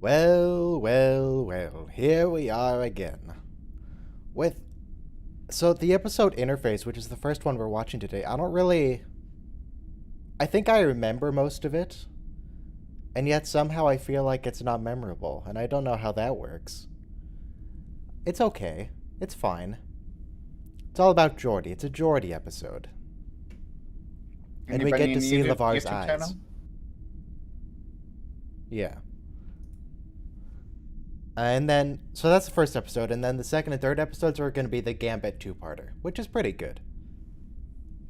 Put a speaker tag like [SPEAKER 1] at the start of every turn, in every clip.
[SPEAKER 1] Well, here we are again. So the episode interface, which is the first one we're watching today, I think I remember most of it, and yet somehow I feel like it's not memorable, and I don't know how that works. It's okay. It's fine. It's all about Geordi. It's a Geordi episode. And we get to see LeVar's eyes. Channel? Yeah. So that's the first episode, and then the second and third episodes are going to be the Gambit two-parter, which is pretty good.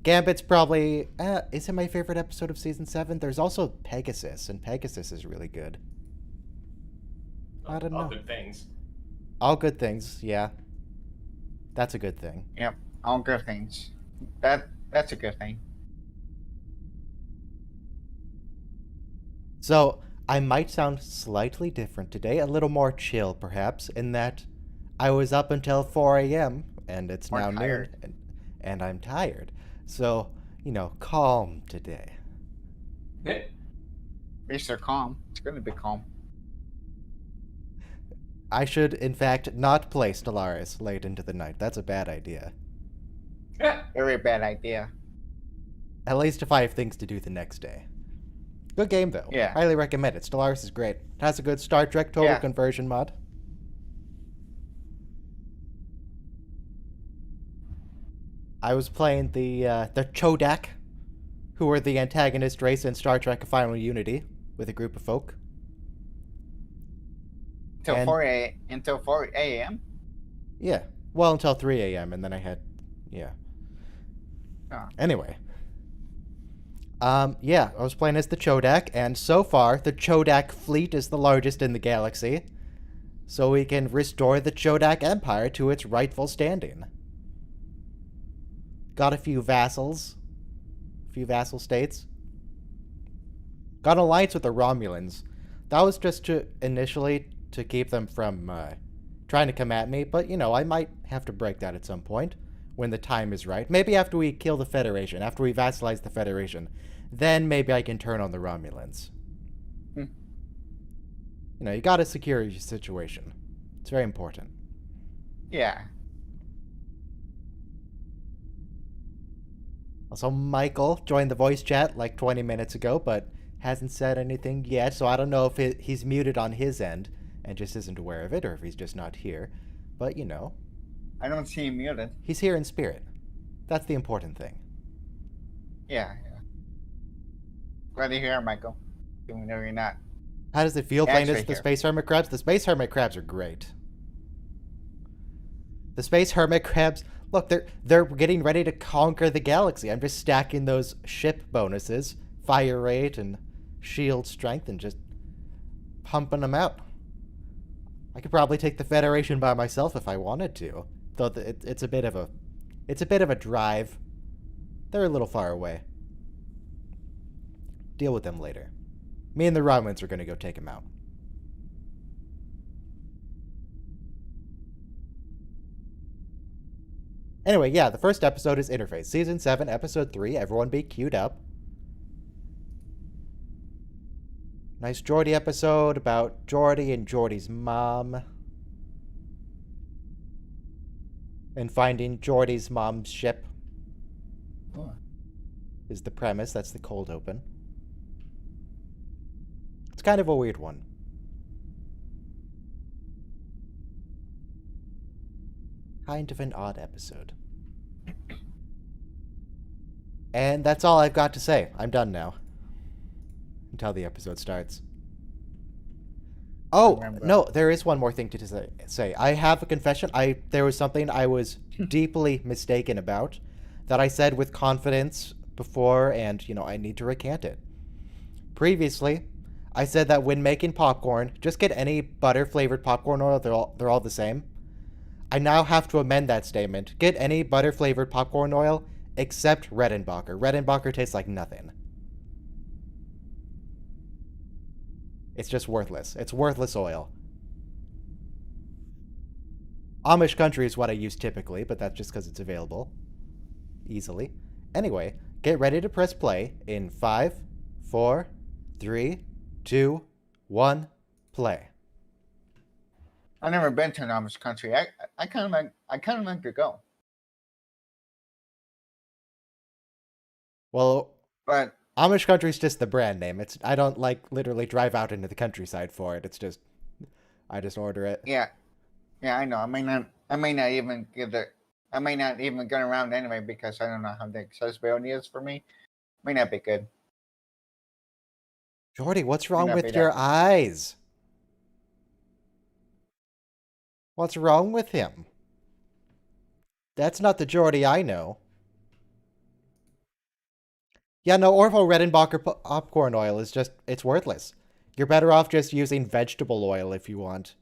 [SPEAKER 1] Gambit's probably, isn't my favorite episode of Season 7? There's also Pegasus, and Pegasus is really good. I don't know.
[SPEAKER 2] All good things.
[SPEAKER 1] All good things, yeah. That's a good thing.
[SPEAKER 3] Yep, all good things. That's a good thing.
[SPEAKER 1] So, I might sound slightly different today, a little more chill, perhaps, in that I was up until 4 a.m., and it's now noon, and I'm tired. So, calm today.
[SPEAKER 3] At least they're calm. It's going to be calm.
[SPEAKER 1] I should, in fact, not play Stellaris late into the night. That's a bad idea.
[SPEAKER 3] Very bad idea.
[SPEAKER 1] At least if I have things to do the next day. Good game, though.
[SPEAKER 3] Yeah.
[SPEAKER 1] Highly recommend it. Stellaris is great. It has a good Star Trek Total Conversion mod. I was playing the Chodak, who were the antagonist race in Star Trek Final Unity, with a group of folk.
[SPEAKER 3] Until 4 a.m.?
[SPEAKER 1] Yeah. Well, until 3 a.m., and then I had... Yeah.
[SPEAKER 3] Oh.
[SPEAKER 1] Anyway. I was playing as the Chodak, and so far, the Chodak fleet is the largest in the galaxy, so we can restore the Chodak Empire to its rightful standing. Got a few vassal states. Got an alliance with the Romulans. That was just initially to keep them from trying to come at me, but, I might have to break that at some point when the time is right. Maybe after we kill the Federation, after we vassalize the Federation, then maybe I can turn on the Romulans. You gotta secure your situation. It's very important.
[SPEAKER 3] Yeah.
[SPEAKER 1] Also, Michael joined the voice chat like 20 minutes ago, but hasn't said anything yet, so I don't know if he's muted on his end and just isn't aware of it, or if he's just not here. But,
[SPEAKER 3] I don't see him muted.
[SPEAKER 1] He's here in spirit. That's the important thing.
[SPEAKER 3] Yeah. Glad to hear, Michael. Even though you're not.
[SPEAKER 1] How does it feel playing as the Space Hermit Crabs? The Space Hermit Crabs are great. The Space Hermit Crabs, look, they're getting ready to conquer the galaxy. I'm just stacking those ship bonuses, fire rate and shield strength, and just pumping them out. I could probably take the Federation by myself if I wanted to, though it's a bit of a drive. They're a little far away. Deal with them later. Me and the Romulans are going to go take them out. Anyway, the first episode is Interface. Season 7, Episode 3. Everyone be queued up. Nice Geordi episode about Geordi and Geordi's mom. And finding Geordi's mom's ship. Is the premise. That's the cold open. It's kind of a weird one. Kind of an odd episode. And that's all I've got to say. I'm done now. Until the episode starts. Oh, no, there is one more thing to say. I have a confession. There was something I was deeply mistaken about that I said with confidence before, and, I need to recant it. Previously, I said that when making popcorn, just get any butter-flavored popcorn oil. They're all the same. I now have to amend that statement. Get any butter-flavored popcorn oil except Redenbacher. Redenbacher tastes like nothing. It's just worthless. It's worthless oil. Amish country is what I use typically, but that's just because it's available easily. Anyway, get ready to press play in 5, 4, 3, 2, 1, play.
[SPEAKER 3] I've never been to an Amish country. I kind of like to go,
[SPEAKER 1] Well,
[SPEAKER 3] but
[SPEAKER 1] Amish country's just the brand name. I don't like literally drive out into the countryside for it. It's just I just order it.
[SPEAKER 3] yeah, yeah, I know. I may not even get the. I may not even get around anyway because I don't know how the accessibility is for me. May not be good.
[SPEAKER 1] Jordy, what's
[SPEAKER 3] May
[SPEAKER 1] wrong
[SPEAKER 3] not be
[SPEAKER 1] with
[SPEAKER 3] that
[SPEAKER 1] your
[SPEAKER 3] good.
[SPEAKER 1] eyes? What's wrong with him? That's not the Jordy I know. Yeah, no, Orville Redenbacher popcorn oil is just, it's worthless. You're better off just using vegetable oil if you want.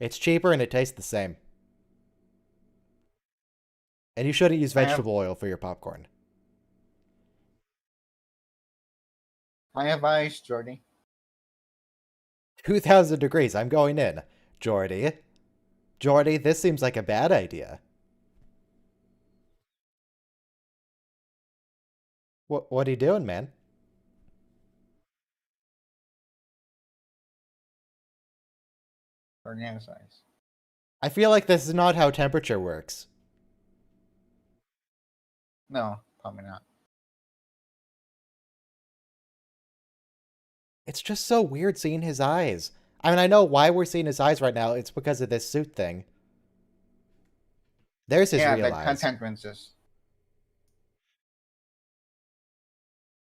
[SPEAKER 1] It's cheaper and it tastes the same. And you shouldn't use
[SPEAKER 3] I have
[SPEAKER 1] vegetable oil for your popcorn.
[SPEAKER 3] I have eyes, Jordy.
[SPEAKER 1] 2,000 degrees, I'm going in. Jordy. Jordy, this seems like a bad idea. What are you doing, man?
[SPEAKER 3] Jordy has eyes.
[SPEAKER 1] I feel like this is not how temperature works.
[SPEAKER 3] No, probably not.
[SPEAKER 1] It's just so weird seeing his eyes. I mean, I know why we're seeing his eyes right now. It's because of this suit thing. There's his
[SPEAKER 3] Yeah,
[SPEAKER 1] real
[SPEAKER 3] the
[SPEAKER 1] eyes.
[SPEAKER 3] contact lenses.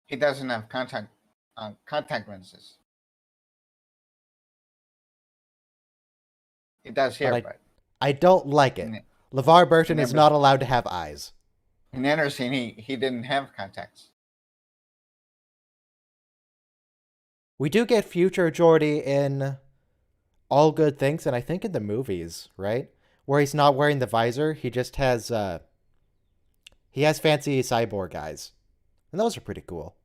[SPEAKER 3] He doesn't have contact lenses. He does here,
[SPEAKER 1] But
[SPEAKER 3] but
[SPEAKER 1] I don't like it.
[SPEAKER 3] in,
[SPEAKER 1] LeVar Burton
[SPEAKER 3] in
[SPEAKER 1] is
[SPEAKER 3] every
[SPEAKER 1] not allowed to have eyes.
[SPEAKER 3] in the other scene, he didn't have contacts.
[SPEAKER 1] We do get future Geordi in All Good Things, and I think in the movies, right? Where he's not wearing the visor, he just has he has fancy cyborg eyes. And those are pretty cool.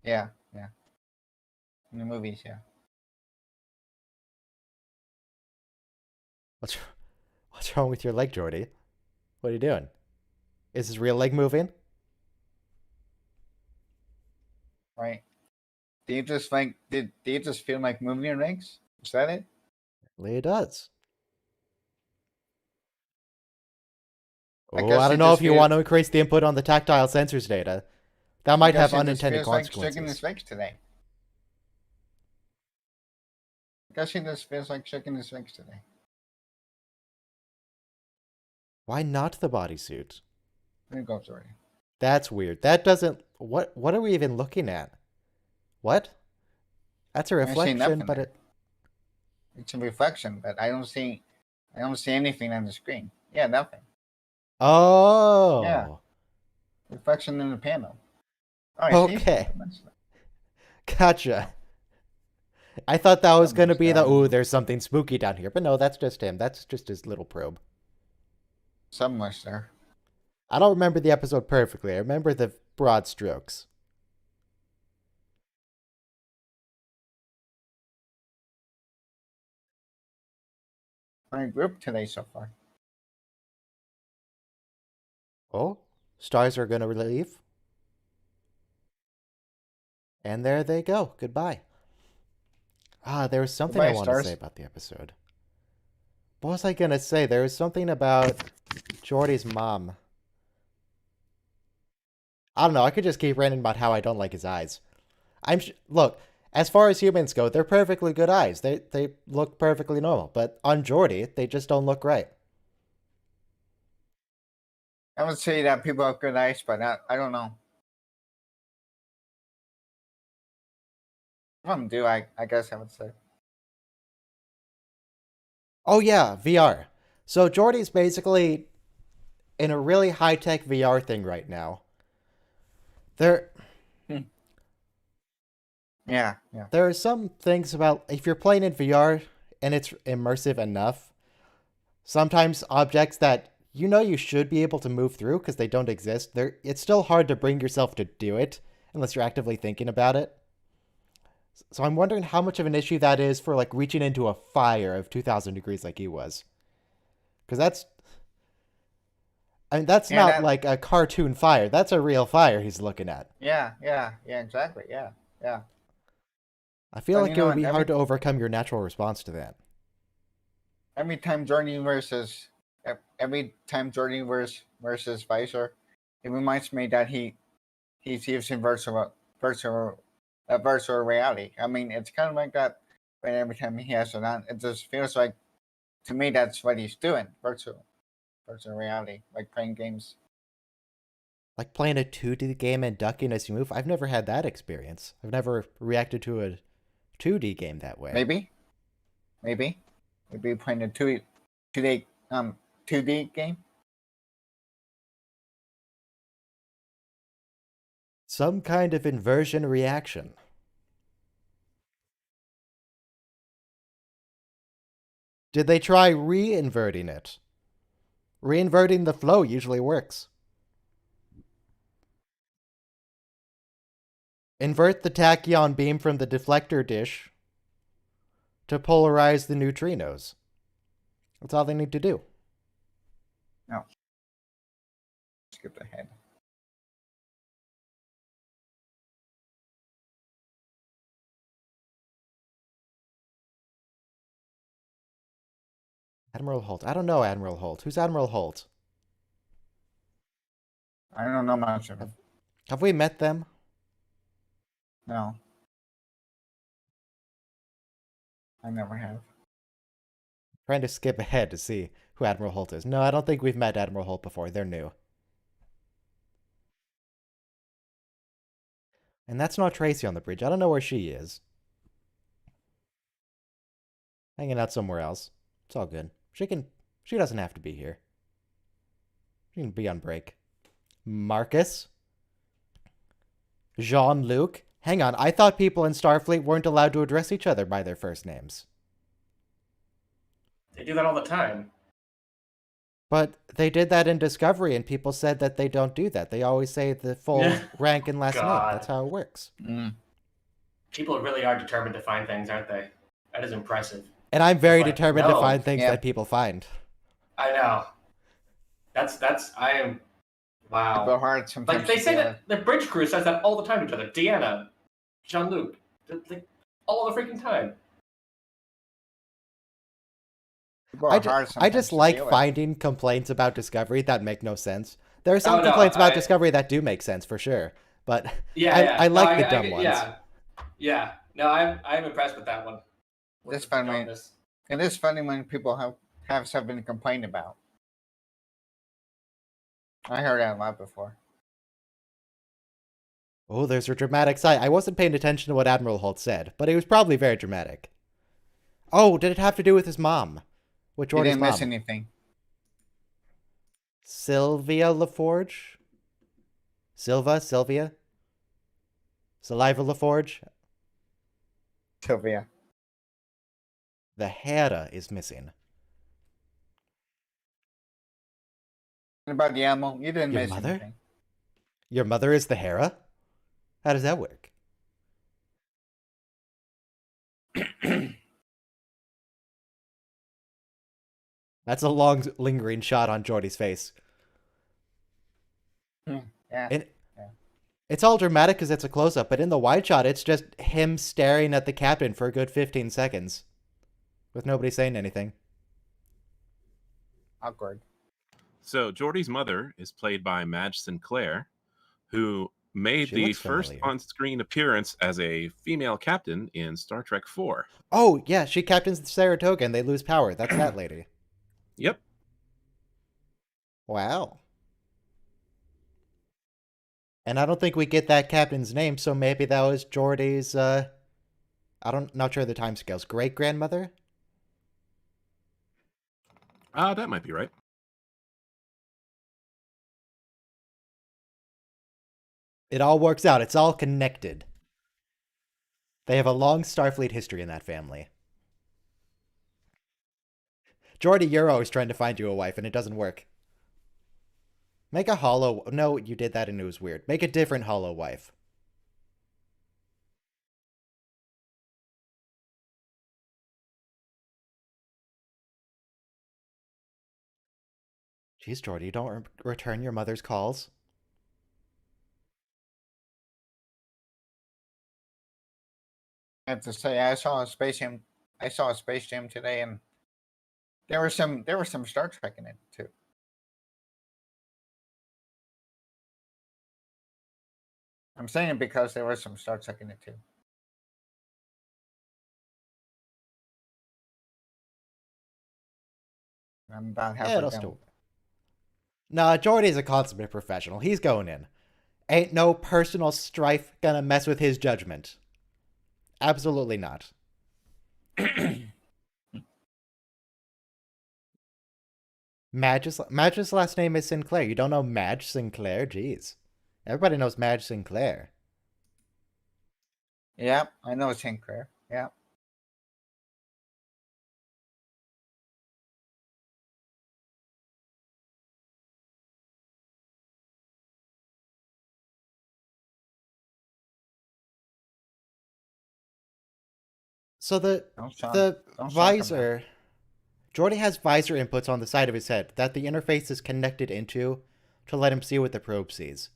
[SPEAKER 3] Yeah, yeah. In the movies, yeah.
[SPEAKER 1] What's what's wrong with your leg, Geordi? What are you doing? Is his real leg moving?
[SPEAKER 3] Right. Do you just like do you just feel like moving your legs? Is that it?
[SPEAKER 1] It does.
[SPEAKER 3] I
[SPEAKER 1] Oh, I
[SPEAKER 3] guess
[SPEAKER 1] don't
[SPEAKER 3] he
[SPEAKER 1] know
[SPEAKER 3] just
[SPEAKER 1] if you
[SPEAKER 3] feel
[SPEAKER 1] want to increase the input on the tactile sensors data. That
[SPEAKER 3] I
[SPEAKER 1] might
[SPEAKER 3] guess
[SPEAKER 1] have
[SPEAKER 3] he just
[SPEAKER 1] unintended
[SPEAKER 3] feels like shaking
[SPEAKER 1] consequences.
[SPEAKER 3] his legs today. I guess he just feels like shaking his legs today.
[SPEAKER 1] Why not the bodysuit?
[SPEAKER 3] There goes already.
[SPEAKER 1] That's weird. That doesn't. What are we even looking at? What? That's a
[SPEAKER 3] I see
[SPEAKER 1] reflection,
[SPEAKER 3] nothing
[SPEAKER 1] but
[SPEAKER 3] there.
[SPEAKER 1] it.
[SPEAKER 3] It's a reflection, but I don't see anything on the screen. Yeah, nothing. Yeah.
[SPEAKER 1] Oh.
[SPEAKER 3] Reflection in the panel. Oh, I see
[SPEAKER 1] Okay.
[SPEAKER 3] something.
[SPEAKER 1] Gotcha. I thought that was gonna
[SPEAKER 3] Something's
[SPEAKER 1] be the
[SPEAKER 3] going on.
[SPEAKER 1] there's something spooky down here, but no, that's just him. That's just his little probe.
[SPEAKER 3] Somewhere's there.
[SPEAKER 1] I don't remember the episode perfectly. I remember the broad strokes.
[SPEAKER 3] Fine group today so far.
[SPEAKER 1] Oh, stars are gonna leave, and there they go. Goodbye. Ah, there was something I
[SPEAKER 3] Goodbye,
[SPEAKER 1] wanted to say
[SPEAKER 3] stars.
[SPEAKER 1] about the episode. What was I gonna say? There was something about Jordy's mom. I don't know. I could just keep ranting about how I don't like his eyes. Look. As far as humans go, they're perfectly good eyes. They look perfectly normal. But on Jordy, they just don't look right.
[SPEAKER 3] I would say that people have good eyes, but I don't know. Some of them do, I guess I would say.
[SPEAKER 1] Oh yeah, VR. So Jordy's basically in a really high-tech VR thing right now. There
[SPEAKER 3] Yeah, yeah.
[SPEAKER 1] there are some things about if you're playing in VR and it's immersive enough, sometimes objects that you know you should be able to move through because they don't exist, it's still hard to bring yourself to do it unless you're actively thinking about it. So I'm wondering how much of an issue that is for like reaching into a fire of 2,000 degrees like he was. Because that's
[SPEAKER 3] Yeah,
[SPEAKER 1] not like a cartoon fire. That's a real fire he's looking at.
[SPEAKER 3] yeah, exactly. Yeah, yeah.
[SPEAKER 1] I feel
[SPEAKER 3] But
[SPEAKER 1] like
[SPEAKER 3] you
[SPEAKER 1] it
[SPEAKER 3] know
[SPEAKER 1] would
[SPEAKER 3] what?
[SPEAKER 1] be hard to overcome your natural response to that.
[SPEAKER 3] every time Jordan versus Visor, it reminds me that he's using virtual reality. I mean, it's kind of like that. But every time he has it on, it just feels like to me that's what he's doing. Virtual reality, like playing games.
[SPEAKER 1] Like playing a 2D game and ducking as you move? I've never had that experience. I've never reacted to a 2D game that way.
[SPEAKER 3] Maybe playing a 2D game.
[SPEAKER 1] Some kind of inversion reaction. Did they try re-inverting it? Re-inverting the flow usually works. Invert the tachyon beam from the deflector dish to polarize the neutrinos. That's all they need to do.
[SPEAKER 3] No. Skip ahead.
[SPEAKER 1] Admiral Holt. I don't know Admiral Holt. Who's Admiral Holt?
[SPEAKER 3] I don't know much of it.
[SPEAKER 1] Have we met them?
[SPEAKER 3] No. I never have.
[SPEAKER 1] Trying to skip ahead to see who Admiral Holt is. No, I don't think we've met Admiral Holt before. They're new. And that's not Tracy on the bridge. I don't know where she is. Hanging out somewhere else. It's all good. She doesn't have to be here. She can be on break. Marcus? Jean-Luc? Hang on, I thought people in Starfleet weren't allowed to address each other by their first names.
[SPEAKER 2] They do that all the time.
[SPEAKER 1] But they did that in Discovery, and people said that they don't do that. They always say the full rank and last name. That's how it works.
[SPEAKER 3] Mm.
[SPEAKER 2] People really are determined to find things, aren't they? That is impressive.
[SPEAKER 1] And I'm very determined to find things that people find.
[SPEAKER 2] I know. I am, wow.
[SPEAKER 3] People hard sometimes.
[SPEAKER 2] Like, they say that the bridge crew says that all the time to each other. Deanna, Jean-Luc, like, all the freaking time.
[SPEAKER 1] I just like finding complaints about Discovery that make no sense. There are some complaints about Discovery that do make sense, for sure. But I like the dumb ones.
[SPEAKER 2] Yeah. No, I'm impressed with that one.
[SPEAKER 3] It's funny. It is funny when people have something to complain about. I heard that a lot before.
[SPEAKER 1] Oh, there's a dramatic side. I wasn't paying attention to what Admiral Holt said, but it was probably very dramatic. Oh, did it have to do with his mom? Which
[SPEAKER 3] He didn't miss anything.
[SPEAKER 1] Sylvia LaForge? Sylvia? Saliva LaForge?
[SPEAKER 3] Sylvia.
[SPEAKER 1] The Hera is missing.
[SPEAKER 3] What about the animal? You didn't miss anything.
[SPEAKER 1] Your mother is the Hera? How does that work? That's a long, lingering shot on Geordi's face.
[SPEAKER 3] Yeah.
[SPEAKER 1] It's all dramatic because it's a close-up, but in the wide shot, it's just him staring at the captain for a good 15 seconds. With nobody saying anything.
[SPEAKER 3] Awkward.
[SPEAKER 4] So Geordi's mother is played by Madge Sinclair, who made the first on-screen appearance as a female captain in Star Trek IV.
[SPEAKER 1] Oh, yeah, she captains the Saratoga and they lose power. That's that lady.
[SPEAKER 4] Yep.
[SPEAKER 1] Wow. And I don't think we get that captain's name, so maybe that was Geordi's, not sure of the timescales. Great-grandmother?
[SPEAKER 4] That might be right.
[SPEAKER 1] It all works out. It's all connected. They have a long Starfleet history in that family. Geordi, you're always trying to find you a wife, and it doesn't work. Make a hollow... No, you did that and it was weird. Make a different hollow wife. Jeez, Geordi, you don't return your mother's calls?
[SPEAKER 3] I have to say, I saw a Space Jam today, and There was some Star Trek in it too. I'm saying it because there was some Star Trek in it too. I'm about
[SPEAKER 1] Yeah,
[SPEAKER 3] halfway
[SPEAKER 1] it'll
[SPEAKER 3] down.
[SPEAKER 1] still. Nah, Geordi's a consummate professional. He's going in. Ain't no personal strife gonna mess with his judgment. Absolutely not. Madge's last name is Sinclair. You don't know Madge Sinclair? Jeez. Everybody knows Madge Sinclair.
[SPEAKER 3] Yeah, I know Sinclair. Yeah.
[SPEAKER 1] So the
[SPEAKER 3] Don't sound
[SPEAKER 1] visor, Geordi has visor inputs on the side of his head that the interface is connected into to let him see what the probe sees.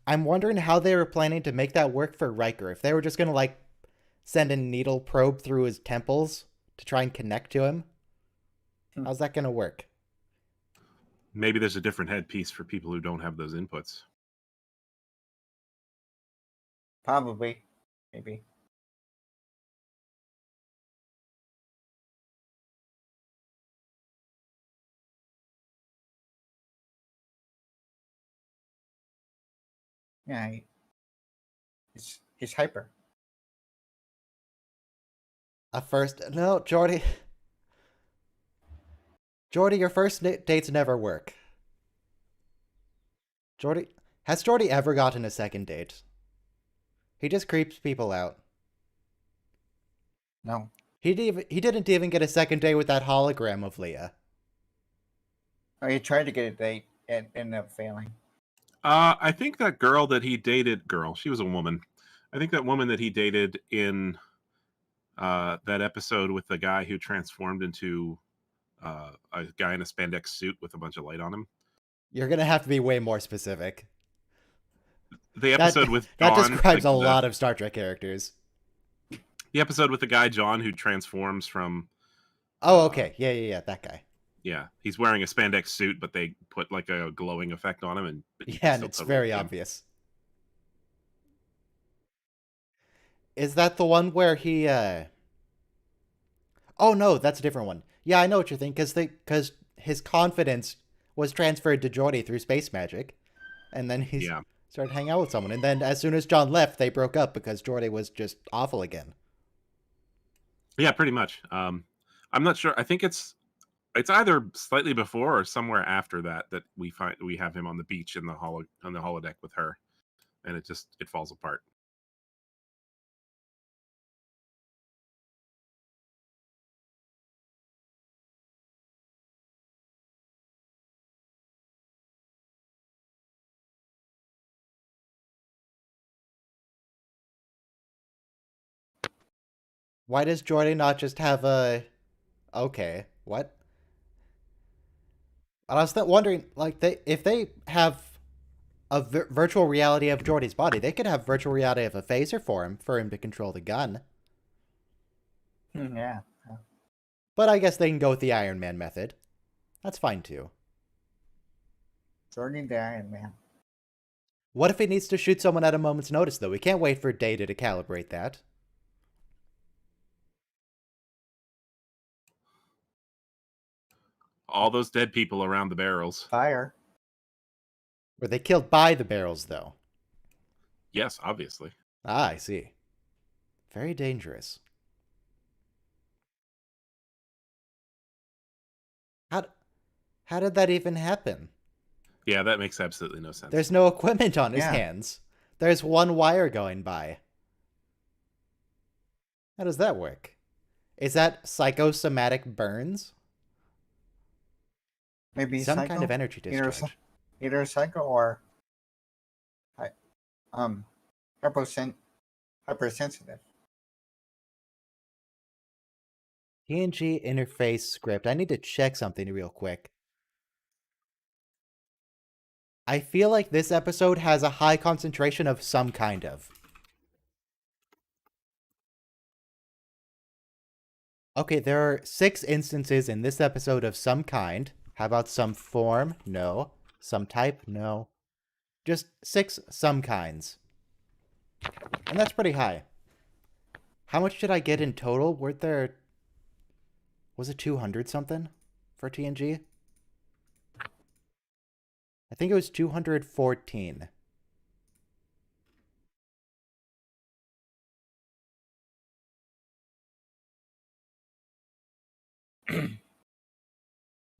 [SPEAKER 1] I'm wondering how they were planning to make that work for Riker. If they were just gonna send a needle probe through his temples to try and connect to him. How's that gonna work?
[SPEAKER 4] Maybe there's a different headpiece for people who don't have those inputs.
[SPEAKER 3] Probably. Maybe. Yeah, he's hyper.
[SPEAKER 1] No, Geordi, your first dates never work. Has Geordi ever gotten a second date? He just creeps people out.
[SPEAKER 3] No.
[SPEAKER 1] He didn't even get a second date with that hologram of Leah.
[SPEAKER 3] Oh, he tried to get a date and ended up failing.
[SPEAKER 4] I think that girl that he dated, she was a woman. I think that woman that he dated in that episode with the guy who transformed into a guy in a spandex suit with a bunch of light on him.
[SPEAKER 1] You're gonna have to be way more specific.
[SPEAKER 4] The episode with
[SPEAKER 1] John, that describes
[SPEAKER 4] like
[SPEAKER 1] a lot of Star Trek characters.
[SPEAKER 4] The episode with the guy John who transforms from.
[SPEAKER 1] Oh, okay, yeah, that guy.
[SPEAKER 4] Yeah, he's wearing a spandex suit, but they put like a glowing effect on him, and
[SPEAKER 1] it's totally very obvious. Is that the one where he? Oh no, that's a different one. Yeah, I know what you're thinking, because his confidence was transferred to Geordi through space magic, and then he started hanging out with someone, and then as soon as John left, they broke up because Geordi was just awful again.
[SPEAKER 4] Yeah, pretty much. I'm not sure. I think it's either slightly before or somewhere after that we have him on the beach on the holodeck with her, and it falls apart.
[SPEAKER 1] Why does Geordi not just have a? Okay, what? And I was wondering, if they have a virtual reality of Geordi's body, they could have virtual reality of a phaser for him to control the gun.
[SPEAKER 3] Yeah.
[SPEAKER 1] But I guess they can go with the Iron Man method. That's fine too.
[SPEAKER 3] Geordi the Iron Man.
[SPEAKER 1] What if he needs to shoot someone at a moment's notice, though? We can't wait for Data to calibrate that.
[SPEAKER 4] All those dead people around the barrels.
[SPEAKER 3] Fire.
[SPEAKER 1] Were they killed by the barrels, though?
[SPEAKER 4] Yes, obviously.
[SPEAKER 1] Ah, I see. Very dangerous. How did that even happen?
[SPEAKER 4] Yeah, that makes absolutely no sense.
[SPEAKER 1] There's no equipment on his hands. There's one wire going by. How does that work? Is that psychosomatic burns?
[SPEAKER 3] Maybe
[SPEAKER 1] some kind of energy discharge.
[SPEAKER 3] Either psycho or hypersensitive.
[SPEAKER 1] TNG interface script. I need to check something real quick. I feel like this episode has a high concentration of some kind of. Okay, there are 6 instances in this episode of some kind. How about some form? No. Some type? No. Just 6 some kinds. And that's pretty high. How much did I get in total? Were there... Was it 200 something for TNG? I think it was 214. And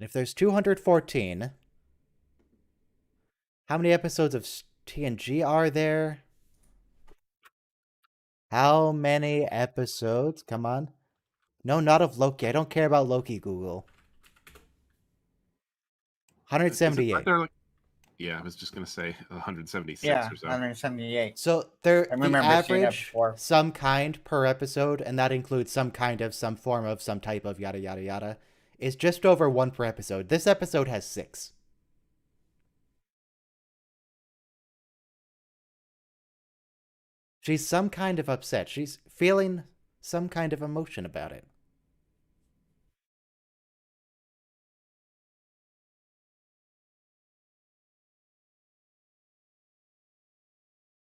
[SPEAKER 1] if there's 214, how many episodes of TNG are there? How many episodes? Come on. No, not of Loki. I don't care about Loki, Google.
[SPEAKER 4] Aren't
[SPEAKER 1] 178.
[SPEAKER 4] there, like, yeah, I was just gonna say 176
[SPEAKER 3] Yeah,
[SPEAKER 4] or so.
[SPEAKER 3] 178.
[SPEAKER 1] So the
[SPEAKER 3] remember seeing that
[SPEAKER 1] average
[SPEAKER 3] before.
[SPEAKER 1] some kind per episode, and that includes some kind of, some form of, some type of, yada yada yada, is just over 1 per episode. This episode has 6. She's some kind of upset. She's feeling some kind of emotion about it.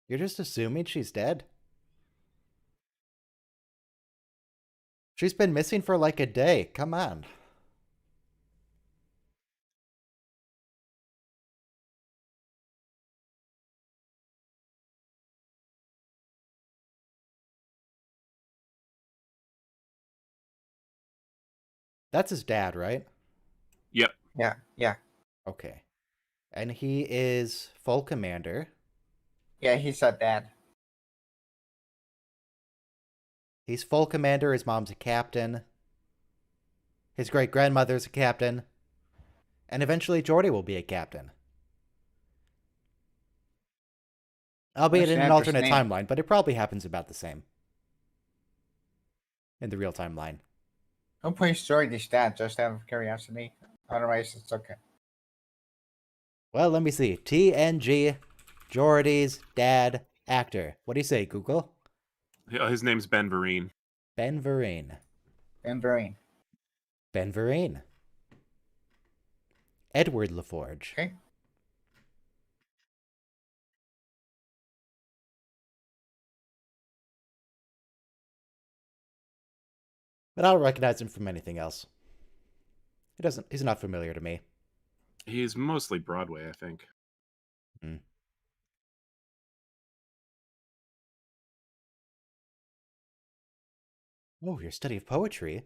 [SPEAKER 1] You're just assuming she's dead? She's been missing for like a day. Come on. That's his dad, right?
[SPEAKER 4] Yep.
[SPEAKER 3] Yeah.
[SPEAKER 1] Okay. And he is full commander.
[SPEAKER 3] Yeah, he said that.
[SPEAKER 1] He's full commander. His mom's a captain. His great-grandmother's a captain. And eventually Geordi will be a captain. Albeit
[SPEAKER 3] What's
[SPEAKER 1] in
[SPEAKER 3] the
[SPEAKER 1] an
[SPEAKER 3] actor's
[SPEAKER 1] alternate
[SPEAKER 3] name?
[SPEAKER 1] timeline, but it probably happens about the same. In the real timeline.
[SPEAKER 3] Who plays Jordy's dad, just out of curiosity? Otherwise, it's okay.
[SPEAKER 1] Well, let me see. TNG, Geordi's dad, actor. What do you say, Google?
[SPEAKER 4] His name's Ben Vereen.
[SPEAKER 1] Ben Vereen.
[SPEAKER 3] Ben Vereen.
[SPEAKER 1] Ben Vereen. Edward LaForge.
[SPEAKER 3] Okay.
[SPEAKER 1] But I don't recognize him from anything else. He's not familiar to me.
[SPEAKER 4] He's mostly Broadway, I think.
[SPEAKER 1] Oh, your study of poetry?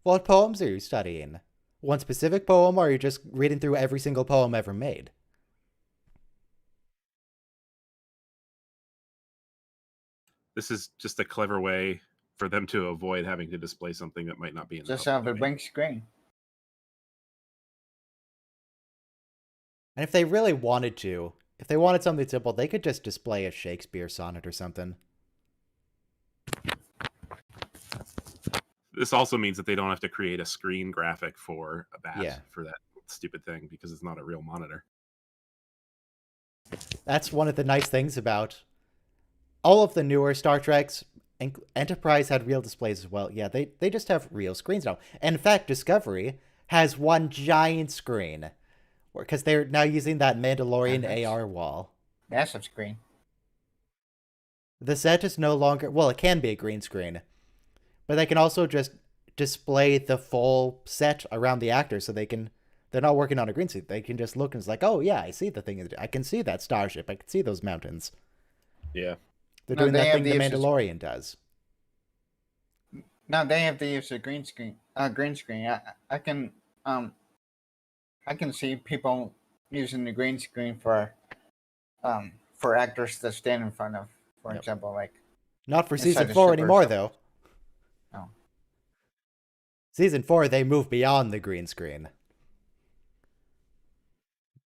[SPEAKER 1] What poems are you studying? One specific poem, or are you just reading through every single poem ever made?
[SPEAKER 4] This is just a clever way for them to avoid having to display something that might not be in the
[SPEAKER 3] Just out of
[SPEAKER 4] public
[SPEAKER 3] the
[SPEAKER 4] domain.
[SPEAKER 3] blank screen.
[SPEAKER 1] And if they really wanted to, if they wanted something simple, they could just display a Shakespeare sonnet or something.
[SPEAKER 4] This also means that they don't have to create a screen graphic for a bat
[SPEAKER 1] Yeah.
[SPEAKER 4] for that stupid thing because it's not a real monitor.
[SPEAKER 1] That's one of the nice things about all of the newer Star Treks. Enterprise had real displays as well. Yeah, they just have real screens now. And in fact, Discovery has one giant screen because they're now using that Mandalorian
[SPEAKER 3] Nice.
[SPEAKER 1] AR wall.
[SPEAKER 3] Massive screen.
[SPEAKER 1] The set is no longer, well, it can be a green screen, but they can also just display the full set around the actors, so they're not working on a green screen. They can just look and it's like, oh yeah, I see the thing. I can see that starship. I can see those mountains.
[SPEAKER 4] Yeah.
[SPEAKER 1] They're
[SPEAKER 3] No,
[SPEAKER 1] doing
[SPEAKER 3] they
[SPEAKER 1] that
[SPEAKER 3] have
[SPEAKER 1] thing the
[SPEAKER 3] the uses-
[SPEAKER 1] Mandalorian does.
[SPEAKER 3] No, they have to use a green screen. Green screen. I can see people using the green screen for actors to stand in front of, for
[SPEAKER 1] Yep.
[SPEAKER 3] example, like
[SPEAKER 1] Not for
[SPEAKER 3] inside
[SPEAKER 1] season
[SPEAKER 3] the
[SPEAKER 1] 4
[SPEAKER 3] ship or
[SPEAKER 1] anymore,
[SPEAKER 3] something.
[SPEAKER 1] though.
[SPEAKER 3] No.
[SPEAKER 1] Season 4, they move beyond the green screen.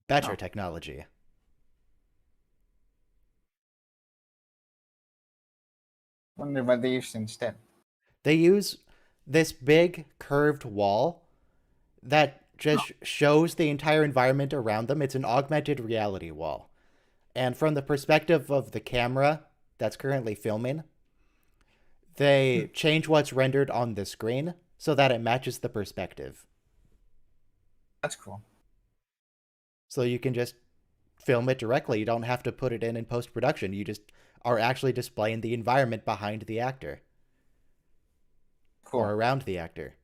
[SPEAKER 1] Better
[SPEAKER 3] Oh.
[SPEAKER 1] technology.
[SPEAKER 3] Wonder what they used instead.
[SPEAKER 1] They use this big curved wall that just shows the entire environment around them. It's an augmented reality wall. And from the perspective of the camera that's currently filming, they change what's rendered on the screen so that it matches the perspective.
[SPEAKER 3] That's cool.
[SPEAKER 1] So you can just film it directly. You don't have to put it in post-production. You just are actually displaying the environment behind the actor.
[SPEAKER 3] Cool.
[SPEAKER 1] Or around the actor.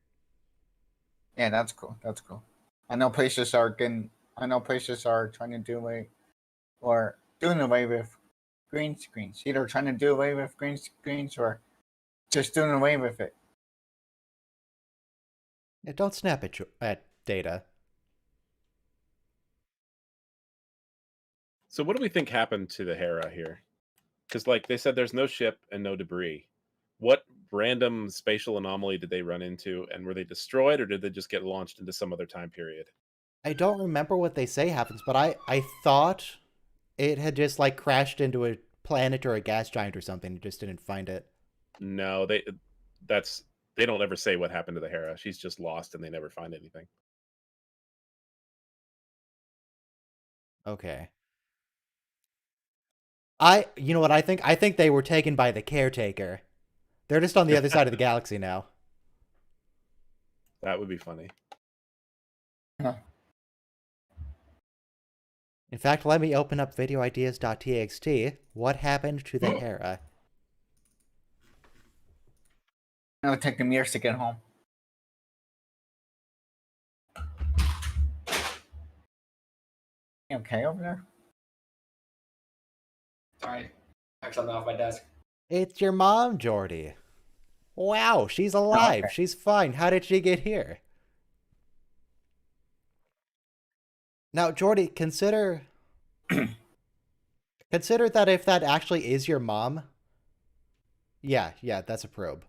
[SPEAKER 3] Yeah, that's cool. That's cool. I know places are trying to do away or doing away with green screens. Either trying to do away with green screens or just doing away with it.
[SPEAKER 1] Yeah, don't snap at Data.
[SPEAKER 4] So what do we think happened to the Hera here? Because like they said, there's no ship and no debris. What random spatial anomaly did they run into, and were they destroyed, or did they just get launched into some other time period?
[SPEAKER 1] I don't remember what they say happens, but I thought it had just like crashed into a planet or a gas giant or something. Just didn't find it.
[SPEAKER 4] No, they don't ever say what happened to the Hera. She's just lost, and they never find anything.
[SPEAKER 1] Okay. You know what I think? I think they were taken by the caretaker. They're just on the other side of the galaxy now.
[SPEAKER 4] That would be funny.
[SPEAKER 3] Huh.
[SPEAKER 1] In fact, let me open up videoideas.txt. What happened to the Hera?
[SPEAKER 3] It'll take them years to get home. You okay over there?
[SPEAKER 2] Sorry. Knocked something off my desk.
[SPEAKER 1] It's your mom, Jordy. Wow, she's alive.
[SPEAKER 3] Okay.
[SPEAKER 1] She's fine. How did she get here? Now, Jordy, consider that if that actually is your mom. Yeah, that's a probe.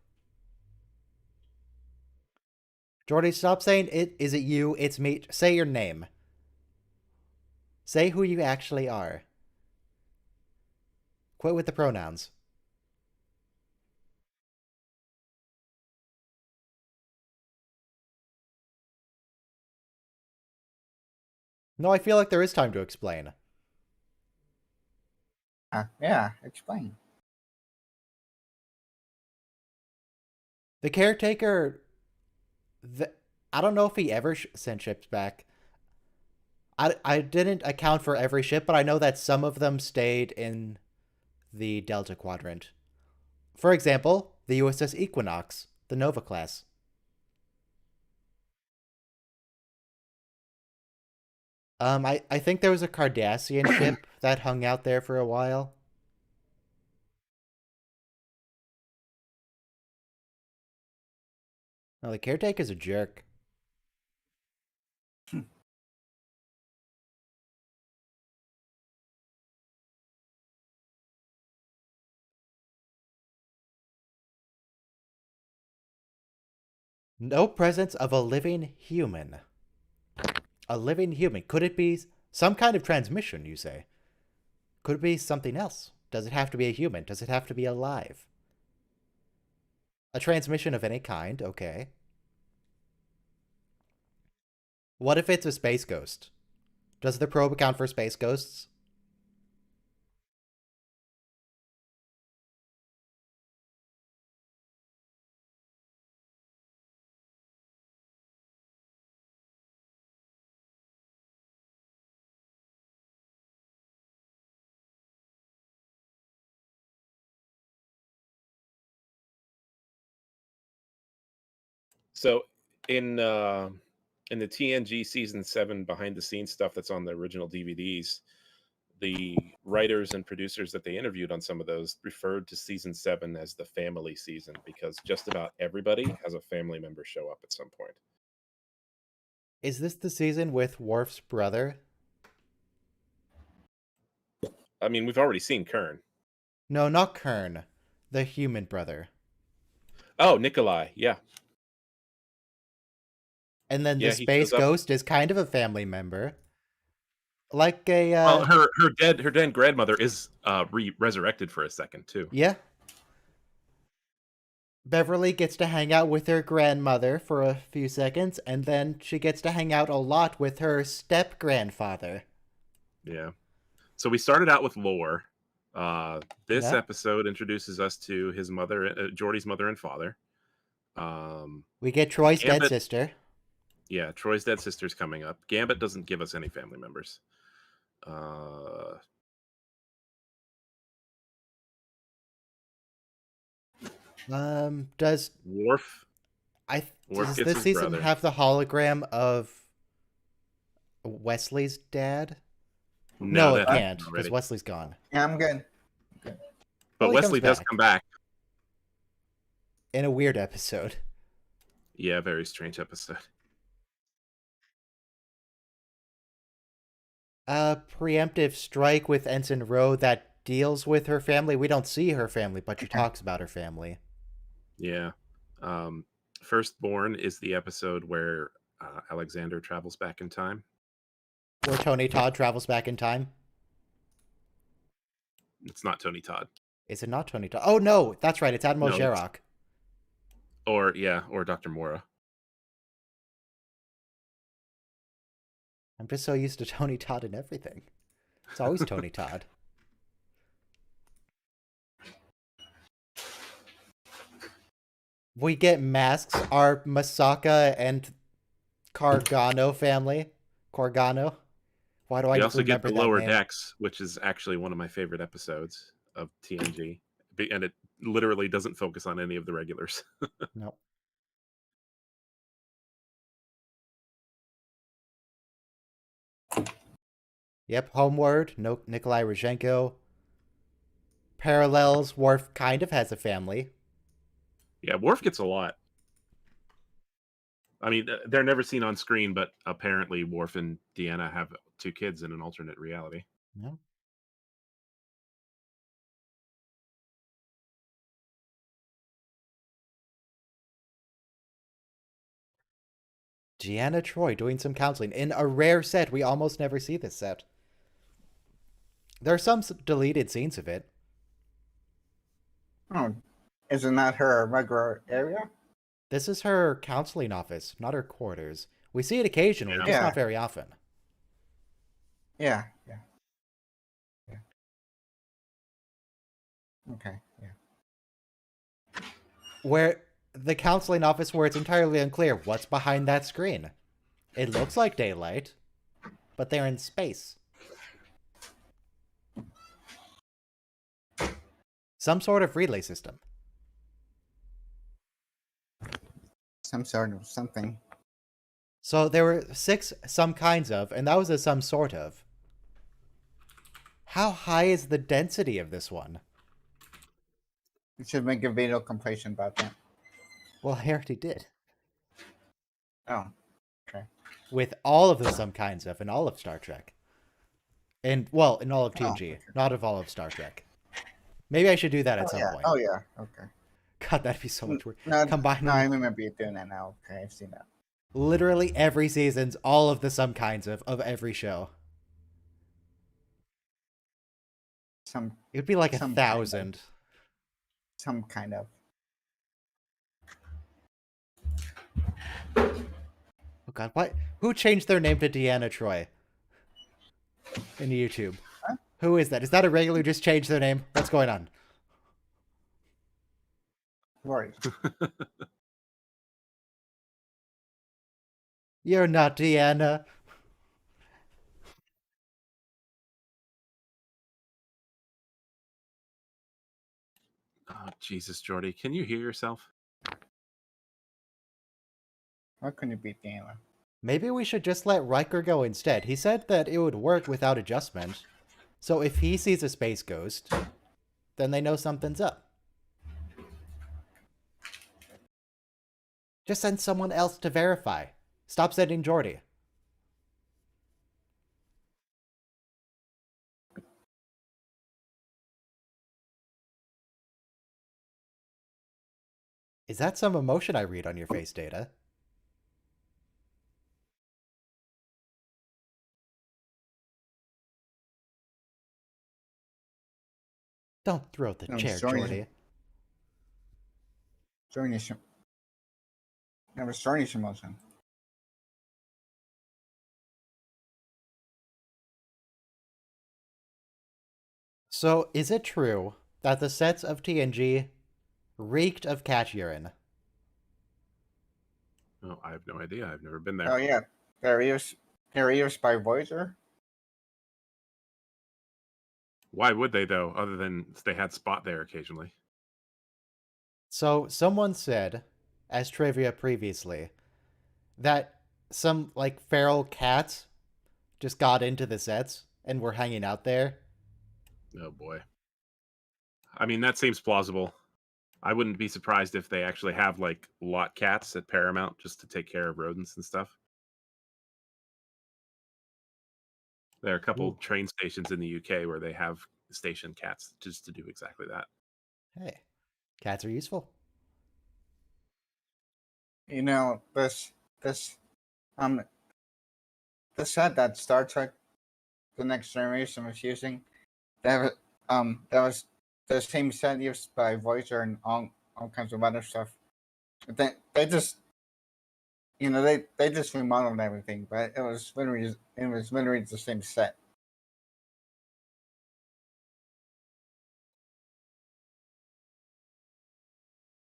[SPEAKER 1] Jordy, stop saying it. Is it you? It's me. Say your name. Say who you actually are. Quit with the pronouns. No, I feel like there is time to explain.
[SPEAKER 3] Yeah, explain.
[SPEAKER 1] The caretaker, I don't know if he ever sent ships back. I didn't account for every ship, but I know that some of them stayed in the Delta Quadrant. For example, the USS Equinox, the Nova class. I think there was a Cardassian ship that hung out there for a while. No, the caretaker's a jerk. No presence of a living human. A living human. Could it be some kind of transmission, you say? Could it be something else? Does it have to be a human? Does it have to be alive? A transmission of any kind, okay. What if it's a space ghost? Does the probe account for space ghosts?
[SPEAKER 4] So in the TNG season 7 behind the scenes stuff that's on the original DVDs, the writers and producers that they interviewed on some of those referred to season 7 as the family season because just about everybody has a family member show up at some point.
[SPEAKER 1] Is this the season with Worf's brother?
[SPEAKER 4] I mean, we've already seen Kern.
[SPEAKER 1] No, not Kern. The human brother.
[SPEAKER 4] Oh, Nikolai, yeah.
[SPEAKER 1] And then
[SPEAKER 4] Yeah,
[SPEAKER 1] the
[SPEAKER 4] he
[SPEAKER 1] space
[SPEAKER 4] shows up.
[SPEAKER 1] ghost is kind of a family member. Like a
[SPEAKER 4] Well, her dead grandmother is resurrected for a second too.
[SPEAKER 1] yeah. Beverly gets to hang out with her grandmother for a few seconds, and then she gets to hang out a lot with her step-grandfather.
[SPEAKER 4] Yeah. So we started out with Lore. This
[SPEAKER 1] Yeah.
[SPEAKER 4] episode introduces us to his mother, Geordi's mother and father.
[SPEAKER 1] We get Troy's dead
[SPEAKER 4] Gambit-
[SPEAKER 1] sister.
[SPEAKER 4] Yeah, Troy's dead sister's coming up. Gambit doesn't give us any family members.
[SPEAKER 1] Does
[SPEAKER 4] Worf Worf
[SPEAKER 1] does
[SPEAKER 4] gets
[SPEAKER 1] this
[SPEAKER 4] his
[SPEAKER 1] season
[SPEAKER 4] brother.
[SPEAKER 1] have the hologram of Wesley's dad? No, it
[SPEAKER 4] that
[SPEAKER 1] can't
[SPEAKER 4] happened
[SPEAKER 1] because
[SPEAKER 4] already.
[SPEAKER 1] Wesley's gone.
[SPEAKER 3] Yeah, I'm good.
[SPEAKER 4] But
[SPEAKER 1] Well, he
[SPEAKER 4] Wesley
[SPEAKER 1] comes
[SPEAKER 4] does
[SPEAKER 1] back.
[SPEAKER 4] come back.
[SPEAKER 1] In a weird episode.
[SPEAKER 4] Yeah, very strange episode.
[SPEAKER 1] Preemptive strike with Ensign Rowe that deals with her family. We don't see her family, but she talks about her family.
[SPEAKER 4] Yeah. Firstborn is the episode where Alexander travels back in time.
[SPEAKER 1] Where Tony Todd travels back in time.
[SPEAKER 4] It's not Tony Todd.
[SPEAKER 1] Is it not Tony Todd? Oh no, that's right. It's Admiral
[SPEAKER 4] No, it's-
[SPEAKER 1] Sherrock.
[SPEAKER 4] Or Dr. Mora.
[SPEAKER 1] I'm just so used to Tony Todd and everything. It's always Tony Todd. We get masks. Our Masaka and Gargano family. Gargano. Why do I
[SPEAKER 4] We
[SPEAKER 1] just
[SPEAKER 4] also get
[SPEAKER 1] remember
[SPEAKER 4] the
[SPEAKER 1] that
[SPEAKER 4] Lower
[SPEAKER 1] name?
[SPEAKER 4] Decks, which is actually one of my favorite episodes of TNG. And it literally doesn't focus on any of the regulars.
[SPEAKER 1] No. Yep, Homeward. No, Nikolai Rozhenko. Parallels. Worf kind of has a family.
[SPEAKER 4] Yeah, Worf gets a lot. I mean, they're never seen on screen, but apparently Worf and Deanna have 2 kids in an alternate reality.
[SPEAKER 1] No. Deanna Troi doing some counseling in a rare set. We almost never see this set. There are some deleted scenes of it.
[SPEAKER 3] Oh, isn't that her regular area?
[SPEAKER 1] This is her counseling office, not her quarters. We see it occasionally, just
[SPEAKER 3] Yeah.
[SPEAKER 1] not very often.
[SPEAKER 3] Yeah. Okay. Yeah.
[SPEAKER 1] Where the counseling office where it's entirely unclear what's behind that screen. It looks like daylight, but they're in space. Some sort of relay system.
[SPEAKER 3] Some sort of something.
[SPEAKER 1] So there were 6 some kinds of, and that was a some sort of. How high is the density of this one?
[SPEAKER 3] You should make a video compilation about that.
[SPEAKER 1] Well, I already did.
[SPEAKER 3] Oh, okay.
[SPEAKER 1] With all of the some kinds of in all of Star Trek. And, well, in all of TNG,
[SPEAKER 3] okay.
[SPEAKER 1] not of all of Star Trek. Maybe I should do that at some point.
[SPEAKER 3] Oh yeah. Okay.
[SPEAKER 1] God, that'd be so much work.
[SPEAKER 3] No,
[SPEAKER 1] Combining
[SPEAKER 3] no, I remember you doing that now. Okay, I've seen that.
[SPEAKER 1] literally every season's all of the some kinds of every show.
[SPEAKER 3] Some
[SPEAKER 1] It would be like
[SPEAKER 3] Some kind of.
[SPEAKER 1] 1,000.
[SPEAKER 3] some kind of.
[SPEAKER 1] Oh God, what? Who changed their name to Deanna Troi? In YouTube.
[SPEAKER 3] Huh?
[SPEAKER 1] Who is that? Is that a regular who just changed their name? What's going on?
[SPEAKER 3] Right.
[SPEAKER 1] You're not Deanna.
[SPEAKER 4] Oh, Jesus, Jordy. Can you hear yourself?
[SPEAKER 3] Why couldn't it be Dana?
[SPEAKER 1] Maybe we should just let Riker go instead. He said that it would work without adjustment. So if he sees a space ghost, then they know something's up. Just send someone else to verify. Stop sending Geordi. Is that some emotion I read on your face, Data? Don't throw the
[SPEAKER 3] No,
[SPEAKER 1] chair,
[SPEAKER 3] sorry.
[SPEAKER 1] Geordi.
[SPEAKER 3] Never starting emotion.
[SPEAKER 1] So, is it true that the sets of TNG reeked of cat urine?
[SPEAKER 4] Oh, I have no idea. I've never been
[SPEAKER 3] Oh
[SPEAKER 4] there.
[SPEAKER 3] yeah, they're used by Voyager.
[SPEAKER 4] Why would they though? Other than they had Spot there occasionally.
[SPEAKER 1] So someone said, as trivia previously, that some like feral cats just got into the sets and were hanging out there.
[SPEAKER 4] Oh boy. I mean, that seems plausible. I wouldn't be surprised if they actually have like lot cats at Paramount just to take care of rodents and stuff. There are a couple
[SPEAKER 1] Ooh.
[SPEAKER 4] train stations in the UK where they have station cats just to do exactly that.
[SPEAKER 1] Hey, cats are useful.
[SPEAKER 3] You know, um this set that Star Trek: The Next Generation was using, that was the same set used by Voyager and all kinds of other stuff. But they just they just remodeled everything, but it was literally the same set.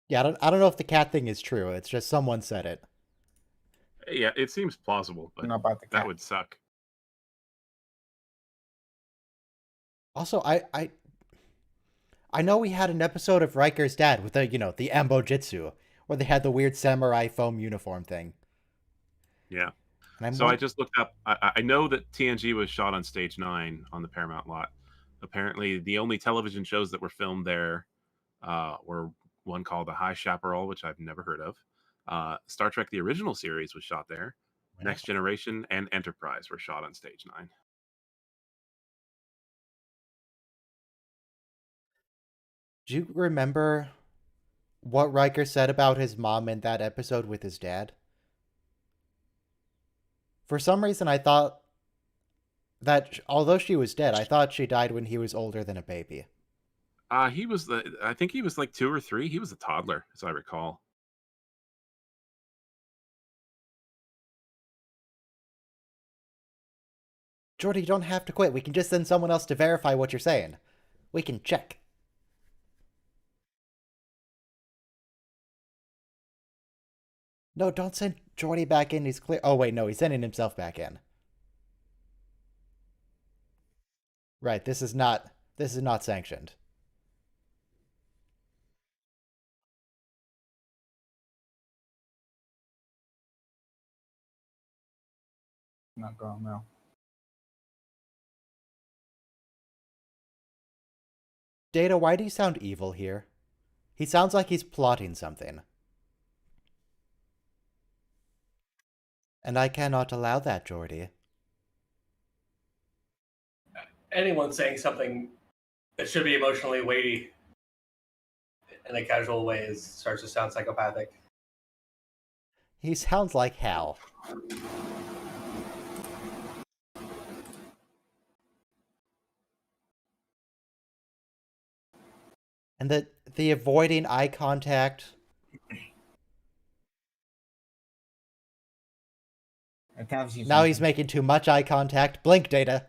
[SPEAKER 1] Yeah, I don't know if the cat thing is true. It's just someone said it.
[SPEAKER 4] Yeah, it seems plausible,
[SPEAKER 3] You
[SPEAKER 4] but
[SPEAKER 3] know about the
[SPEAKER 4] that
[SPEAKER 3] cat.
[SPEAKER 4] would suck.
[SPEAKER 1] Also, I know we had an episode of Riker's dad with the the Ambo Jitsu, where they had the weird samurai foam uniform thing.
[SPEAKER 4] Yeah.
[SPEAKER 1] And I'm
[SPEAKER 4] So I just looked up. I know that TNG was shot on Stage 9 on the Paramount lot. Apparently, the only television shows that were filmed there were one called The High Chaparral, which I've never heard of. Star Trek: The Original Series was shot there. Next Generation and Enterprise were shot on Stage 9.
[SPEAKER 1] Do you remember what Riker said about his mom in that episode with his dad? For some reason, I thought that although she was dead, I thought she died when he was older than a baby.
[SPEAKER 4] He was I think he was like 2 or 3. He was a toddler, as I recall.
[SPEAKER 1] Jordy, you don't have to quit. We can just send someone else to verify what you're saying. We can check. No, don't send Jordy back in. He's clear. Oh, wait, no, he's sending himself back in. Right, this is not sanctioned.
[SPEAKER 3] Not going well.
[SPEAKER 1] Data, why do you sound evil here? He sounds like he's plotting something. And I cannot allow that, Jordy.
[SPEAKER 2] Anyone saying something that should be emotionally weighty in a casual way starts to sound psychopathic.
[SPEAKER 1] He sounds like Hal. And the avoiding eye contact. Now he's making too much eye contact. Blink, Data.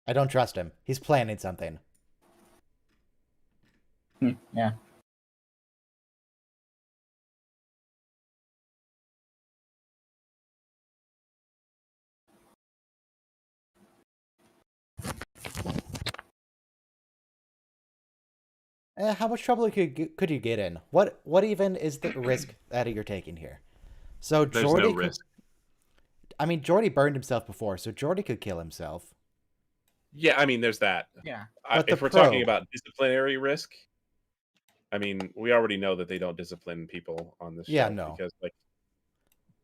[SPEAKER 1] I don't trust him. He's planning something.
[SPEAKER 3] Yeah.
[SPEAKER 1] How much trouble could you get in? What even is the risk that you're taking here? So
[SPEAKER 4] There's
[SPEAKER 1] Jordy
[SPEAKER 4] no risk.
[SPEAKER 1] I mean, Jordy burned himself before, so Jordy could kill himself.
[SPEAKER 4] Yeah, I mean, there's that.
[SPEAKER 3] Yeah.
[SPEAKER 1] But
[SPEAKER 4] If
[SPEAKER 1] the
[SPEAKER 4] we're talking
[SPEAKER 1] probe-
[SPEAKER 4] about disciplinary risk, I mean, we already know that they don't discipline people on this
[SPEAKER 1] Yeah,
[SPEAKER 4] show
[SPEAKER 1] no.
[SPEAKER 4] because, like,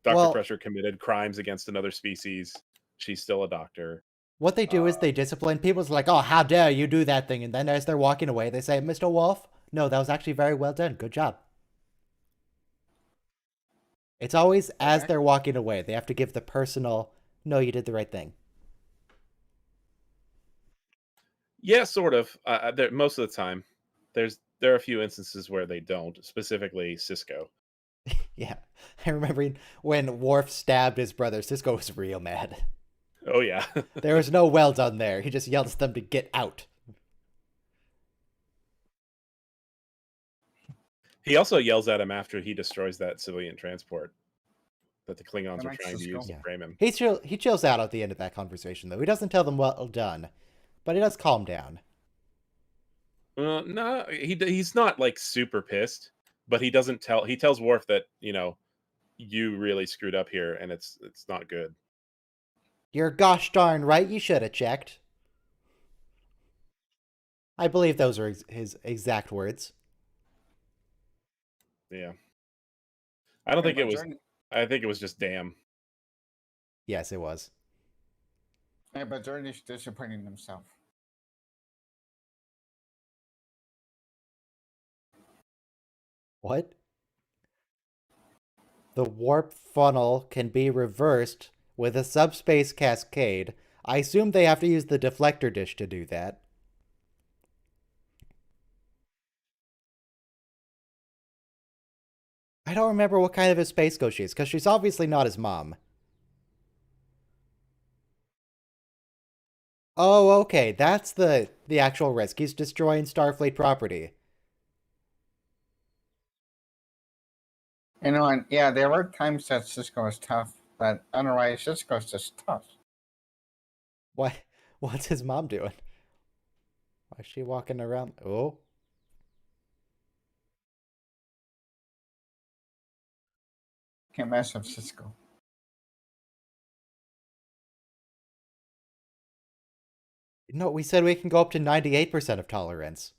[SPEAKER 4] Dr.
[SPEAKER 1] Well-
[SPEAKER 4] Crusher committed crimes against another species. She's still a doctor.
[SPEAKER 1] What they do is they discipline people. It's like, oh, how dare you do that thing? And then as they're walking away, they say, Mr. Wolf, no, that was actually very well done. Good job. It's always as they're walking away. They have to give the personal, no, you did the right thing.
[SPEAKER 4] Yeah, sort of. Most of the time, there are a few instances where they don't. Specifically, Cisco.
[SPEAKER 1] Yeah. I remember when Worf stabbed his brother, Cisco was real mad.
[SPEAKER 4] Oh yeah.
[SPEAKER 1] There was no well done there. He just yelled at them to get out.
[SPEAKER 4] He also yells at him after he destroys that civilian transport that the Klingons
[SPEAKER 3] That
[SPEAKER 4] were
[SPEAKER 3] makes
[SPEAKER 4] trying to
[SPEAKER 3] us
[SPEAKER 4] use
[SPEAKER 3] go.
[SPEAKER 4] to frame him.
[SPEAKER 1] He chills out at the end of that conversation, though. He doesn't tell them well done, but he does calm down.
[SPEAKER 4] No, he's not like super pissed, but he doesn't tell. He tells Worf that you really screwed up here, and it's not good.
[SPEAKER 1] You're gosh darn right. You should have checked. I believe those are his exact words.
[SPEAKER 4] Yeah, I don't think
[SPEAKER 3] but
[SPEAKER 4] it was.
[SPEAKER 3] Jordan,
[SPEAKER 4] I think it was just damn.
[SPEAKER 1] Yes, it was.
[SPEAKER 3] but Jordan's disappointing himself.
[SPEAKER 1] What? The warp funnel can be reversed with a subspace cascade. I assume they have to use the deflector dish to do that. I don't remember what kind of a space ghost she is, because she's obviously not his mom. Oh, okay, that's the actual risk. He's destroying Starfleet property.
[SPEAKER 3] And yeah, there were times that Cisco was tough, but otherwise Cisco's just tough.
[SPEAKER 1] What? What's his mom doing? Why is she walking around? Oh.
[SPEAKER 3] Can't mess up Cisco.
[SPEAKER 1] No, we said we can go up to 98% of tolerance.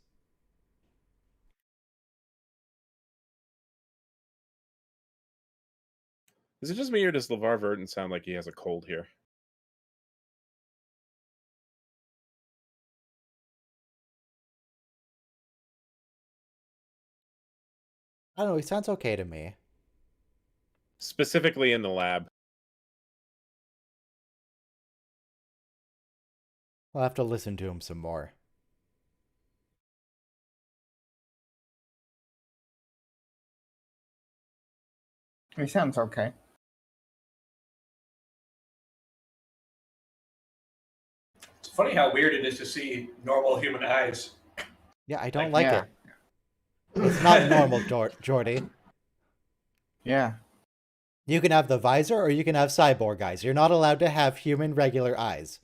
[SPEAKER 4] Is it just me, or does LeVar Burton sound like he has a cold here?
[SPEAKER 1] I don't know, he sounds okay to me.
[SPEAKER 4] Specifically in the lab.
[SPEAKER 1] I'll have to listen to him some more.
[SPEAKER 3] He sounds okay.
[SPEAKER 2] It's funny how weird it is to see normal human eyes.
[SPEAKER 1] Yeah, I don't like
[SPEAKER 3] yeah.
[SPEAKER 1] it. It's not normal, Jordy.
[SPEAKER 3] Yeah.
[SPEAKER 1] You can have the visor or you can have cyborg eyes. You're not allowed to have human regular eyes.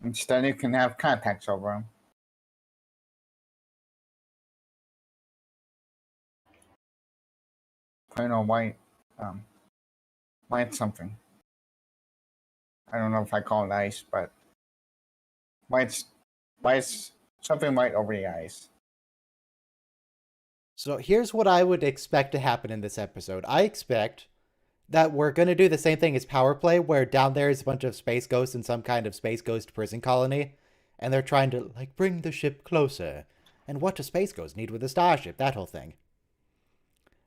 [SPEAKER 3] Instead, you can have contacts over them. Plain old white, white something. I don't know if I call it ice, but white's something white over the eyes.
[SPEAKER 1] So here's what I would expect to happen in this episode. I expect that we're going to do the same thing as Power Play, where down there is a bunch of space ghosts in some kind of space ghost prison colony, and they're trying to, like, bring the ship closer. And what do space ghosts need with a starship? That whole thing.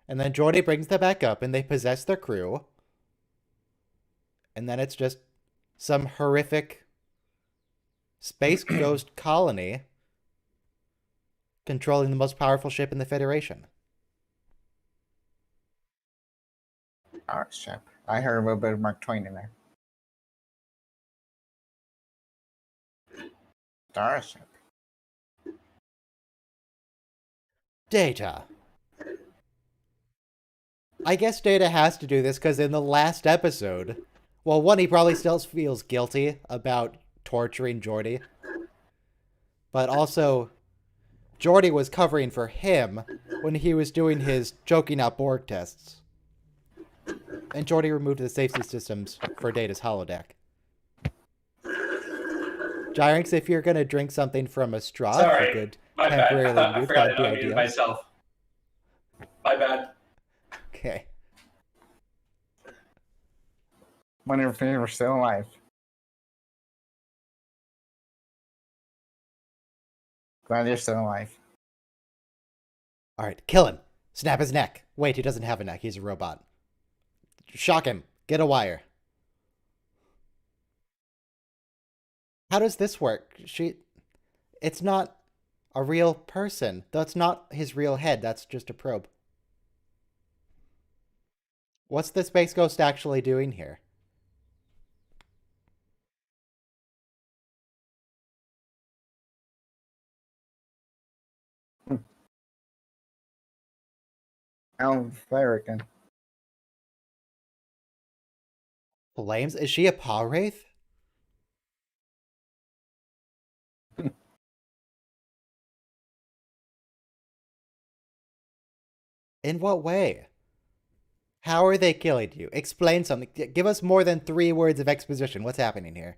[SPEAKER 1] And then Geordi brings them back up, and they possess their crew. And then it's just some horrific space ghost colony controlling the most powerful ship in the Federation.
[SPEAKER 3] Our ship. I heard a little bit of Mark Twain in there. Starship.
[SPEAKER 1] Data. I guess Data has to do this because in the last episode, well, one, he probably still feels guilty about torturing Geordi. But also, Geordi was covering for him when he was doing his choking out Borg tests. And Geordi removed the safety systems for Data's holodeck. Gyrinx, if you're going to drink something from a straw,
[SPEAKER 2] Sorry,
[SPEAKER 1] you could
[SPEAKER 2] my bad.
[SPEAKER 1] temporarily
[SPEAKER 2] I
[SPEAKER 1] mute,
[SPEAKER 2] forgot
[SPEAKER 1] that'd
[SPEAKER 2] to
[SPEAKER 1] be
[SPEAKER 2] unmute
[SPEAKER 1] ideal.
[SPEAKER 2] myself. My bad.
[SPEAKER 1] Okay.
[SPEAKER 3] Wonder if they were still alive. Glad you're still alive.
[SPEAKER 1] All right, kill him. Snap his neck. Wait, he doesn't have a neck. He's a robot. Shock him. Get a wire. How does this work? It's not a real person. That's not his real head. That's just a probe. What's the Space Ghost actually doing here?
[SPEAKER 3] Alan Flarican.
[SPEAKER 1] Flames? Is she a paw wraith? In what way? How are they killing you? Explain something. Give us more than 3 words of exposition. What's happening here?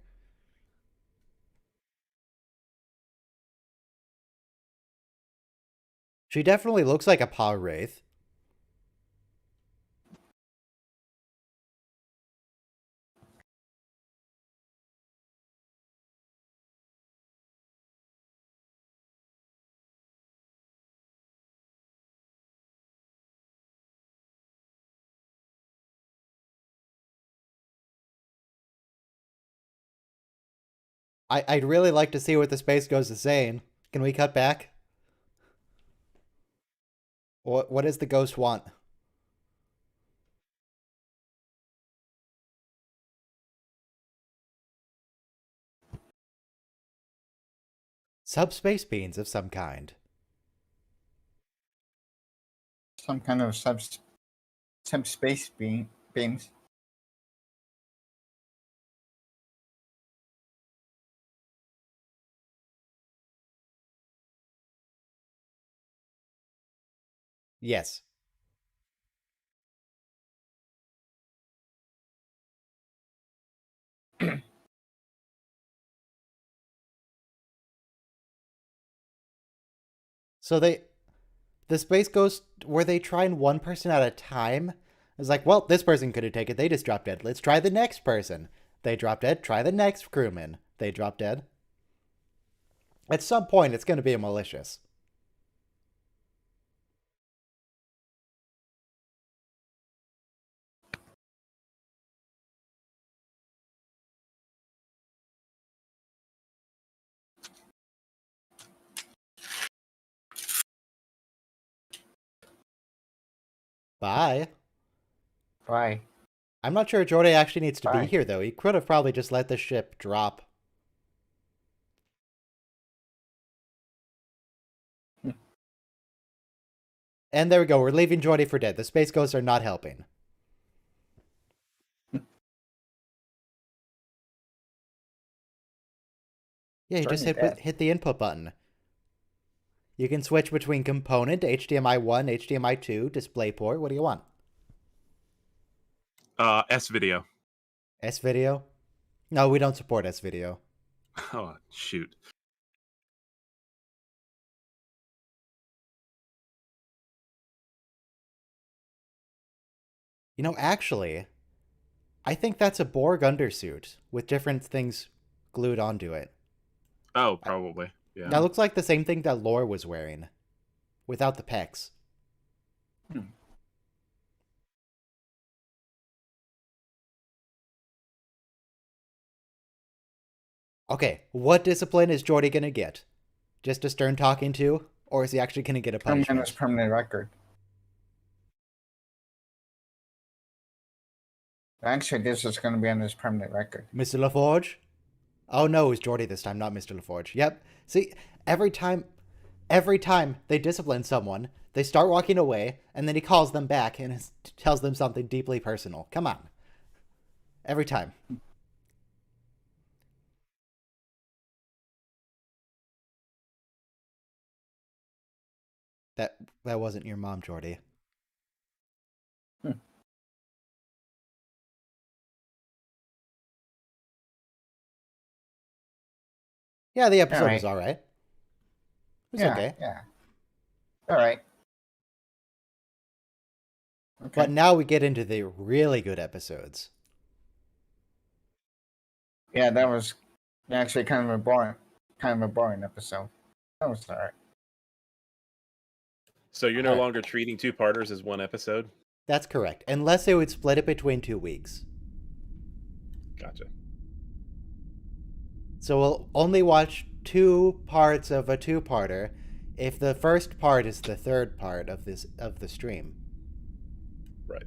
[SPEAKER 1] She definitely looks like a paw wraith. I'd really like to see what the Space Ghost is saying. Can we cut back? What does the ghost want? Subspace beings of some kind.
[SPEAKER 3] Some kind of subspace beams.
[SPEAKER 1] Yes. So the Space Ghost, were they trying one person at a time? It's like, well, this person couldn't take it. They just dropped dead. Let's try the next person. They drop dead. Try the next crewman. They drop dead. At some point, it's going to be malicious. Bye.
[SPEAKER 3] Bye.
[SPEAKER 1] I'm not sure Jordy actually needs to
[SPEAKER 3] Bye.
[SPEAKER 1] be here, though. He could have probably just let the ship drop. And there we go. We're leaving Jordy for dead. The Space Ghosts are not helping. Yeah, you just hit the input button. You can switch between component, HDMI 1, HDMI 2, DisplayPort. What do you want?
[SPEAKER 4] S-Video.
[SPEAKER 1] S-Video? No, we don't support S-Video.
[SPEAKER 4] Oh, shoot.
[SPEAKER 1] You know, actually, I think that's a Borg undersuit with different things glued onto it.
[SPEAKER 4] Oh, probably. Yeah.
[SPEAKER 1] That looks like the same thing that Lore was wearing, without the pecs. Okay, what discipline is Jordy gonna get? Just a stern talking to, or is he actually gonna get a punishment?
[SPEAKER 3] Permanent record. Actually, this is going to be on his permanent record.
[SPEAKER 1] Mr. LaForge? Oh no, it's Jordy this time, not Mr. LaForge. Yep. See, every time they discipline someone, they start walking away, and then he calls them back and tells them something deeply personal. Come on. Every time. That wasn't your mom, Jordy. Yeah, the episode was all right. It was okay.
[SPEAKER 3] Yeah. All right. Okay.
[SPEAKER 1] But now we get into the really good episodes.
[SPEAKER 3] Yeah, that was actually kind of a boring episode. That was all right.
[SPEAKER 4] So you're no longer treating two-parters as one episode?
[SPEAKER 1] That's correct. Unless they would split it between 2 weeks.
[SPEAKER 4] Gotcha.
[SPEAKER 1] So we'll only watch 2 parts of a 2-parter if the first part is the third part of the stream.
[SPEAKER 4] Right.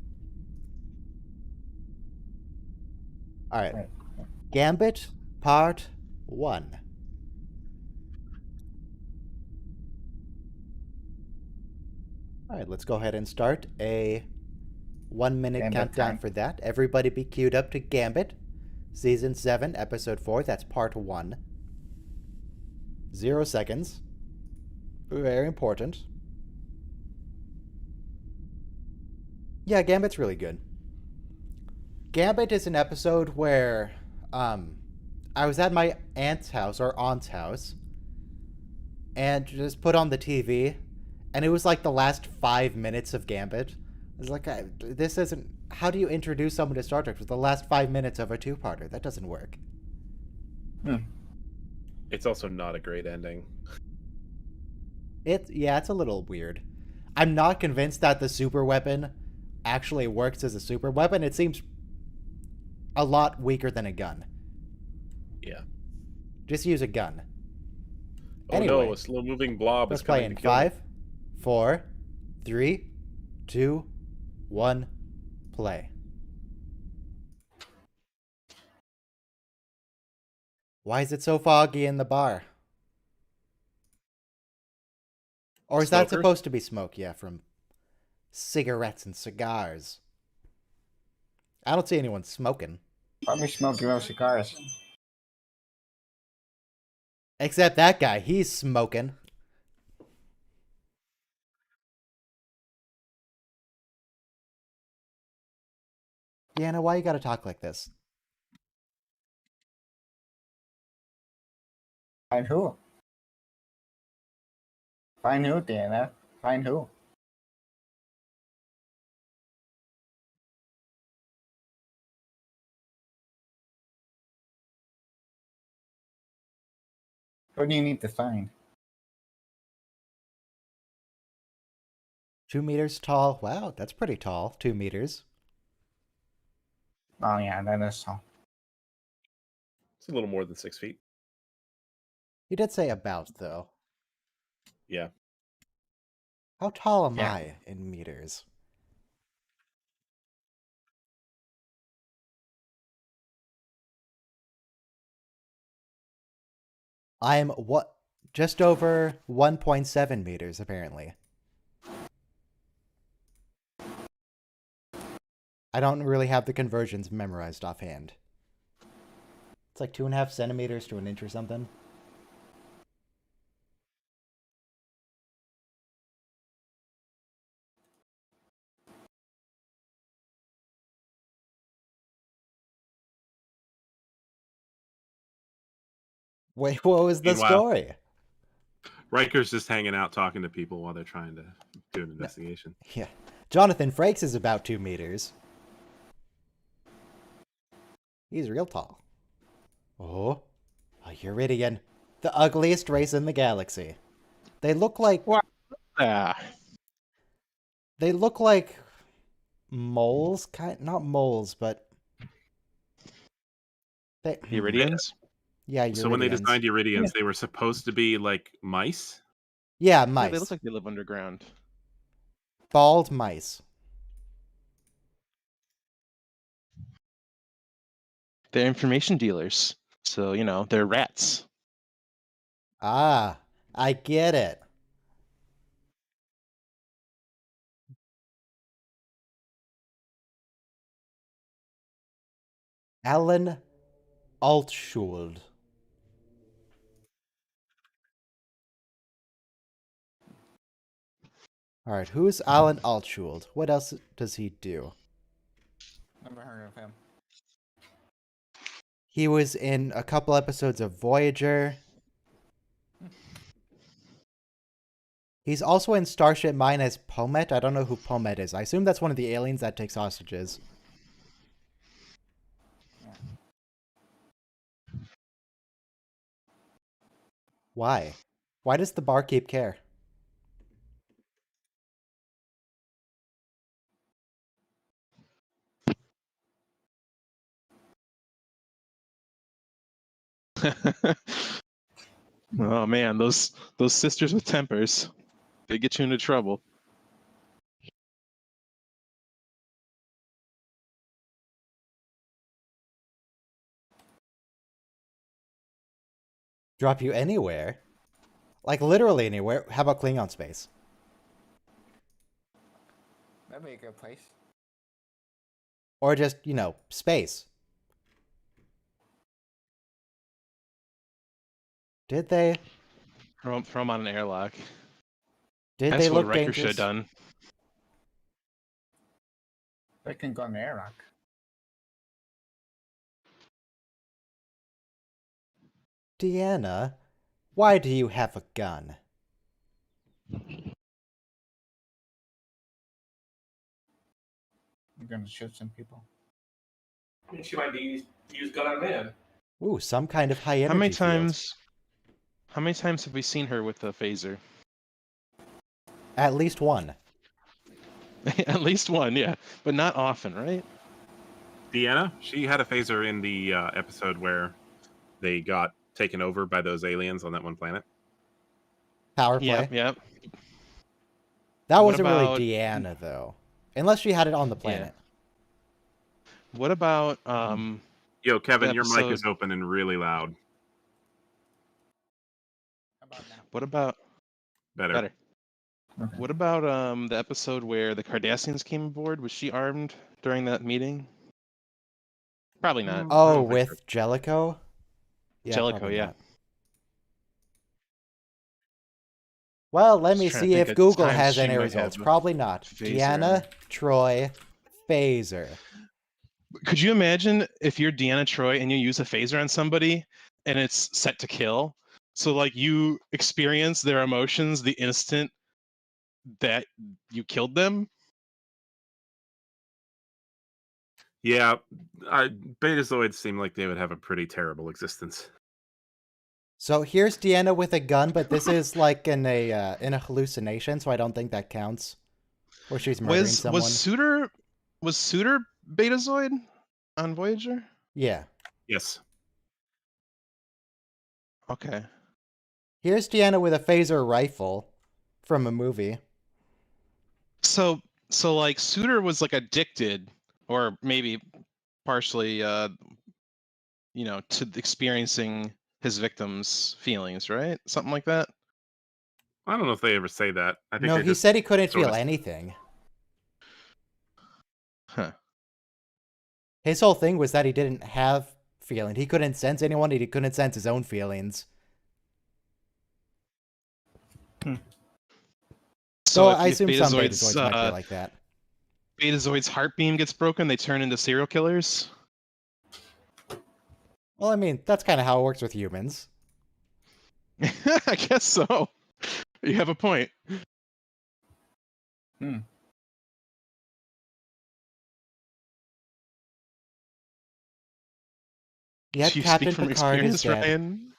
[SPEAKER 1] All right. Gambit Part 1. All right, let's go ahead and start a 1-minute
[SPEAKER 3] Gambit
[SPEAKER 1] countdown
[SPEAKER 3] time.
[SPEAKER 1] for that. Everybody be queued up to Gambit, Season 7, Episode 4. That's Part 1. 0 seconds. Very important. Yeah, Gambit's really good. Gambit is an episode where I was at my aunt's house, or aunt's house, and just put on the TV, and it was like the last 5 minutes of Gambit. I was like, this isn't... How do you introduce someone to Star Trek with the last 5 minutes of a two-parter? That doesn't work.
[SPEAKER 4] It's also not a great ending.
[SPEAKER 1] It's a little weird. I'm not convinced that the super weapon actually works as a super weapon. It seems a lot weaker than a gun.
[SPEAKER 4] Yeah.
[SPEAKER 1] Just use a gun.
[SPEAKER 4] Oh
[SPEAKER 1] Anyway,
[SPEAKER 4] no, a slow-moving blob
[SPEAKER 1] let's
[SPEAKER 4] is
[SPEAKER 1] play
[SPEAKER 4] coming
[SPEAKER 1] in
[SPEAKER 4] to kill me.
[SPEAKER 1] 5, 4, 3, 2, 1, play. Why is it so foggy in the bar? Or is that
[SPEAKER 4] Smokers?
[SPEAKER 1] supposed to be smoke? Yeah, from cigarettes and cigars. I don't see anyone smoking.
[SPEAKER 3] Probably smoking those cigars.
[SPEAKER 1] Except that guy, he's smoking. Deanna, why you gotta talk like this?
[SPEAKER 3] Find who? Find who, Diana? Find who? Who do you need to find?
[SPEAKER 1] 2 meters tall. Wow, that's pretty tall. 2 meters.
[SPEAKER 3] Oh yeah, that is so.
[SPEAKER 4] It's a little more than 6 feet.
[SPEAKER 1] You did say about, though.
[SPEAKER 4] Yeah.
[SPEAKER 1] How tall am
[SPEAKER 3] Yeah.
[SPEAKER 1] I in meters? I'm just over 1.7 meters, apparently. I don't really have the conversions memorized offhand. It's like 2.5 centimeters to an inch or something. Wait, what was the
[SPEAKER 4] Meanwhile-
[SPEAKER 1] story?
[SPEAKER 4] Riker's just hanging out talking to people while they're trying to do an investigation.
[SPEAKER 1] Yeah. Jonathan Frakes is about 2 meters. He's real tall. Oh, a Uridian. The ugliest race in the galaxy. They look like...
[SPEAKER 5] Ah,
[SPEAKER 1] They look like moles, not moles, but
[SPEAKER 5] Iridians?
[SPEAKER 1] Yeah, Uridians.
[SPEAKER 4] So when they designed Iridians, they were supposed to be like mice?
[SPEAKER 1] Yeah,
[SPEAKER 5] Yeah,
[SPEAKER 1] mice.
[SPEAKER 5] they look like they live underground.
[SPEAKER 1] Bald mice.
[SPEAKER 5] They're information dealers. So, they're rats.
[SPEAKER 1] Ah, I get it. Alan Altschuld. All right, who's Alan Altschuld? What else does he do?
[SPEAKER 3] Never heard of him.
[SPEAKER 1] He was in a couple episodes of Voyager. He's also in Starship Mine as Pomet. I don't know who Pomet is. I assume that's one of the aliens that takes hostages. Why? Why does the barkeep care?
[SPEAKER 5] Oh man, those sisters with tempers. They get you into trouble.
[SPEAKER 1] Drop you anywhere? Like literally anywhere? How about Klingon space?
[SPEAKER 3] That'd be a good place.
[SPEAKER 1] Or just, space. Did they?
[SPEAKER 5] Throw him on an airlock.
[SPEAKER 1] Did
[SPEAKER 5] That's
[SPEAKER 1] they
[SPEAKER 5] what
[SPEAKER 1] look
[SPEAKER 5] Riker should
[SPEAKER 1] dangerous?
[SPEAKER 5] have done.
[SPEAKER 3] They can go in the airlock.
[SPEAKER 1] Deanna, why do you have a gun?
[SPEAKER 3] You're gonna shoot some people.
[SPEAKER 2] I mean, she might be used gun on man.
[SPEAKER 1] Ooh, some kind of high energy
[SPEAKER 5] How many
[SPEAKER 1] field.
[SPEAKER 5] times have we seen her with a phaser?
[SPEAKER 1] At least one.
[SPEAKER 5] At least one, yeah, but not often, right?
[SPEAKER 4] Deanna, she had a phaser in the episode where they got taken over by those aliens on that one planet.
[SPEAKER 1] Power play.
[SPEAKER 5] Yeah.
[SPEAKER 1] That
[SPEAKER 5] What
[SPEAKER 1] wasn't
[SPEAKER 5] about-
[SPEAKER 1] really Deanna, though. Unless she had it on the planet.
[SPEAKER 5] What about
[SPEAKER 4] Yo, Kevin,
[SPEAKER 5] The
[SPEAKER 4] your mic is
[SPEAKER 5] episode-
[SPEAKER 4] open and really loud.
[SPEAKER 3] How about now?
[SPEAKER 5] what about
[SPEAKER 4] Better.
[SPEAKER 5] better?
[SPEAKER 3] Okay.
[SPEAKER 5] What about the episode where the Cardassians came aboard? Was she armed during that meeting? Probably not.
[SPEAKER 4] I
[SPEAKER 1] Oh,
[SPEAKER 4] don't think
[SPEAKER 1] with Jellicoe?
[SPEAKER 5] Jellicoe,
[SPEAKER 1] probably
[SPEAKER 5] yeah.
[SPEAKER 1] not. Well, let
[SPEAKER 5] Just
[SPEAKER 1] me
[SPEAKER 5] trying to
[SPEAKER 1] see
[SPEAKER 5] think
[SPEAKER 1] if
[SPEAKER 5] of
[SPEAKER 1] Google
[SPEAKER 5] times
[SPEAKER 1] has
[SPEAKER 5] she
[SPEAKER 1] any
[SPEAKER 5] might
[SPEAKER 1] results.
[SPEAKER 5] have a
[SPEAKER 1] Probably not.
[SPEAKER 5] phaser.
[SPEAKER 1] Deanna, Troy, phaser.
[SPEAKER 5] Could you imagine if you're Deanna Troi and you use a phaser on somebody and it's set to kill? So like you experience their emotions the instant that you killed them?
[SPEAKER 4] Yeah, Betazoids seem like they would have a pretty terrible existence.
[SPEAKER 1] So here's Deanna with a gun, but this is like in a hallucination, so I don't think that counts. Or she's murdering someone.
[SPEAKER 5] Was Suter Betazoid on Voyager?
[SPEAKER 1] Yeah.
[SPEAKER 4] Yes.
[SPEAKER 5] Okay.
[SPEAKER 1] Here's Deanna with a phaser rifle from a movie.
[SPEAKER 5] So like Suter was like addicted, or maybe partially to experiencing his victims' feelings, right? Something like that.
[SPEAKER 4] I don't know if they ever say that. I think
[SPEAKER 1] No,
[SPEAKER 4] they
[SPEAKER 1] he
[SPEAKER 4] just
[SPEAKER 1] said he couldn't
[SPEAKER 4] sort
[SPEAKER 1] feel
[SPEAKER 4] of-
[SPEAKER 1] anything.
[SPEAKER 5] Huh.
[SPEAKER 1] His whole thing was that he didn't have feeling. He couldn't sense anyone. He couldn't sense his own feelings. So I
[SPEAKER 5] if
[SPEAKER 1] assume some
[SPEAKER 5] Betazoids,
[SPEAKER 1] Betazoids might be like that.
[SPEAKER 5] Betazoid's heart beam gets broken, they turn into serial killers.
[SPEAKER 1] Well, I mean, that's kind of how it works with humans.
[SPEAKER 5] I guess so. You have a point.
[SPEAKER 1] Yet
[SPEAKER 5] Do you
[SPEAKER 1] Captain
[SPEAKER 5] speak from
[SPEAKER 1] Picard is
[SPEAKER 5] experience,
[SPEAKER 1] dead.
[SPEAKER 5] Ryan?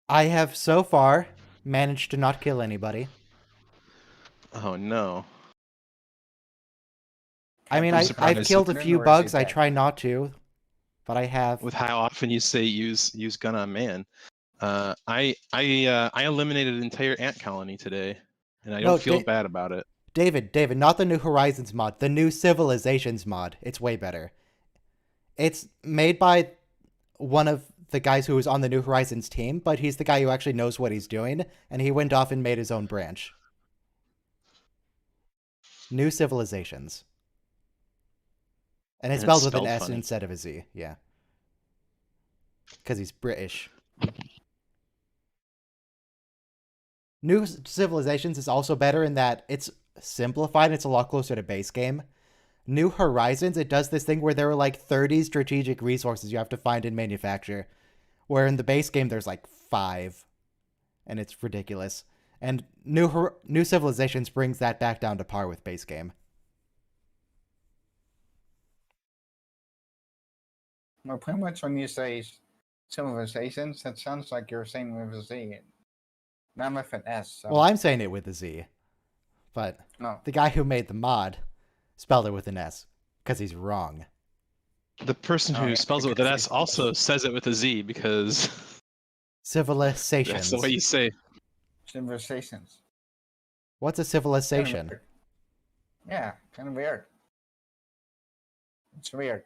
[SPEAKER 1] I have so far managed to not kill anybody.
[SPEAKER 5] Oh no.
[SPEAKER 1] I mean,
[SPEAKER 5] I'm surprised
[SPEAKER 1] I've killed a
[SPEAKER 3] Captain
[SPEAKER 1] few
[SPEAKER 3] Picard is
[SPEAKER 1] bugs. I
[SPEAKER 3] dead.
[SPEAKER 1] try not to, but I have.
[SPEAKER 5] With how often you say use gun on man. I eliminated an entire ant colony today, and I
[SPEAKER 1] No,
[SPEAKER 5] don't feel bad about it.
[SPEAKER 1] David, not the New Horizons mod, the New Civilizations mod. It's way better. It's made by one of the guys who was on the New Horizons team, but he's the guy who actually knows what he's doing, and he went off and made his own branch. New Civilizations. And it's
[SPEAKER 5] And it's
[SPEAKER 1] spelled with an
[SPEAKER 5] spelled
[SPEAKER 1] S
[SPEAKER 5] funny.
[SPEAKER 1] instead of a Z, yeah. Because he's British. New Civilizations is also better in that it's simplified and it's a lot closer to base game. New Horizons, it does this thing where there are like 30 strategic resources you have to find and manufacture, where in the base game there's like 5, and it's ridiculous. And New Civilizations brings that back down to par with base game.
[SPEAKER 3] Well, pretty much when you say civilizations, that sounds like you're saying with a Z, not with an S. So.
[SPEAKER 1] Well, I'm saying it with a Z, but
[SPEAKER 3] no.
[SPEAKER 1] the guy who made the mod spelled it with an S, because he's wrong.
[SPEAKER 5] The person
[SPEAKER 3] Oh,
[SPEAKER 5] who
[SPEAKER 3] yeah,
[SPEAKER 5] spells it with an
[SPEAKER 3] because
[SPEAKER 5] S also says it with a Z because
[SPEAKER 1] Civilizations.
[SPEAKER 5] that's the way you say.
[SPEAKER 3] Civilizations.
[SPEAKER 1] What's a
[SPEAKER 3] Kinda
[SPEAKER 1] civilization?
[SPEAKER 3] weird. Yeah, kind of weird. It's weird.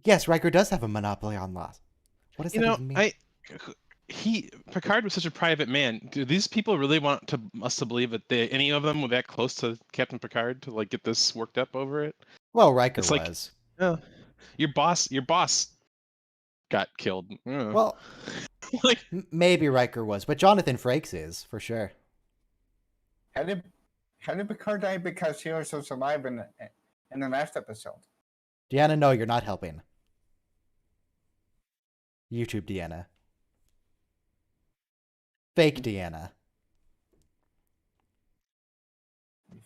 [SPEAKER 1] Yes, Riker does have a monopoly on laws. What does that even mean?
[SPEAKER 5] Picard was such a private man. Do these people really want us to believe that any of them were that close to Captain Picard to like get this worked up over it?
[SPEAKER 1] Well, Riker
[SPEAKER 5] It's like,
[SPEAKER 1] was.
[SPEAKER 5] your boss got killed.
[SPEAKER 1] Well,
[SPEAKER 5] like,
[SPEAKER 1] maybe Riker was, but Jonathan Frakes is for sure.
[SPEAKER 3] How did Picard die? Because he was alive in the last episode.
[SPEAKER 1] Deanna, no, you're not helping. YouTube Deanna. Fake Deanna.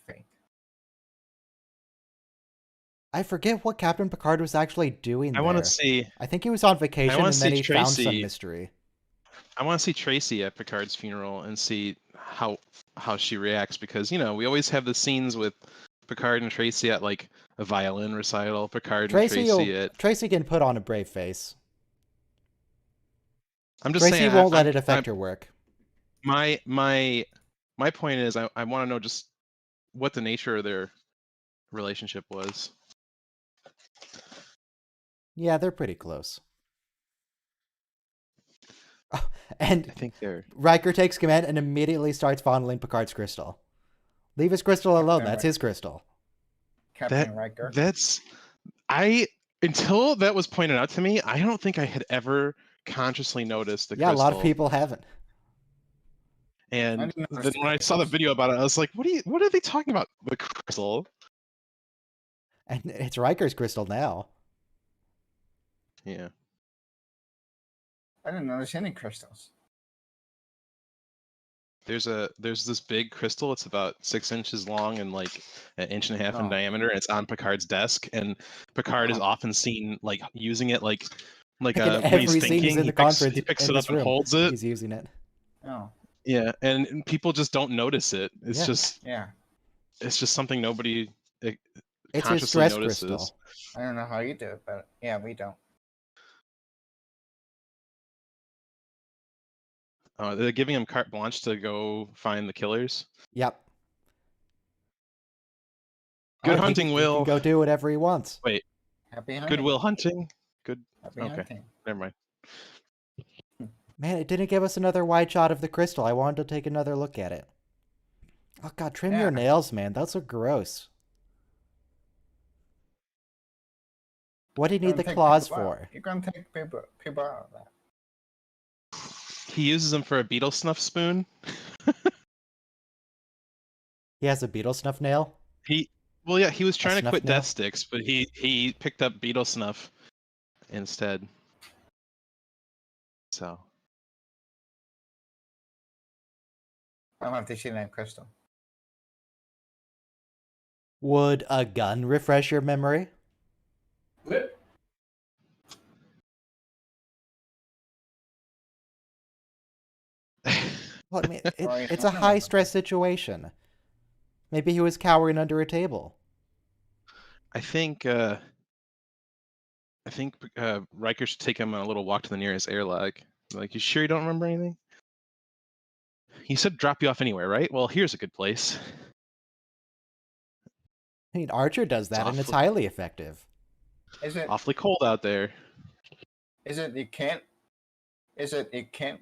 [SPEAKER 3] Fake.
[SPEAKER 1] I forget what Captain Picard was actually doing
[SPEAKER 5] I
[SPEAKER 1] there.
[SPEAKER 5] want to see.
[SPEAKER 1] I think he was on vacation
[SPEAKER 5] wanna
[SPEAKER 1] and then
[SPEAKER 5] see
[SPEAKER 1] he found some
[SPEAKER 5] Tracy.
[SPEAKER 1] mystery.
[SPEAKER 5] I want to see Tracy at Picard's funeral and see how she reacts, because we always have the scenes with Picard and Tracy at like a violin recital. Picard and Tracy at.
[SPEAKER 1] Tracy can put on a brave face.
[SPEAKER 5] I'm just
[SPEAKER 1] Tracy
[SPEAKER 5] saying.
[SPEAKER 1] won't let it affect her work.
[SPEAKER 5] My point is, I want to know just what the nature of their relationship was.
[SPEAKER 1] Yeah, they're pretty close. Oh, and
[SPEAKER 5] I think they're.
[SPEAKER 1] Riker takes command and immediately starts fondling Picard's crystal. Leave his crystal alone. That's his crystal.
[SPEAKER 3] Captain Riker.
[SPEAKER 5] Until that was pointed out to me, I don't think I had ever consciously noticed the crystal.
[SPEAKER 1] Yeah, a lot of people haven't.
[SPEAKER 5] And then when I saw the video about it, I was like, what are they talking about? The crystal?
[SPEAKER 1] And it's Riker's crystal now.
[SPEAKER 5] Yeah.
[SPEAKER 3] I didn't notice any crystals.
[SPEAKER 5] There's this big crystal. It's about 6 inches long and like 1.5 inches in diameter, and it's on Picard's desk. And Picard is often seen like using it like when he's thinking.
[SPEAKER 1] In the conference,
[SPEAKER 5] he picks it up and holds it.
[SPEAKER 1] He's using it.
[SPEAKER 3] Oh.
[SPEAKER 5] Yeah, and people just don't notice it. It's just something nobody
[SPEAKER 1] it's
[SPEAKER 5] consciously
[SPEAKER 1] his stress
[SPEAKER 5] notices.
[SPEAKER 1] crystal.
[SPEAKER 3] I don't know how you do it, but yeah, we don't.
[SPEAKER 5] They're giving him carte blanche to go find the killers.
[SPEAKER 1] Yep.
[SPEAKER 5] Good hunting, Will.
[SPEAKER 1] He can go do whatever he wants.
[SPEAKER 5] Wait.
[SPEAKER 3] Happy hunting.
[SPEAKER 5] Good Will hunting. Good.
[SPEAKER 3] Happy
[SPEAKER 5] Okay.
[SPEAKER 3] hunting.
[SPEAKER 5] Never mind.
[SPEAKER 1] Man, it didn't give us another wide shot of the crystal. I wanted to take another look at it. Oh God, trim your nails, man. Those are gross. What do you need the claws for?
[SPEAKER 3] You're gonna take people out of that.
[SPEAKER 5] He uses them for a beetle snuff spoon.
[SPEAKER 1] He has a beetle snuff nail?
[SPEAKER 5] He was trying to quit
[SPEAKER 1] nail?
[SPEAKER 5] death sticks, but he picked up beetle snuff instead. So
[SPEAKER 3] I'll have to see that crystal.
[SPEAKER 1] Would a gun refresh your memory? Well, I mean, it's a high-stress situation. Maybe he was cowering under a table.
[SPEAKER 5] I think Riker should take him on a little walk to the nearest airlock. Like, you sure you don't remember anything? He said drop you off anywhere, right? Well, here's a good place.
[SPEAKER 1] I mean, Archer does that, and it's highly effective.
[SPEAKER 3] Is it
[SPEAKER 5] awfully cold out there?
[SPEAKER 3] Is it you can't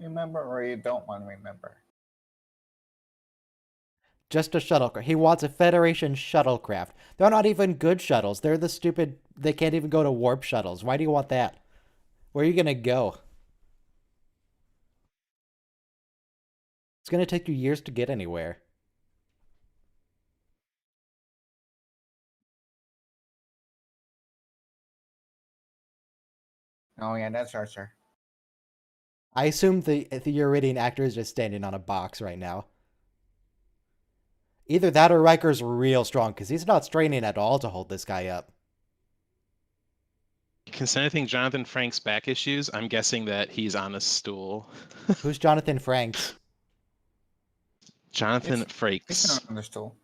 [SPEAKER 3] remember, or you don't want to remember?
[SPEAKER 1] Just a shuttlecraft. He wants a Federation shuttlecraft. They're not even good shuttles. They're the stupid... They can't even go to warp shuttles. Why do you want that? Where are you going to go? It's going to take you years to get anywhere.
[SPEAKER 3] Oh yeah, that's Archer.
[SPEAKER 1] I assume the Uridian actor is just standing on a box right now. Either that or Riker's real strong, because he's not straining at all to hold this guy up.
[SPEAKER 5] Considering Jonathan Frakes' back issues, I'm guessing that he's on a stool.
[SPEAKER 1] Who's Jonathan Frakes?
[SPEAKER 5] Jonathan
[SPEAKER 3] He's
[SPEAKER 5] Frakes.
[SPEAKER 3] not on the stool.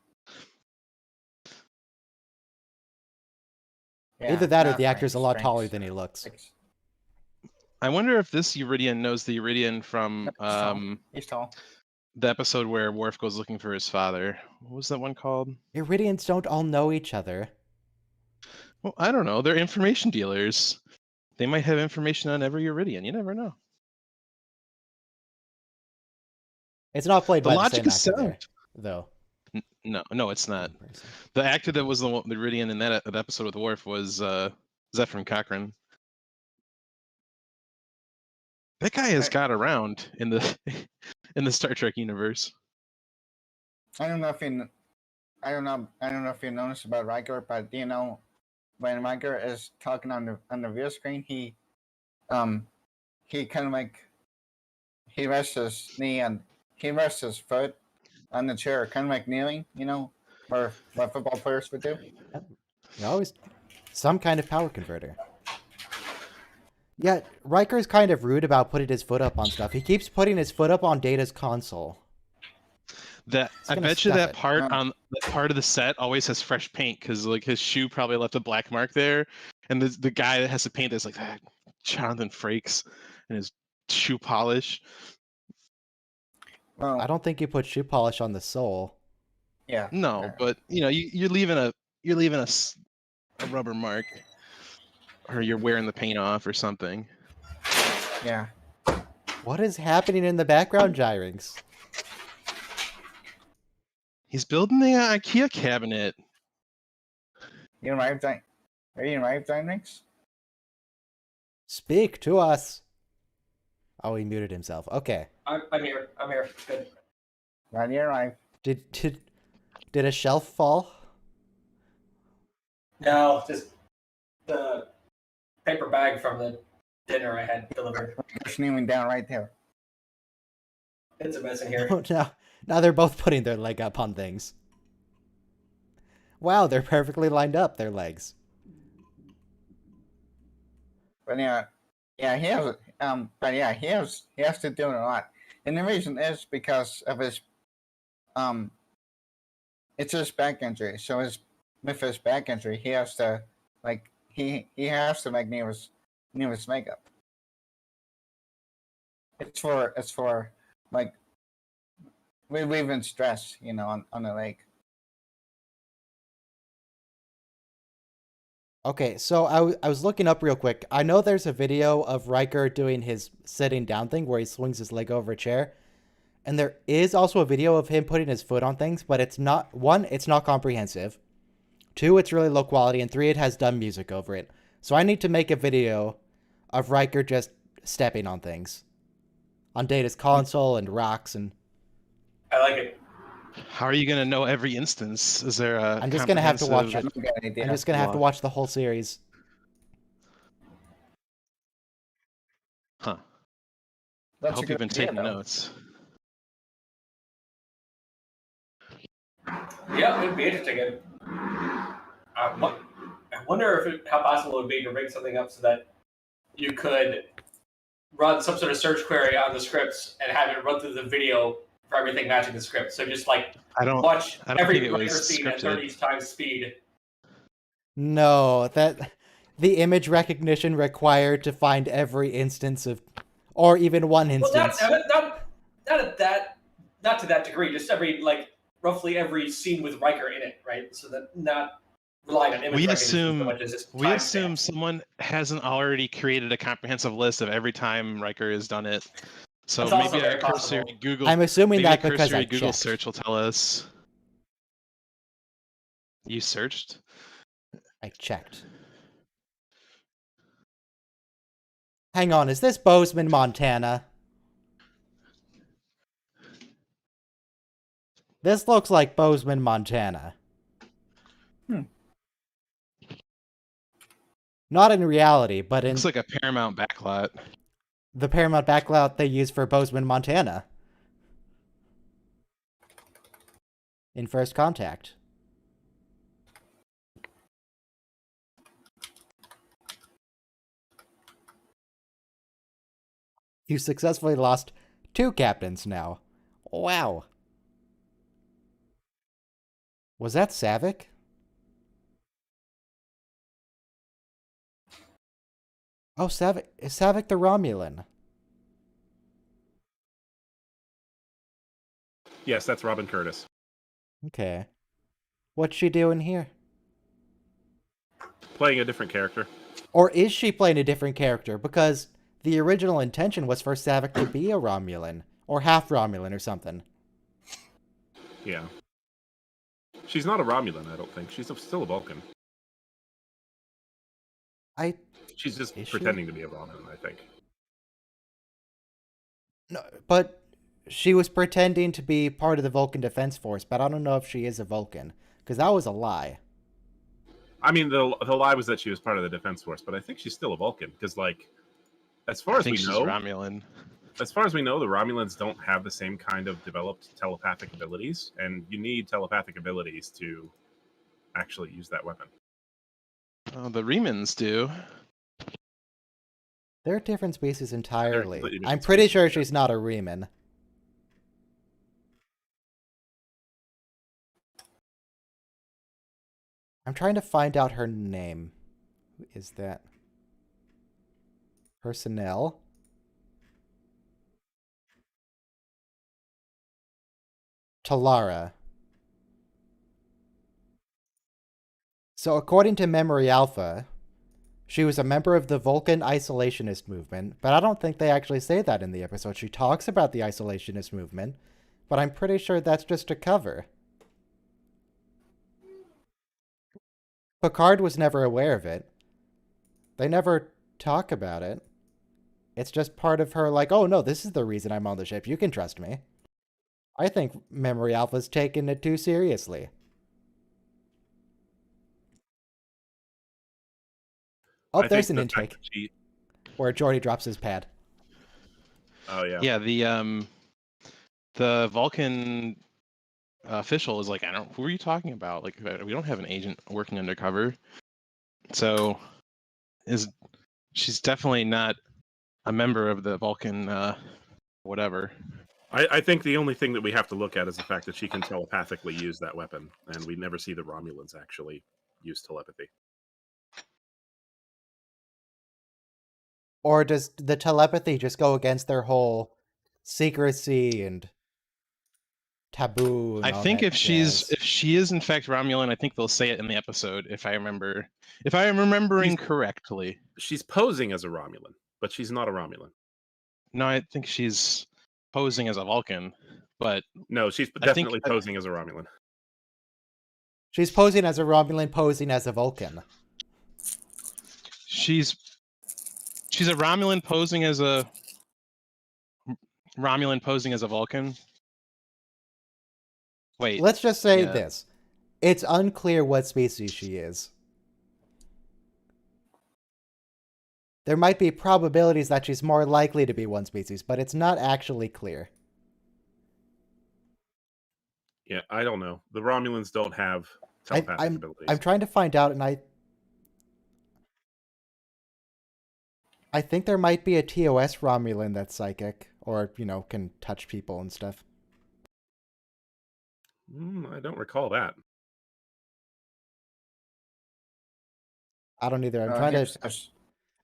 [SPEAKER 1] Either that or
[SPEAKER 3] not
[SPEAKER 1] the actor's a lot
[SPEAKER 3] Frakes.
[SPEAKER 1] taller than he looks.
[SPEAKER 5] I wonder if this Uridian knows the Uridian from
[SPEAKER 3] He's tall.
[SPEAKER 5] the episode where Worf goes looking for his father. What was that one called?
[SPEAKER 1] Iridians don't all know each other.
[SPEAKER 5] Well, I don't know. They're information dealers. They might have information on every Uridian. You never know.
[SPEAKER 1] It's not played
[SPEAKER 5] The
[SPEAKER 1] by
[SPEAKER 5] logic
[SPEAKER 1] the
[SPEAKER 5] is
[SPEAKER 1] same actor
[SPEAKER 5] sound.
[SPEAKER 1] there, though.
[SPEAKER 5] No, it's not.
[SPEAKER 1] Same person.
[SPEAKER 5] The actor that was the Ridian in that episode with Worf was Zephyrin Cochrane. That guy has got around in the in the Star Trek universe.
[SPEAKER 3] I don't know if you noticed about Riker, but when Riker is talking on the view screen, he kind of like he rests his knee and he rests his foot on the chair, kind of like kneeling, where what football players would do.
[SPEAKER 1] You're always some kind of power converter. Yeah, Riker's kind of rude about putting his foot up on stuff. He keeps putting his foot up on Data's console.
[SPEAKER 5] I
[SPEAKER 1] gonna
[SPEAKER 5] bet you
[SPEAKER 1] step
[SPEAKER 5] that
[SPEAKER 1] it.
[SPEAKER 5] part on that part of the set always has fresh paint because like his shoe probably left a black mark there, and the guy that has to paint is like that Jonathan Frakes and his shoe polish.
[SPEAKER 3] Well,
[SPEAKER 1] I don't think you put shoe polish on the sole.
[SPEAKER 3] yeah.
[SPEAKER 5] No, but you're leaving a rubber mark, or you're wearing the paint off or something.
[SPEAKER 3] Yeah.
[SPEAKER 1] What is happening in the background, Gyrinx?
[SPEAKER 5] He's building the IKEA cabinet.
[SPEAKER 3] You arrived, are you arrived, Dynix?
[SPEAKER 1] Speak to us. Oh, he muted himself. Okay.
[SPEAKER 2] I'm here. I'm here. Good.
[SPEAKER 3] Glad you arrived.
[SPEAKER 1] Did a shelf fall?
[SPEAKER 2] No, just the paper bag from the dinner I had delivered.
[SPEAKER 3] You're kneeling down right there.
[SPEAKER 2] It's a mess in here.
[SPEAKER 1] Oh, now they're both putting their leg up on things. Wow, they're perfectly lined up, their legs.
[SPEAKER 3] But he has to do it a lot, and the reason is because of his, it's his back injury. So with his back injury, he has to he has to make numerous makeup. It's for like relieving stress, on the leg.
[SPEAKER 1] Okay, so I was looking up real quick. I know there's a video of Riker doing his sitting down thing where he swings his leg over a chair. And there is also a video of him putting his foot on things, but it's not comprehensive. 2, it's really low quality, and 3, it has dumb music over it. So I need to make a video of Riker just stepping on things. On Data's console and rocks and...
[SPEAKER 2] I like it.
[SPEAKER 5] How are you gonna know every instance? Is there a?
[SPEAKER 1] I'm just gonna have to watch it.
[SPEAKER 3] I'm
[SPEAKER 1] I'm just gonna have to watch the whole series.
[SPEAKER 5] Huh. I
[SPEAKER 3] That's
[SPEAKER 5] hope
[SPEAKER 3] a
[SPEAKER 5] you've
[SPEAKER 3] good
[SPEAKER 5] been
[SPEAKER 3] idea,
[SPEAKER 5] taking
[SPEAKER 3] though.
[SPEAKER 5] notes.
[SPEAKER 2] Yeah, it'd be interesting. I wonder how possible it would be to rig something up so that you could run some sort of search query on the scripts and have it run through the video for everything matching the script. So just like watch
[SPEAKER 5] I don't
[SPEAKER 2] every
[SPEAKER 5] think it was
[SPEAKER 2] Riker scene at
[SPEAKER 5] scripted.
[SPEAKER 2] 30 times speed.
[SPEAKER 1] No, the image recognition required to find every instance of, or even one instance.
[SPEAKER 2] Well, not to that degree. Just roughly every scene with Riker in it, right? So that not relying on image
[SPEAKER 5] We
[SPEAKER 2] recognition so much as just
[SPEAKER 5] We
[SPEAKER 2] timestamps.
[SPEAKER 5] assume someone hasn't already created a comprehensive list of every time Riker has done it. So
[SPEAKER 2] That's also
[SPEAKER 5] maybe a
[SPEAKER 2] very
[SPEAKER 5] cursory
[SPEAKER 2] possible.
[SPEAKER 5] Google.
[SPEAKER 1] I'm assuming
[SPEAKER 5] maybe
[SPEAKER 1] that
[SPEAKER 5] a
[SPEAKER 1] because I
[SPEAKER 5] cursory Google
[SPEAKER 1] checked.
[SPEAKER 5] search will tell us. You searched?
[SPEAKER 1] I checked. Hang on, is this Bozeman, Montana? This looks like Bozeman, Montana. Not in reality, but in
[SPEAKER 5] Looks like a Paramount backlot.
[SPEAKER 1] the Paramount backlot they use for Bozeman, Montana. In First Contact. You successfully lost 2 captains now. Wow. Was that Savick? Oh, Savick. Is Savick the Romulan?
[SPEAKER 4] Yes, that's Robin Curtis.
[SPEAKER 1] Okay. What's she doing here?
[SPEAKER 4] Playing a different character.
[SPEAKER 1] Or is she playing a different character? Because the original intention was for Savick to be a Romulan. or half Romulan or something.
[SPEAKER 4] Yeah. She's not a Romulan, I don't think. She's still a Vulcan. She's just
[SPEAKER 1] Is she?
[SPEAKER 4] pretending to be a Romulan, I think.
[SPEAKER 1] No, but she was pretending to be part of the Vulcan Defense Force, but I don't know if she is a Vulcan, because that was a lie.
[SPEAKER 4] I mean, the lie was that she was part of the Defense Force, but I think she's still a Vulcan, because, like, as far as we
[SPEAKER 5] she's
[SPEAKER 4] know,
[SPEAKER 5] Romulan.
[SPEAKER 4] as far as we know, the Romulans don't have the same kind of developed telepathic abilities, and you need telepathic abilities to actually use that weapon.
[SPEAKER 5] Oh, the Remans do.
[SPEAKER 1] They're a different species entirely.
[SPEAKER 4] completely
[SPEAKER 1] I'm
[SPEAKER 4] different
[SPEAKER 1] pretty
[SPEAKER 4] species,
[SPEAKER 1] sure
[SPEAKER 4] yeah.
[SPEAKER 1] she's not a Reman. I'm trying to find out her name. Who is that? Personnel. Talara. So according to Memory Alpha, she was a member of the Vulcan isolationist movement, but I don't think they actually say that in the episode. She talks about the isolationist movement, but I'm pretty sure that's just a cover. Picard was never aware of it. They never talk about it. It's just part of her, like, oh no, this is the reason I'm on the ship. You can trust me. I think Memory Alpha's taking it too seriously. Oh,
[SPEAKER 4] I
[SPEAKER 1] there's
[SPEAKER 4] think
[SPEAKER 1] an
[SPEAKER 4] the fact
[SPEAKER 1] intake
[SPEAKER 4] that she...
[SPEAKER 1] where Geordi drops his pad.
[SPEAKER 4] Oh, yeah.
[SPEAKER 5] Yeah, the Vulcan official is like, I don't. Who are you talking about? Like, we don't have an agent working undercover. So, she's definitely not a member of the Vulcan whatever.
[SPEAKER 4] I think the only thing that we have to look at is the fact that she can telepathically use that weapon, and we never see the Romulans actually use telepathy.
[SPEAKER 1] Or does the telepathy just go against their whole secrecy and taboo and
[SPEAKER 5] I
[SPEAKER 1] all
[SPEAKER 5] think
[SPEAKER 1] that
[SPEAKER 5] if
[SPEAKER 1] jazz?
[SPEAKER 5] she is in fact Romulan, I think they'll say it in the episode if I am remembering correctly.
[SPEAKER 4] She's posing as a Romulan, but she's not a Romulan.
[SPEAKER 5] No, I think she's posing as a Vulcan, but
[SPEAKER 4] No, she's
[SPEAKER 5] I think-
[SPEAKER 4] definitely posing as a Romulan.
[SPEAKER 1] She's posing as a Romulan, posing as a Vulcan.
[SPEAKER 5] she's a Romulan posing as a Vulcan. Wait,
[SPEAKER 1] Let's just say
[SPEAKER 5] yeah.
[SPEAKER 1] this. It's unclear what species she is. There might be probabilities that she's more likely to be one species, but it's not actually clear.
[SPEAKER 4] Yeah, I don't know. The Romulans don't have telepathic abilities.
[SPEAKER 1] I'm trying to find out, and I think there might be a TOS Romulan that's psychic, or, can touch people and stuff.
[SPEAKER 4] I don't recall that.
[SPEAKER 1] I don't either.
[SPEAKER 3] Here's-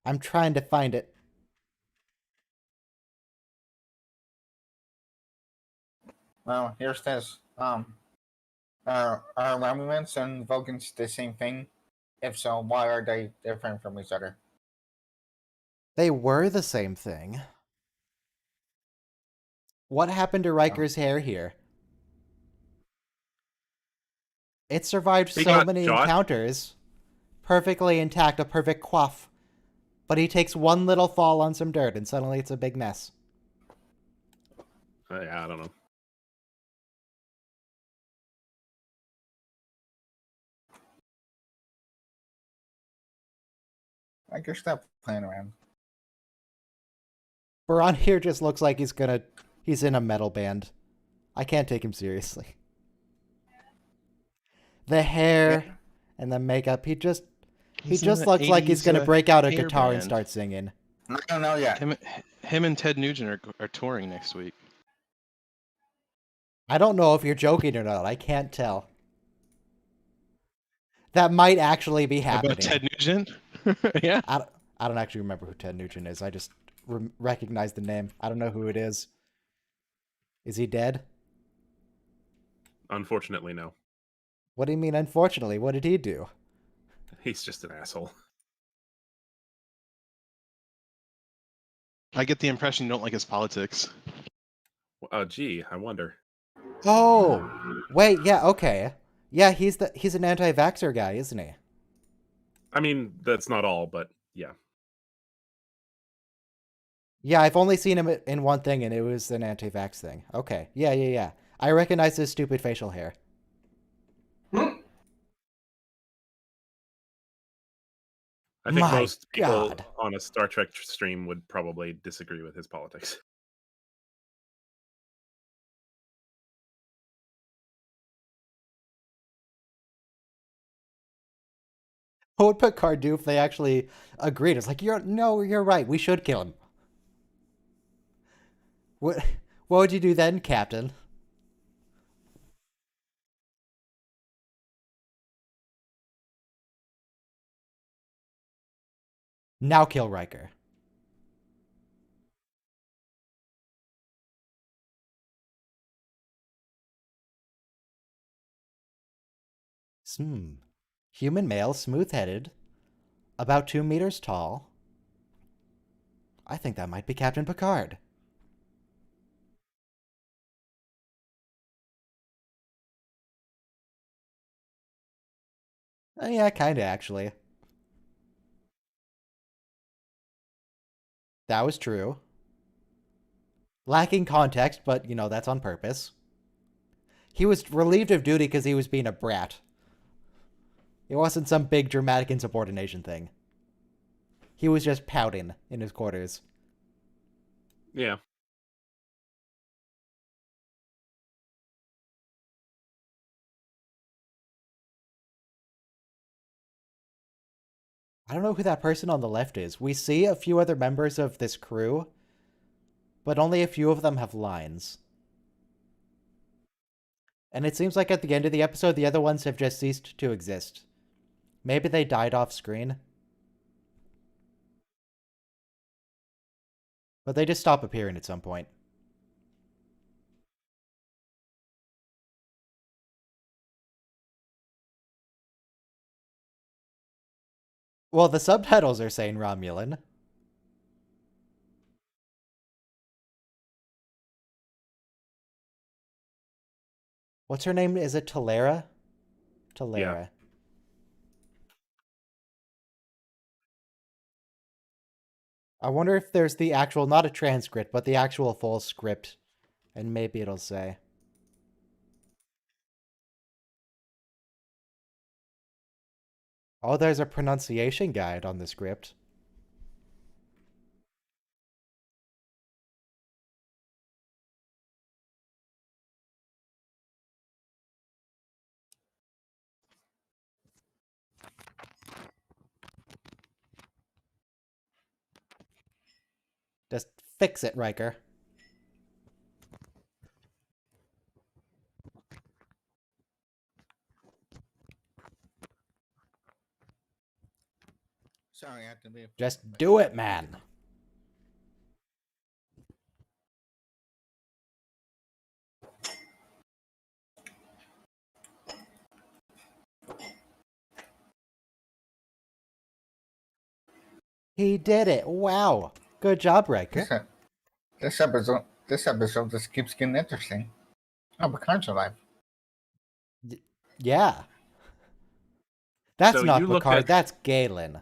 [SPEAKER 1] I'm trying to find it.
[SPEAKER 3] Well, here's this. Are Romulans and Vulcans the same thing? If so, why are they different from each other?
[SPEAKER 1] They were the same thing. What happened to Riker's hair here? It survived
[SPEAKER 4] He
[SPEAKER 1] so
[SPEAKER 4] got
[SPEAKER 1] many
[SPEAKER 4] shot.
[SPEAKER 1] encounters. Perfectly intact, a perfect coif. But he takes one little fall on some dirt and suddenly it's a big mess.
[SPEAKER 4] Yeah, I don't know.
[SPEAKER 3] I guess stop playing around.
[SPEAKER 1] Baran here just looks like he's in a metal band. I can't take him seriously. The hair and the makeup, he just looks like he's gonna break out a guitar and start singing.
[SPEAKER 3] I don't know yet.
[SPEAKER 5] Him and Ted Nugent are touring next week.
[SPEAKER 1] I don't know if you're joking or not. I can't tell. That might actually be happening.
[SPEAKER 5] About Ted Nugent? Yeah.
[SPEAKER 1] I don't actually remember who Ted Nugent is. I just recognize the name. I don't know who it is. Is he dead?
[SPEAKER 4] Unfortunately, no.
[SPEAKER 1] What do you mean, unfortunately? What did he do?
[SPEAKER 4] He's just an asshole.
[SPEAKER 5] I get the impression you don't like his politics.
[SPEAKER 4] Gee, I wonder.
[SPEAKER 1] Oh, wait, yeah, okay. Yeah, he's an anti-vaxxer guy, isn't he?
[SPEAKER 4] I mean, that's not all, but yeah.
[SPEAKER 1] Yeah, I've only seen him in one thing, and it was an anti-vax thing. Okay, yeah. I recognize his stupid facial hair.
[SPEAKER 4] I think
[SPEAKER 1] My
[SPEAKER 4] most people
[SPEAKER 1] God.
[SPEAKER 4] on a Star Trek stream would probably disagree with his politics.
[SPEAKER 1] What would Picard do if they actually agreed? It's like, you're right. We should kill him. What would you do then, Captain? Now kill Riker. Human male, smooth-headed, about 2 meters tall. I think that might be Captain Picard. Yeah, kinda, actually. That was true. Lacking context, but, that's on purpose. He was relieved of duty because he was being a brat. It wasn't some big dramatic insubordination thing. He was just pouting in his quarters.
[SPEAKER 4] Yeah.
[SPEAKER 1] I don't know who that person on the left is. We see a few other members of this crew, but only a few of them have lines. And it seems like at the end of the episode, the other ones have just ceased to exist. Maybe they died off screen. But they just stop appearing at some point. Well, the subtitles are saying Romulan. What's her name? Is it Talera? Talera.
[SPEAKER 4] Yeah.
[SPEAKER 1] I wonder if there's the actual, not a transcript, but the actual full script. And maybe it'll say. Oh, there's a pronunciation guide on the script. Just fix it, Riker.
[SPEAKER 3] Sorry, I have to be.
[SPEAKER 1] Just do it, man. He did it. Wow. Good job, Riker.
[SPEAKER 3] This episode just keeps getting interesting. Oh, Picard's alive.
[SPEAKER 1] Yeah. That's
[SPEAKER 4] So
[SPEAKER 1] not
[SPEAKER 4] you looked
[SPEAKER 1] Picard,
[SPEAKER 4] at-
[SPEAKER 1] that's Galen.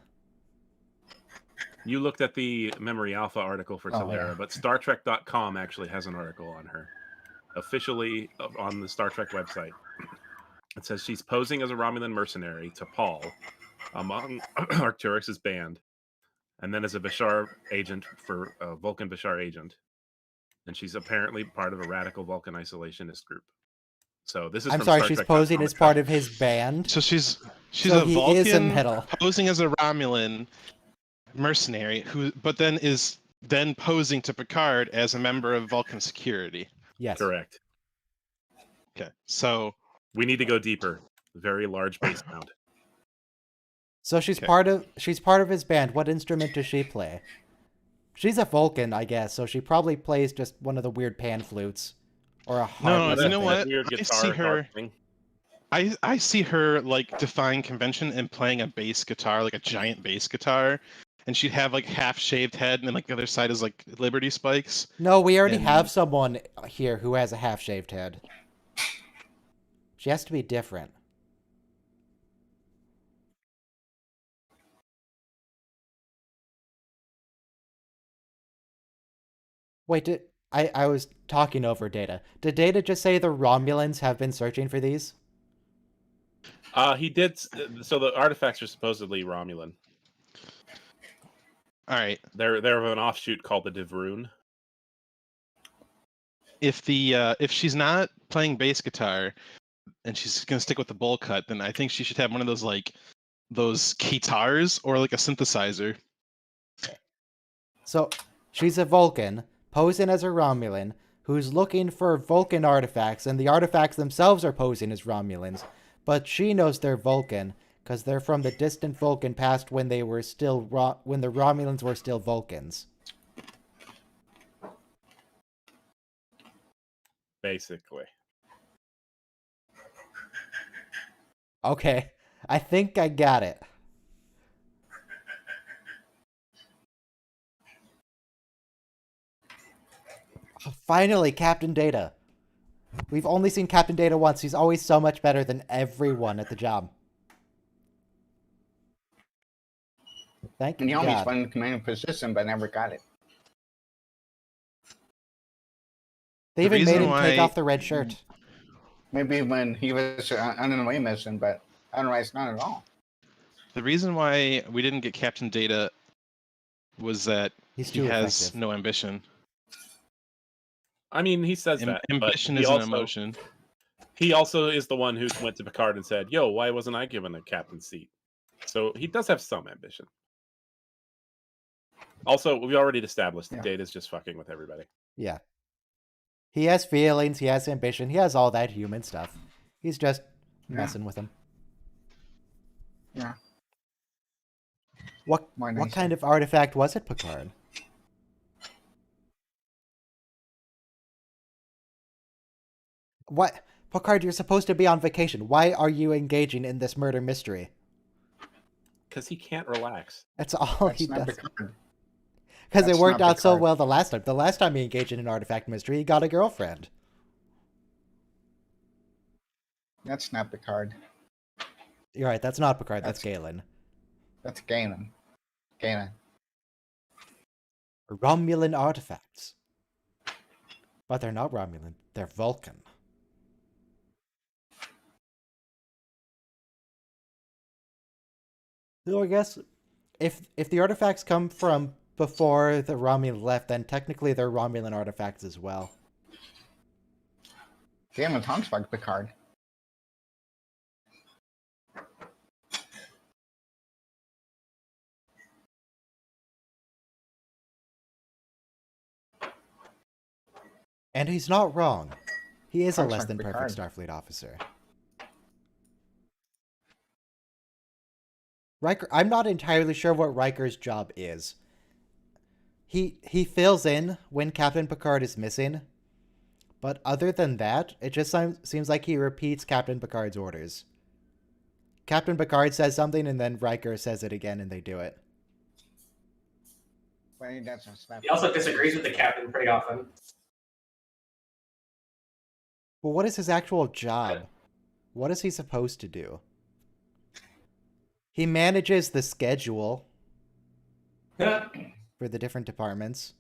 [SPEAKER 4] You looked at the Memory Alpha article for
[SPEAKER 3] Oh,
[SPEAKER 4] Talera,
[SPEAKER 3] yeah.
[SPEAKER 4] but StarTrek.com actually has an article on her. Officially on the Star Trek website. It says she's posing as a Romulan mercenary to Paul among Arcturus' band, and then as a Bashar agent for Vulcan Bashar agent. And she's apparently part of a radical Vulcan isolationist group. So this is
[SPEAKER 1] I'm
[SPEAKER 4] from
[SPEAKER 1] sorry,
[SPEAKER 4] Star
[SPEAKER 1] she's
[SPEAKER 4] Trek.
[SPEAKER 1] posing as part of his band.
[SPEAKER 5] So she's
[SPEAKER 1] So
[SPEAKER 5] a
[SPEAKER 1] he
[SPEAKER 5] Vulcan
[SPEAKER 1] is in metal.
[SPEAKER 5] posing as a Romulan mercenary but then is posing to Picard as a member of Vulcan security.
[SPEAKER 1] Yes.
[SPEAKER 4] Correct.
[SPEAKER 5] Okay, so
[SPEAKER 4] We need to go deeper. Very large bass sound.
[SPEAKER 1] So she's
[SPEAKER 5] Okay.
[SPEAKER 1] part of his band. What instrument does she play? She's a Vulcan, I guess, so she probably plays just one of the weird pan flutes. Or a harp.
[SPEAKER 5] No,
[SPEAKER 1] or
[SPEAKER 5] you know
[SPEAKER 1] something.
[SPEAKER 5] what?
[SPEAKER 4] Weird
[SPEAKER 5] I
[SPEAKER 4] guitar
[SPEAKER 5] see her-
[SPEAKER 4] harp thing.
[SPEAKER 5] I see her like defying convention and playing a bass guitar, like a giant bass guitar, and she'd have like half shaved head, and then like the other side is like Liberty spikes.
[SPEAKER 1] No, we already
[SPEAKER 5] And-
[SPEAKER 1] have someone here who has a half-shaved head. She has to be different. Wait, I was talking over Data. Did Data just say the Romulans have been searching for these?
[SPEAKER 4] He did. So the artifacts are supposedly Romulan.
[SPEAKER 5] All right.
[SPEAKER 4] They're of an offshoot called the Divroon.
[SPEAKER 5] If she's not playing bass guitar and she's gonna stick with the bowl cut, then I think she should have one of those like those guitars or like a synthesizer.
[SPEAKER 1] So, she's a Vulcan, posing as a Romulan, who's looking for Vulcan artifacts, and the artifacts themselves are posing as Romulans. But she knows they're Vulcan, because they're from the distant Vulcan past when they were still when the Romulans were still Vulcans.
[SPEAKER 4] Basically.
[SPEAKER 1] Okay, I think I got it. Finally, Captain Data. We've only seen Captain Data once. He's always so much better than everyone at the job. Thank
[SPEAKER 3] And
[SPEAKER 1] you,
[SPEAKER 3] he always
[SPEAKER 1] God.
[SPEAKER 3] won the commanding position, but never got it.
[SPEAKER 1] They
[SPEAKER 5] The
[SPEAKER 1] even made
[SPEAKER 5] reason
[SPEAKER 1] him take
[SPEAKER 5] why-
[SPEAKER 1] off the red shirt.
[SPEAKER 3] Maybe when he was on an away mission, but otherwise not at all.
[SPEAKER 5] The reason why we didn't get Captain Data was that
[SPEAKER 1] He's
[SPEAKER 5] he
[SPEAKER 1] too
[SPEAKER 5] has
[SPEAKER 1] effective.
[SPEAKER 5] no ambition.
[SPEAKER 4] I mean, he says that. but
[SPEAKER 5] Ambition
[SPEAKER 4] he
[SPEAKER 5] is an
[SPEAKER 4] also-
[SPEAKER 5] emotion.
[SPEAKER 4] He also is the one who went to Picard and said, "Yo, why wasn't I given a captain seat?" So he does have some ambition. Also, we already established that
[SPEAKER 3] Yeah.
[SPEAKER 4] Data's just fucking with everybody.
[SPEAKER 1] Yeah. He has feelings, he has ambition, he has all that human stuff. He's just
[SPEAKER 3] Yeah.
[SPEAKER 1] messing with him.
[SPEAKER 3] Yeah.
[SPEAKER 1] What
[SPEAKER 3] More
[SPEAKER 1] what
[SPEAKER 3] nicer.
[SPEAKER 1] kind of artifact was it, Picard? What? Picard, you're supposed to be on vacation. Why are you engaging in this murder mystery?
[SPEAKER 4] Because he can't relax.
[SPEAKER 1] That's all
[SPEAKER 3] That's
[SPEAKER 1] he
[SPEAKER 3] not
[SPEAKER 1] does.
[SPEAKER 3] Picard.
[SPEAKER 1] Because it
[SPEAKER 3] that's
[SPEAKER 1] worked
[SPEAKER 3] not
[SPEAKER 1] out so
[SPEAKER 3] Picard.
[SPEAKER 1] well the last time. The last time he engaged in an artifact mystery, he got a girlfriend.
[SPEAKER 3] That's not Picard.
[SPEAKER 1] You're right, that's not Picard, that's Galen.
[SPEAKER 3] That's Galen. Galen.
[SPEAKER 1] Romulan artifacts. But they're not Romulan, they're Vulcan. So I guess if the artifacts come from before the Romulan left, then technically they're Romulan artifacts as well.
[SPEAKER 3] Galen talks about Picard.
[SPEAKER 1] And he's not wrong. He is a
[SPEAKER 3] Talks
[SPEAKER 1] less
[SPEAKER 3] like
[SPEAKER 1] than perfect
[SPEAKER 3] Picard.
[SPEAKER 1] Starfleet officer. Riker, I'm not entirely sure what Riker's job is. He fills in when Captain Picard is missing, but other than that, it just seems like he repeats Captain Picard's orders. Captain Picard says something and then Riker says it again and they do it.
[SPEAKER 3] But he doesn't slap
[SPEAKER 2] He also disagrees with the captain pretty often.
[SPEAKER 1] Well, what is his actual job? What is he supposed to do? He manages the schedule for the different departments.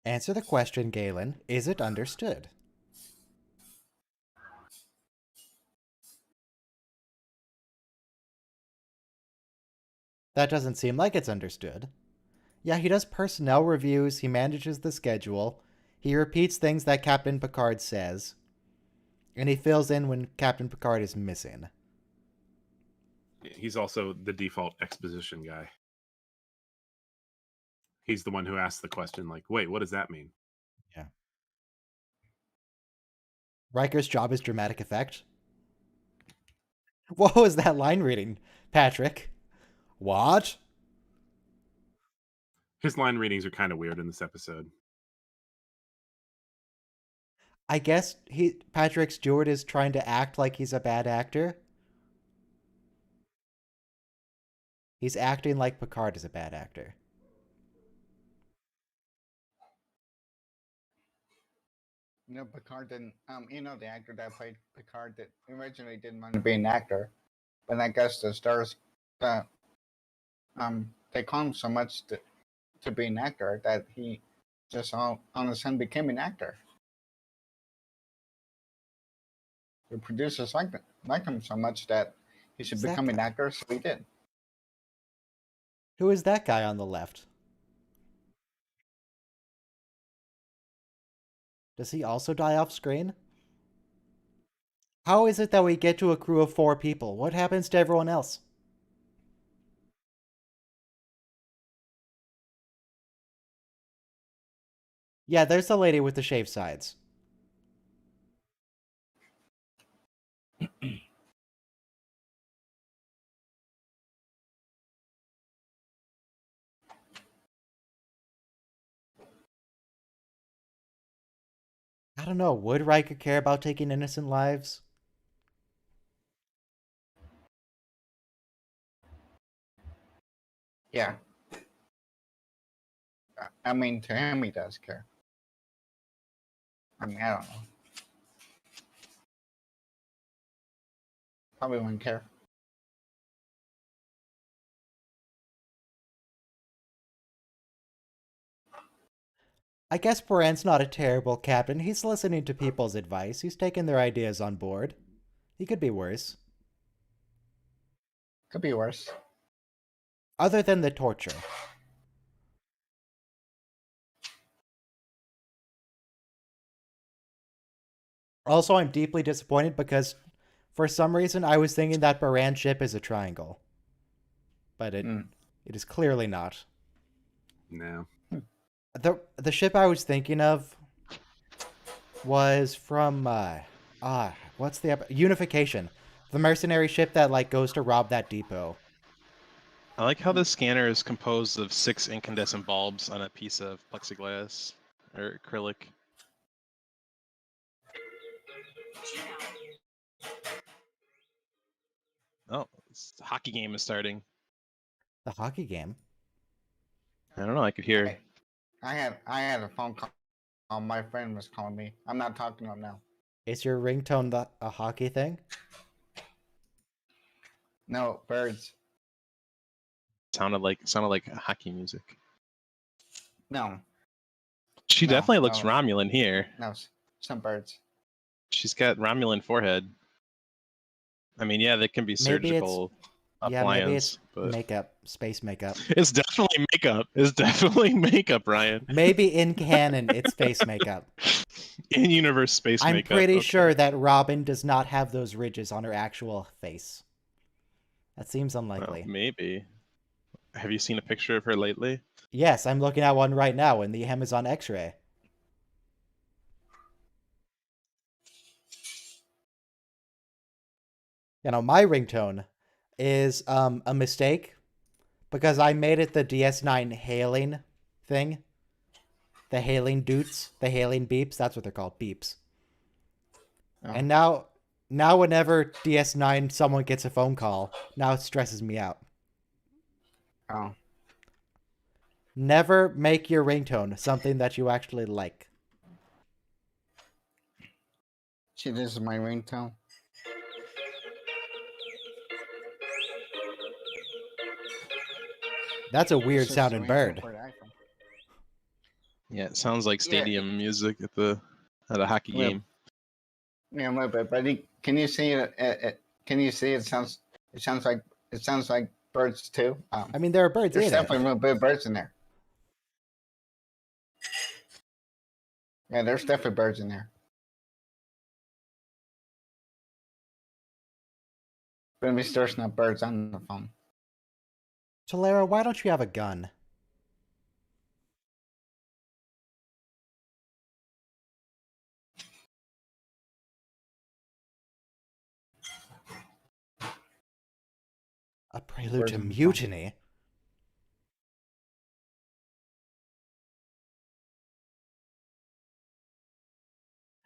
[SPEAKER 1] Answer the question, Galen. Is it understood? That doesn't seem like it's understood. Yeah, he does personnel reviews, he manages the schedule, he repeats things that Captain Picard says, and he fills in when Captain Picard is missing.
[SPEAKER 4] He's also the default exposition guy. He's the one who asks the question, like, "Wait, what does that mean?"
[SPEAKER 1] Riker's job is dramatic effect. What was that line reading, Patrick? What?
[SPEAKER 4] His line readings are kind of weird in this episode.
[SPEAKER 1] I guess Patrick Stewart is trying to act like he's a bad actor. He's acting like Picard is a bad actor.
[SPEAKER 3] Picard didn't. The actor that played Picard that originally didn't want to be an actor, but I guess the stars, they call him so much to be an actor that he just all on a sudden became an actor. The producers like him so much that he should become an actor, so he did.
[SPEAKER 1] Who is that guy on the left? Does he also die off screen? How is it that we get to a crew of 4 people? What happens to everyone else? Yeah, there's the lady with the shaved sides. I don't know. Would Riker care about taking innocent lives?
[SPEAKER 3] Yeah. I mean, to him, he does care. I mean, I don't know. Probably wouldn't care.
[SPEAKER 1] I guess Baran's not a terrible captain. He's listening to people's advice. He's taking their ideas on board. He could be worse.
[SPEAKER 3] Could be worse.
[SPEAKER 1] Other than the torture. Also, I'm deeply disappointed because for some reason I was thinking that Baran's ship is a triangle. But it is clearly not.
[SPEAKER 4] No.
[SPEAKER 1] The ship I was thinking of was from what's the Unification, the mercenary ship that like goes to rob that depot.
[SPEAKER 5] I like how the scanner is composed of 6 incandescent bulbs on a piece of plexiglass or acrylic. Oh, the hockey game is starting.
[SPEAKER 1] The hockey game.
[SPEAKER 5] I don't know. I could hear.
[SPEAKER 3] I had a phone call. My friend was calling me. I'm not talking to him now.
[SPEAKER 1] Is your ringtone a hockey thing?
[SPEAKER 3] No, birds.
[SPEAKER 5] Sounded like hockey music.
[SPEAKER 3] No.
[SPEAKER 5] She
[SPEAKER 3] No,
[SPEAKER 5] definitely looks
[SPEAKER 3] no.
[SPEAKER 5] Romulan here.
[SPEAKER 3] No, some birds.
[SPEAKER 5] She's got Romulan forehead. I mean, yeah, that can be surgical
[SPEAKER 1] Maybe it's
[SPEAKER 5] but
[SPEAKER 1] makeup, space makeup.
[SPEAKER 5] it's definitely makeup. It's definitely makeup, Ryan.
[SPEAKER 1] Maybe in canon it's space makeup.
[SPEAKER 5] In universe space
[SPEAKER 1] I'm
[SPEAKER 5] makeup.
[SPEAKER 1] pretty
[SPEAKER 5] okay.
[SPEAKER 1] sure that Robin does not have those ridges on her actual face. That seems unlikely.
[SPEAKER 5] Well, maybe. Have you seen a picture of her lately?
[SPEAKER 1] Yes, I'm looking at one right now in the Amazon X-ray. My ringtone is a mistake because I made it the DS9 hailing thing. The hailing doots, the hailing beeps, that's what they're called, beeps.
[SPEAKER 3] Oh.
[SPEAKER 1] And now whenever DS9 someone gets a phone call, now it stresses me out.
[SPEAKER 3] Oh.
[SPEAKER 1] Never make your ringtone something that you actually like.
[SPEAKER 3] See, this is my ringtone.
[SPEAKER 1] That's a weird
[SPEAKER 3] It's just
[SPEAKER 1] sounding
[SPEAKER 3] the ringtone
[SPEAKER 1] bird.
[SPEAKER 3] for the iPhone.
[SPEAKER 5] Yeah, it sounds like stadium music at a hockey
[SPEAKER 3] Yeah.
[SPEAKER 5] game.
[SPEAKER 3] Yeah, a little bit, but can you see it? Can you see it? It sounds like birds too.
[SPEAKER 1] I mean, there are birds
[SPEAKER 3] There's
[SPEAKER 1] in
[SPEAKER 3] definitely
[SPEAKER 1] it.
[SPEAKER 3] a little bit of birds in there. Yeah, there's definitely birds in there. But at least there's no birds on the phone.
[SPEAKER 1] Tolera, why don't you have a gun? A prelude
[SPEAKER 3] Birds
[SPEAKER 1] to
[SPEAKER 3] on the phone.
[SPEAKER 1] mutiny?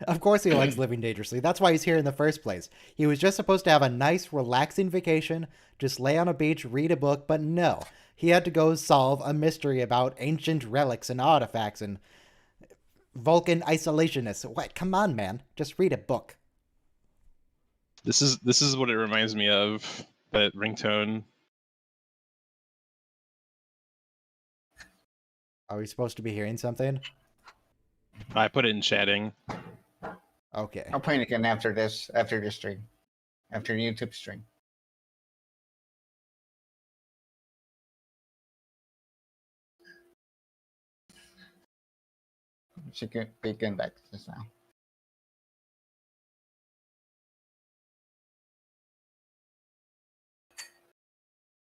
[SPEAKER 1] Of course he likes living dangerously. That's why he's here in the first place. He was just supposed to have a nice, relaxing vacation, just lay on a beach, read a book, but no. He had to go solve a mystery about ancient relics and artifacts and Vulcan isolationists. What? Come on, man. Just read a book.
[SPEAKER 5] This is what it reminds me of. That ringtone.
[SPEAKER 1] Are we supposed to be hearing something?
[SPEAKER 5] I put it in chatting.
[SPEAKER 1] Okay.
[SPEAKER 3] I'll play it again after this stream, after the YouTube stream. She can begin back to this now.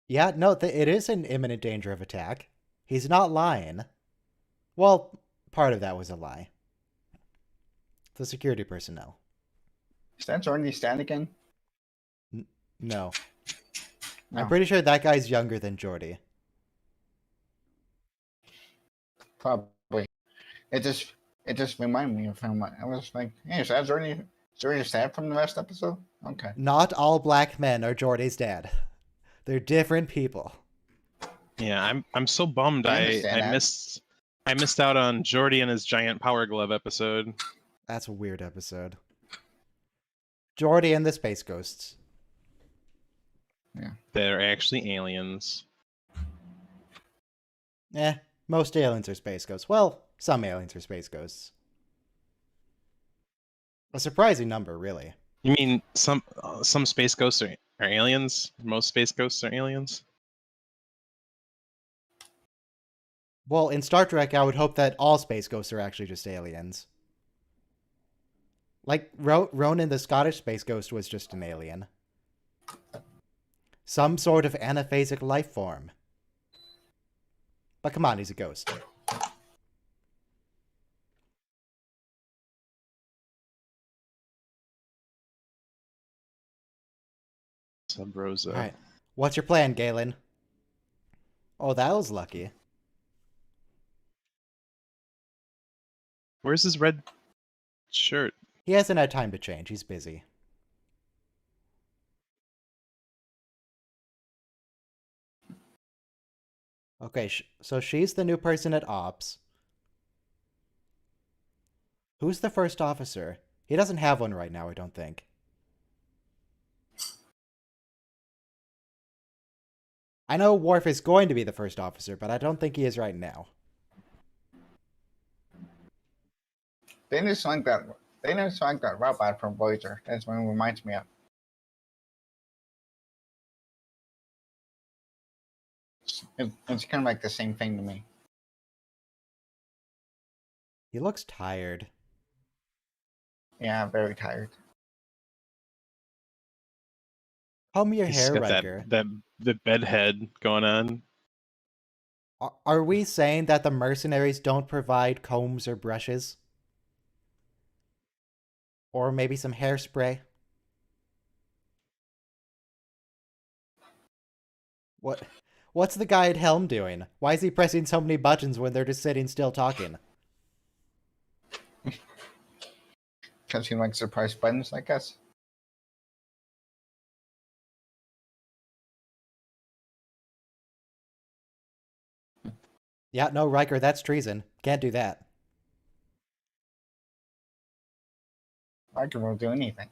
[SPEAKER 1] Yeah, no, it is in imminent danger of attack. He's not lying. Well, part of that was a lie. The security personnel.
[SPEAKER 3] Is that Jordan Stan again?
[SPEAKER 1] No.
[SPEAKER 3] No.
[SPEAKER 1] I'm pretty sure that guy's younger than Jordy.
[SPEAKER 3] Probably. It just reminded me of him. I was like, hey, is that Jordan Stan from the last episode? Okay.
[SPEAKER 1] Not all black men are Jordy's dad. They're different people.
[SPEAKER 5] Yeah, I'm so bummed.
[SPEAKER 3] I
[SPEAKER 5] I
[SPEAKER 3] understand that.
[SPEAKER 5] missed out on Jordy and his giant power glove episode.
[SPEAKER 1] That's a weird episode. Jordy and the Space Ghosts.
[SPEAKER 5] They're actually aliens.
[SPEAKER 1] Most aliens are space ghosts. Well, some aliens are space ghosts. A surprising number, really.
[SPEAKER 5] You mean some space ghosts are aliens? Most space ghosts are aliens?
[SPEAKER 1] Well, in Star Trek, I would hope that all space ghosts are actually just aliens. Like, Ronan the Scottish space ghost was just an alien. Some sort of anaphasic life form. But come on, he's a ghost.
[SPEAKER 5] Sub Rosa.
[SPEAKER 1] Alright. What's your plan, Galen? Oh, that was lucky.
[SPEAKER 5] Where's his red shirt?
[SPEAKER 1] He hasn't had time to change. He's busy. Okay, so she's the new person at Ops. Who's the first officer? He doesn't have one right now, I don't think. I know Worf is going to be the first officer, but I don't think he is right now.
[SPEAKER 3] They just like that. They just like that robot from Voyager. That's what it reminds me of. It's kind of like the same thing to me.
[SPEAKER 1] He looks tired.
[SPEAKER 3] Yeah, very tired.
[SPEAKER 1] Comb your
[SPEAKER 5] He's
[SPEAKER 1] hair,
[SPEAKER 5] got
[SPEAKER 1] Riker.
[SPEAKER 5] the bed head going on.
[SPEAKER 1] Are we saying that the mercenaries don't provide combs or brushes? Or maybe some hairspray? What's the guy at helm doing? Why is he pressing so many buttons when they're just sitting still talking?
[SPEAKER 3] Because he likes surprise buttons, I guess.
[SPEAKER 1] Yeah, no, Riker, that's treason. Can't do that.
[SPEAKER 3] Riker will do anything.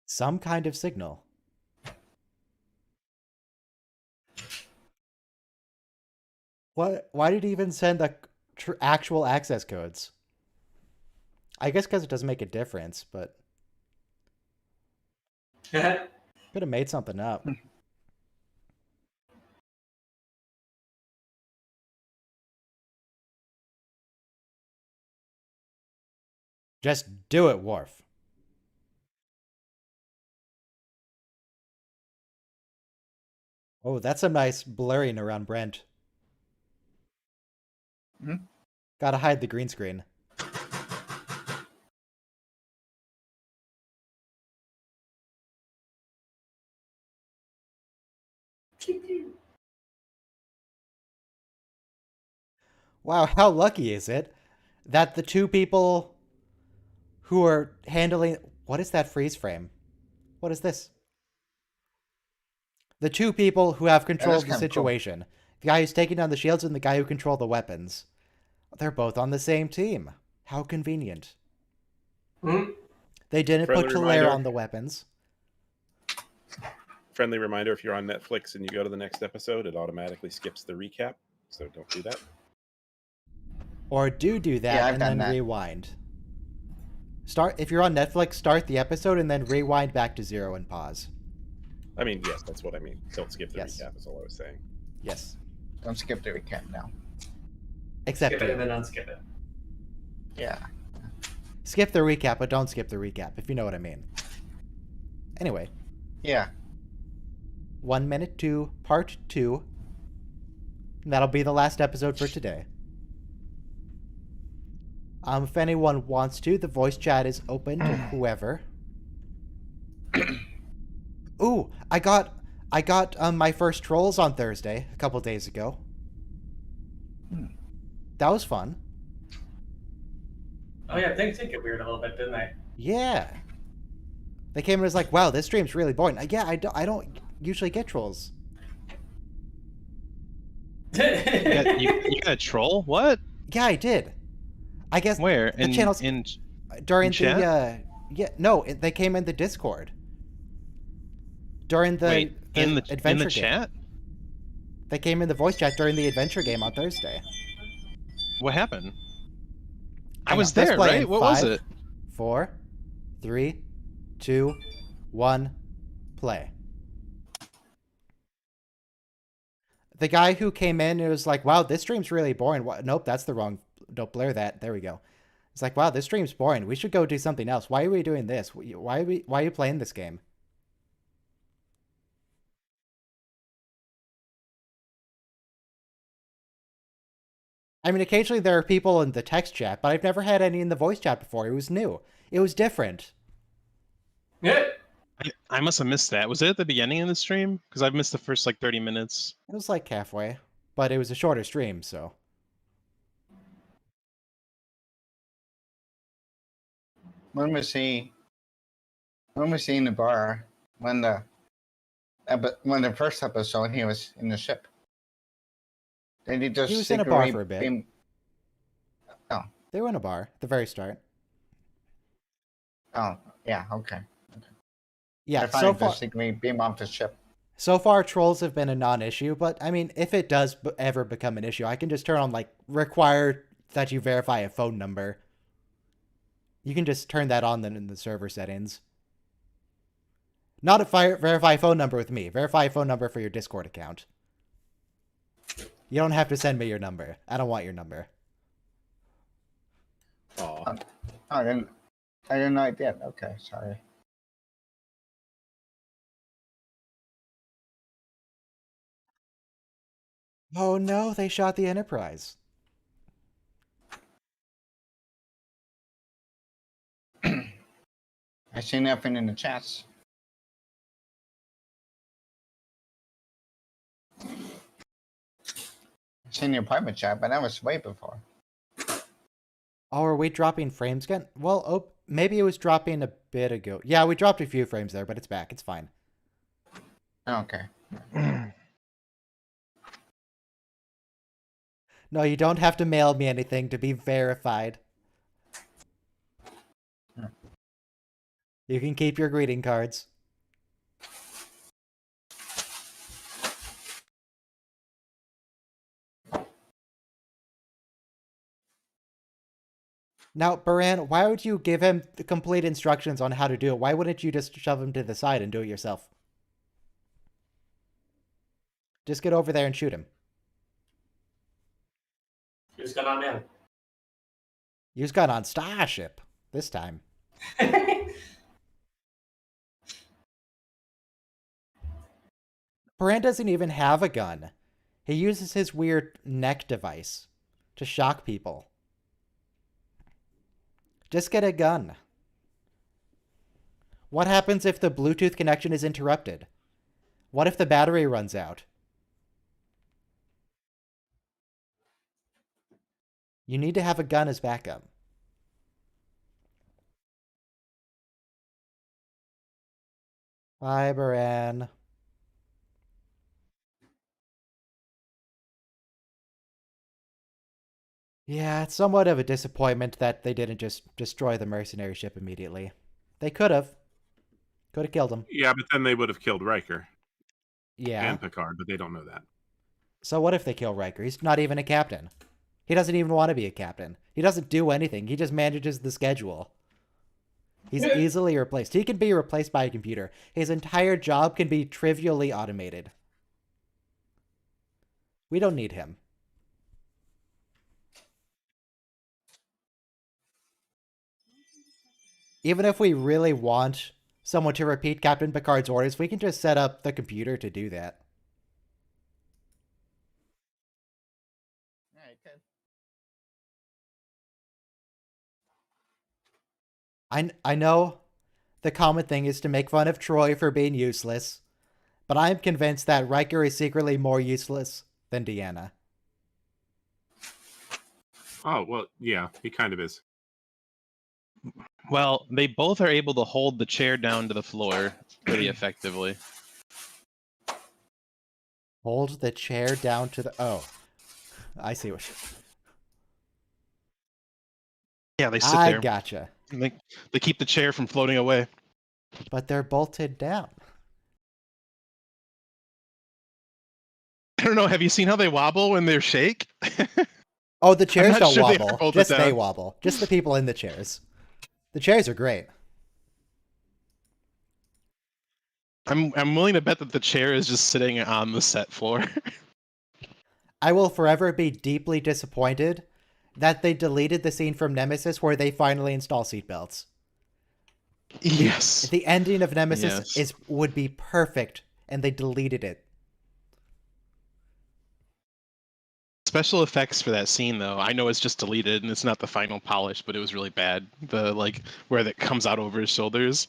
[SPEAKER 1] Some kind of signal. What? Why did he even send the actual access codes? I guess because it doesn't make a difference, but could have made something up. Just do it, Worf. Oh, that's a nice blurring around Brent. Gotta hide the green screen. Wow, how lucky is it that the two people who are handling... What is that freeze frame? What is this? The two people who have control
[SPEAKER 3] that's
[SPEAKER 1] of the
[SPEAKER 3] kinda cool.
[SPEAKER 1] situation. The guy who's taking down the shields and the guy who controls the weapons. They're both on the same team. How convenient.
[SPEAKER 2] Mhm.
[SPEAKER 1] They didn't
[SPEAKER 4] Friendly
[SPEAKER 1] put Talaire
[SPEAKER 4] reminder.
[SPEAKER 1] on the weapons.
[SPEAKER 4] Friendly reminder: if you're on Netflix and you go to the next episode, it automatically skips the recap. So don't do that.
[SPEAKER 1] Or do that
[SPEAKER 3] Yeah, I've
[SPEAKER 1] and
[SPEAKER 3] done
[SPEAKER 1] then
[SPEAKER 3] that.
[SPEAKER 1] rewind. If you're on Netflix, start the episode and then rewind back to 0 and pause.
[SPEAKER 4] I mean, yes, that's what I mean. Don't skip the
[SPEAKER 1] Yes.
[SPEAKER 4] recap. Is all I was saying.
[SPEAKER 1] Yes.
[SPEAKER 3] Don't skip the recap now.
[SPEAKER 1] Except
[SPEAKER 2] Skip it and
[SPEAKER 1] you.
[SPEAKER 2] then unskip it.
[SPEAKER 3] Yeah.
[SPEAKER 1] Skip the recap, but don't skip the recap, if you know what I mean. Anyway,
[SPEAKER 3] Yeah.
[SPEAKER 1] 1 minute to part 2. And that'll be the last episode for today. If anyone wants to, the voice chat is open to whoever. Ooh, I got my first trolls on Thursday a couple days ago. That was fun.
[SPEAKER 2] Oh yeah, things did get weird a little bit, didn't they?
[SPEAKER 1] Yeah. They came and was like, "Wow, this stream's really boring." Yeah, I don't usually get trolls.
[SPEAKER 5] You got a troll? What?
[SPEAKER 1] Yeah, I did. I guess
[SPEAKER 5] Where?
[SPEAKER 1] the channels during
[SPEAKER 5] in chat?
[SPEAKER 1] they came in the Discord. During the
[SPEAKER 5] Wait, in the
[SPEAKER 1] adventure game.
[SPEAKER 5] chat?
[SPEAKER 1] They came in the voice chat during the adventure game on Thursday.
[SPEAKER 5] What happened? I
[SPEAKER 1] Hang
[SPEAKER 5] was
[SPEAKER 1] on, let's
[SPEAKER 5] there,
[SPEAKER 1] play
[SPEAKER 5] right?
[SPEAKER 1] in
[SPEAKER 5] What was
[SPEAKER 1] 5,
[SPEAKER 5] it?
[SPEAKER 1] 4, 3, 2, 1, play. The guy who came in, it was like, "Wow, this stream's really boring." Nope, that's the wrong. Don't blur that. There we go. It's like, "Wow, this stream's boring. We should go do something else. Why are we doing this? Why are you playing this game?" I mean, occasionally there are people in the text chat, but I've never had any in the voice chat before. It was new. It was different.
[SPEAKER 2] Yeah.
[SPEAKER 5] I must have missed that. Was it at the beginning of the stream? Because I've missed the first like 30 minutes.
[SPEAKER 1] It was like halfway, but it was a shorter stream, so.
[SPEAKER 3] When was he in the bar when the first episode he was in the ship? Did he just
[SPEAKER 1] He was in a bar
[SPEAKER 3] secretly
[SPEAKER 1] for a bit.
[SPEAKER 3] beam-
[SPEAKER 1] They were in a bar at the very start.
[SPEAKER 3] Oh, yeah, okay.
[SPEAKER 1] Yeah,
[SPEAKER 3] I thought
[SPEAKER 1] so
[SPEAKER 3] he
[SPEAKER 1] far,
[SPEAKER 3] just secretly beam off the ship.
[SPEAKER 1] trolls have been a non-issue, but I mean, if it does ever become an issue, I can just turn on, like, require that you verify a phone number. You can just turn that on then in the server settings. Not verify a phone number with me. Verify a phone number for your Discord account. You don't have to send me your number. I don't want your number.
[SPEAKER 4] Aw.
[SPEAKER 3] I didn't know I did. Okay, sorry.
[SPEAKER 1] Oh no, they shot the Enterprise.
[SPEAKER 3] I see nothing in the chats. I seen the apartment chat, but that was way before.
[SPEAKER 1] Oh, are we dropping frames again? Well, oh, maybe it was dropping a bit ago. Yeah, we dropped a few frames there, but it's back. It's fine.
[SPEAKER 3] Okay.
[SPEAKER 1] No, you don't have to mail me anything to be verified. You can keep your greeting cards. Now, Baran, why would you give him the complete instructions on how to do it? Why wouldn't you just shove him to the side and do it yourself? Just get over there and shoot him.
[SPEAKER 2] Who's gone on in?
[SPEAKER 1] Use gun on Starship this time. Baran doesn't even have a gun. He uses his weird neck device to shock people. Just get a gun. What happens if the Bluetooth connection is interrupted? What if the battery runs out? You need to have a gun as backup. Bye, Baran. Yeah, it's somewhat of a disappointment that they didn't just destroy the mercenary ship immediately. They could have. Could have killed him.
[SPEAKER 4] Yeah, but then they would have killed Riker
[SPEAKER 1] Yeah.
[SPEAKER 4] and Picard, but they don't know that.
[SPEAKER 1] So what if they kill Riker? He's not even a captain. He doesn't even want to be a captain. He doesn't do anything. He just manages the schedule. He's easily replaced. He can be replaced by a computer. His entire job can be trivially automated. We don't need him. Even if we really want someone to repeat Captain Picard's orders, we can just set up the computer to do that.
[SPEAKER 3] Yeah, you could.
[SPEAKER 1] I know the common thing is to make fun of Troy for being useless, but I'm convinced that Riker is secretly more useless than Deanna.
[SPEAKER 4] Oh, well, yeah, he kind of is.
[SPEAKER 5] Well, they both are able to hold the chair down to the floor pretty effectively.
[SPEAKER 1] Hold the chair down to the... Oh. I see what...
[SPEAKER 5] Yeah, they sit
[SPEAKER 1] I
[SPEAKER 5] there.
[SPEAKER 1] gotcha.
[SPEAKER 5] And they keep the chair from floating away.
[SPEAKER 1] But they're bolted down.
[SPEAKER 5] I don't know. Have you seen how they wobble when they shake?
[SPEAKER 1] Oh, the chairs
[SPEAKER 5] not
[SPEAKER 1] don't
[SPEAKER 5] sure they are
[SPEAKER 1] wobble.
[SPEAKER 5] bolted
[SPEAKER 1] Just they
[SPEAKER 5] down.
[SPEAKER 1] wobble. Just the people in the chairs. The chairs are great.
[SPEAKER 5] I'm willing to bet that the chair is just sitting on the set floor.
[SPEAKER 1] I will forever be deeply disappointed that they deleted the scene from Nemesis where they finally install seatbelts.
[SPEAKER 5] Yes.
[SPEAKER 1] The ending of Nemesis
[SPEAKER 5] Yes.
[SPEAKER 1] would be perfect, and they deleted it.
[SPEAKER 5] Special effects for that scene, though, I know it's just deleted and it's not the final polish, but it was really bad. The where that comes out over his shoulders.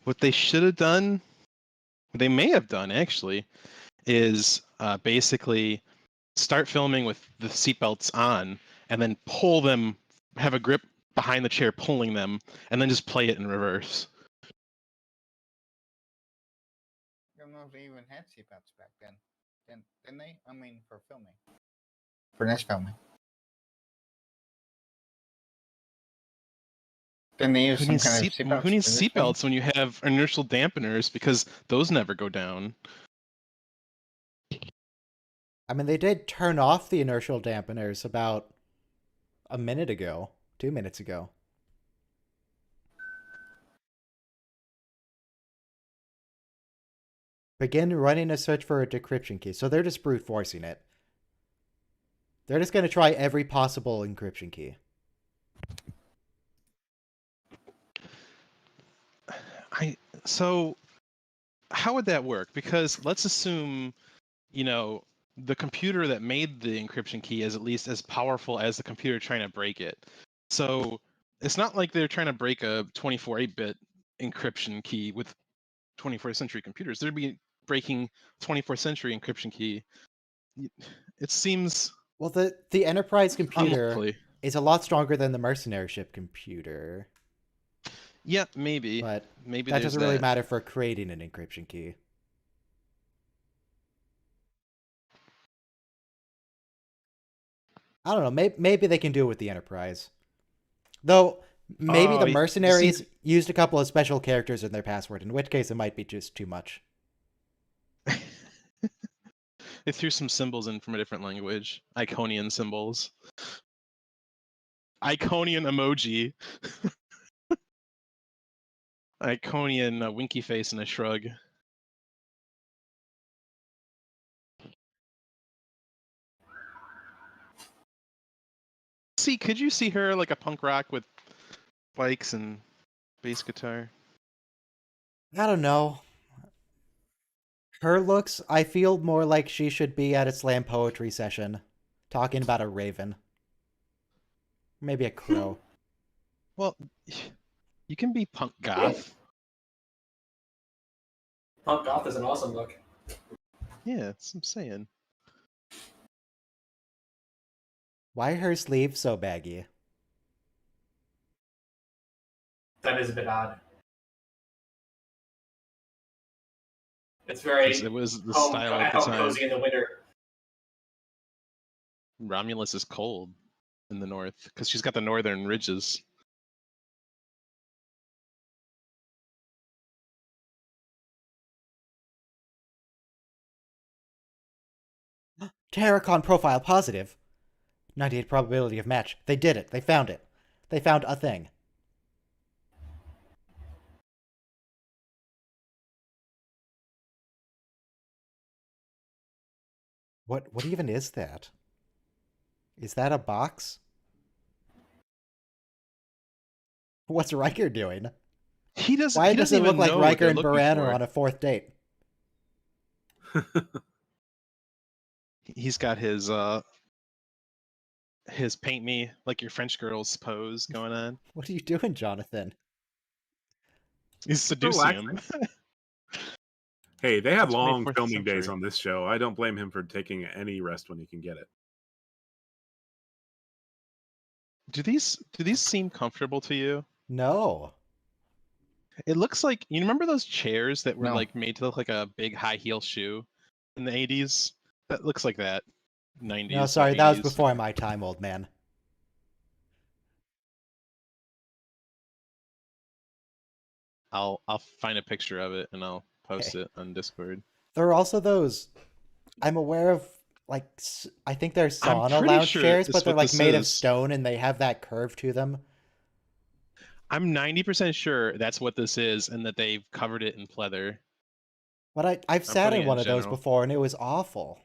[SPEAKER 5] What they should have done, what they may have done actually, is basically start filming with the seatbelts on, and then pull them, have a grip behind the chair, pulling them, and then just play it in reverse.
[SPEAKER 3] I don't know if they even had seatbelts back then. Didn't they? I mean, for filming. For this filming. Didn't they use
[SPEAKER 5] Who
[SPEAKER 3] some
[SPEAKER 5] needs,
[SPEAKER 3] kind of seatbelts?
[SPEAKER 5] who needs
[SPEAKER 3] for this film?
[SPEAKER 5] seatbelts when you have inertial dampeners, because those never go down?
[SPEAKER 1] I mean, they did turn off the inertial dampeners about a minute ago, 2 minutes ago. Begin running a search for a decryption key. So they're just brute forcing it. They're just going to try every possible encryption key.
[SPEAKER 5] So how would that work? Because let's assume, the computer that made the encryption key is at least as powerful as the computer trying to break it. So it's not like they're trying to break a 24-bit encryption key with 21st century computers. They'd be breaking 24th century encryption key. It seems
[SPEAKER 1] Well, the Enterprise computer
[SPEAKER 5] unlikely.
[SPEAKER 1] is a lot stronger than the mercenary ship computer.
[SPEAKER 5] Yeah, maybe.
[SPEAKER 1] But
[SPEAKER 5] Maybe
[SPEAKER 1] that
[SPEAKER 5] there's
[SPEAKER 1] doesn't really matter for creating an encryption key. I don't know. Maybe they can do it with the Enterprise. Though, maybe the mercenaries used a couple of special characters in their password, in which case it might be just too much.
[SPEAKER 5] They threw some symbols in from a different language. Iconian symbols. Iconian emoji. Iconian winky face and a shrug. Could you see her like a punk rock with bikes and bass guitar?
[SPEAKER 1] I don't know. Her looks, I feel more like she should be at a slam poetry session, talking about a raven. Maybe a crow.
[SPEAKER 5] Well, you can be punk goth.
[SPEAKER 2] Punk goth is an awesome look.
[SPEAKER 5] Yeah, that's what I'm saying.
[SPEAKER 1] Why are her sleeves so baggy?
[SPEAKER 2] That is a bit odd. It's very
[SPEAKER 5] It was the
[SPEAKER 2] home,
[SPEAKER 5] style at the
[SPEAKER 2] home
[SPEAKER 5] time.
[SPEAKER 2] cozy in the winter.
[SPEAKER 5] Romulus is cold in the north because she's got the northern ridges.
[SPEAKER 1] Terracon profile positive. 98 probability of match. They did it. They found it. They found a thing. What even is that? Is that a box? What's Riker doing?
[SPEAKER 5] He doesn't.
[SPEAKER 1] Why
[SPEAKER 5] he
[SPEAKER 1] does
[SPEAKER 5] doesn't
[SPEAKER 1] it look
[SPEAKER 5] even
[SPEAKER 1] like
[SPEAKER 5] know what
[SPEAKER 1] Riker
[SPEAKER 5] they're
[SPEAKER 1] and
[SPEAKER 5] looking
[SPEAKER 1] Baran
[SPEAKER 5] for.
[SPEAKER 1] are on a 4th date?
[SPEAKER 5] He's got his paint me like your French girls pose going on.
[SPEAKER 1] What are you doing, Jonathan?
[SPEAKER 5] He's seducing him.
[SPEAKER 4] Hey, they had
[SPEAKER 5] The
[SPEAKER 4] long
[SPEAKER 5] 24th
[SPEAKER 4] filming days
[SPEAKER 5] century.
[SPEAKER 4] on this show. I don't blame him for taking any rest when he can get it.
[SPEAKER 5] Do these seem comfortable to you?
[SPEAKER 1] No.
[SPEAKER 5] It looks like, you remember those chairs that were
[SPEAKER 3] No.
[SPEAKER 5] like made to look like a big high heel shoe in the 80s? That looks like that. 90s.
[SPEAKER 1] No, sorry, that was
[SPEAKER 5] 80s.
[SPEAKER 1] before my time, old man.
[SPEAKER 5] I'll find a picture of it and I'll post
[SPEAKER 1] Okay.
[SPEAKER 5] it on Discord.
[SPEAKER 1] There are also those. I'm aware of, like, I think they're
[SPEAKER 5] I'm
[SPEAKER 1] sauna
[SPEAKER 5] pretty
[SPEAKER 1] lounge
[SPEAKER 5] sure
[SPEAKER 1] chairs,
[SPEAKER 5] it's
[SPEAKER 1] but they're
[SPEAKER 5] what
[SPEAKER 1] like
[SPEAKER 5] this
[SPEAKER 1] made of
[SPEAKER 5] is.
[SPEAKER 1] stone and they have that curve to them.
[SPEAKER 5] I'm 90% sure that's what this is and that they've covered it in pleather.
[SPEAKER 1] But I've sat
[SPEAKER 5] putting
[SPEAKER 1] in
[SPEAKER 5] it
[SPEAKER 1] one
[SPEAKER 5] in
[SPEAKER 1] of those
[SPEAKER 5] general.
[SPEAKER 1] before and it was awful.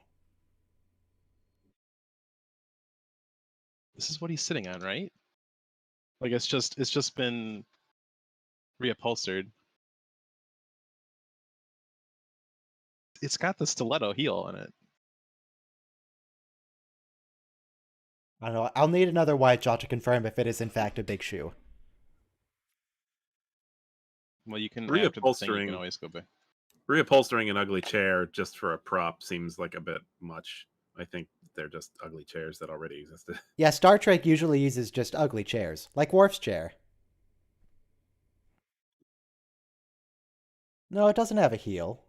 [SPEAKER 5] This is what he's sitting on, right? Like it's just been reupholstered. It's got the stiletto heel on it.
[SPEAKER 1] I don't know. I'll need another white shot to confirm if it is in fact a big shoe.
[SPEAKER 5] Well, you can after the thing you
[SPEAKER 4] Reupholstering.
[SPEAKER 5] can always go back.
[SPEAKER 4] Reupholstering an ugly chair just for a prop seems like a bit much. I think they're just ugly chairs that already existed.
[SPEAKER 1] Yeah, Star Trek usually uses just ugly chairs, like Worf's chair. No, it doesn't have a heel.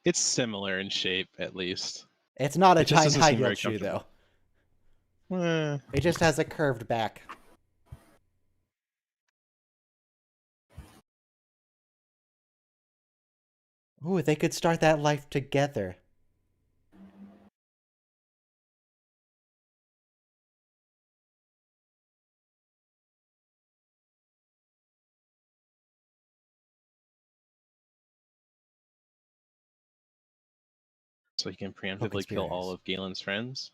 [SPEAKER 5] It's similar in shape, at least.
[SPEAKER 1] It's not a
[SPEAKER 5] It just
[SPEAKER 1] giant
[SPEAKER 5] doesn't
[SPEAKER 1] high
[SPEAKER 5] seem
[SPEAKER 1] heel
[SPEAKER 5] very
[SPEAKER 1] shoe, though.
[SPEAKER 5] comfortable.
[SPEAKER 1] It just has a curved back. Ooh, they could start that life together.
[SPEAKER 5] So he can preemptively kill all of Galen's friends.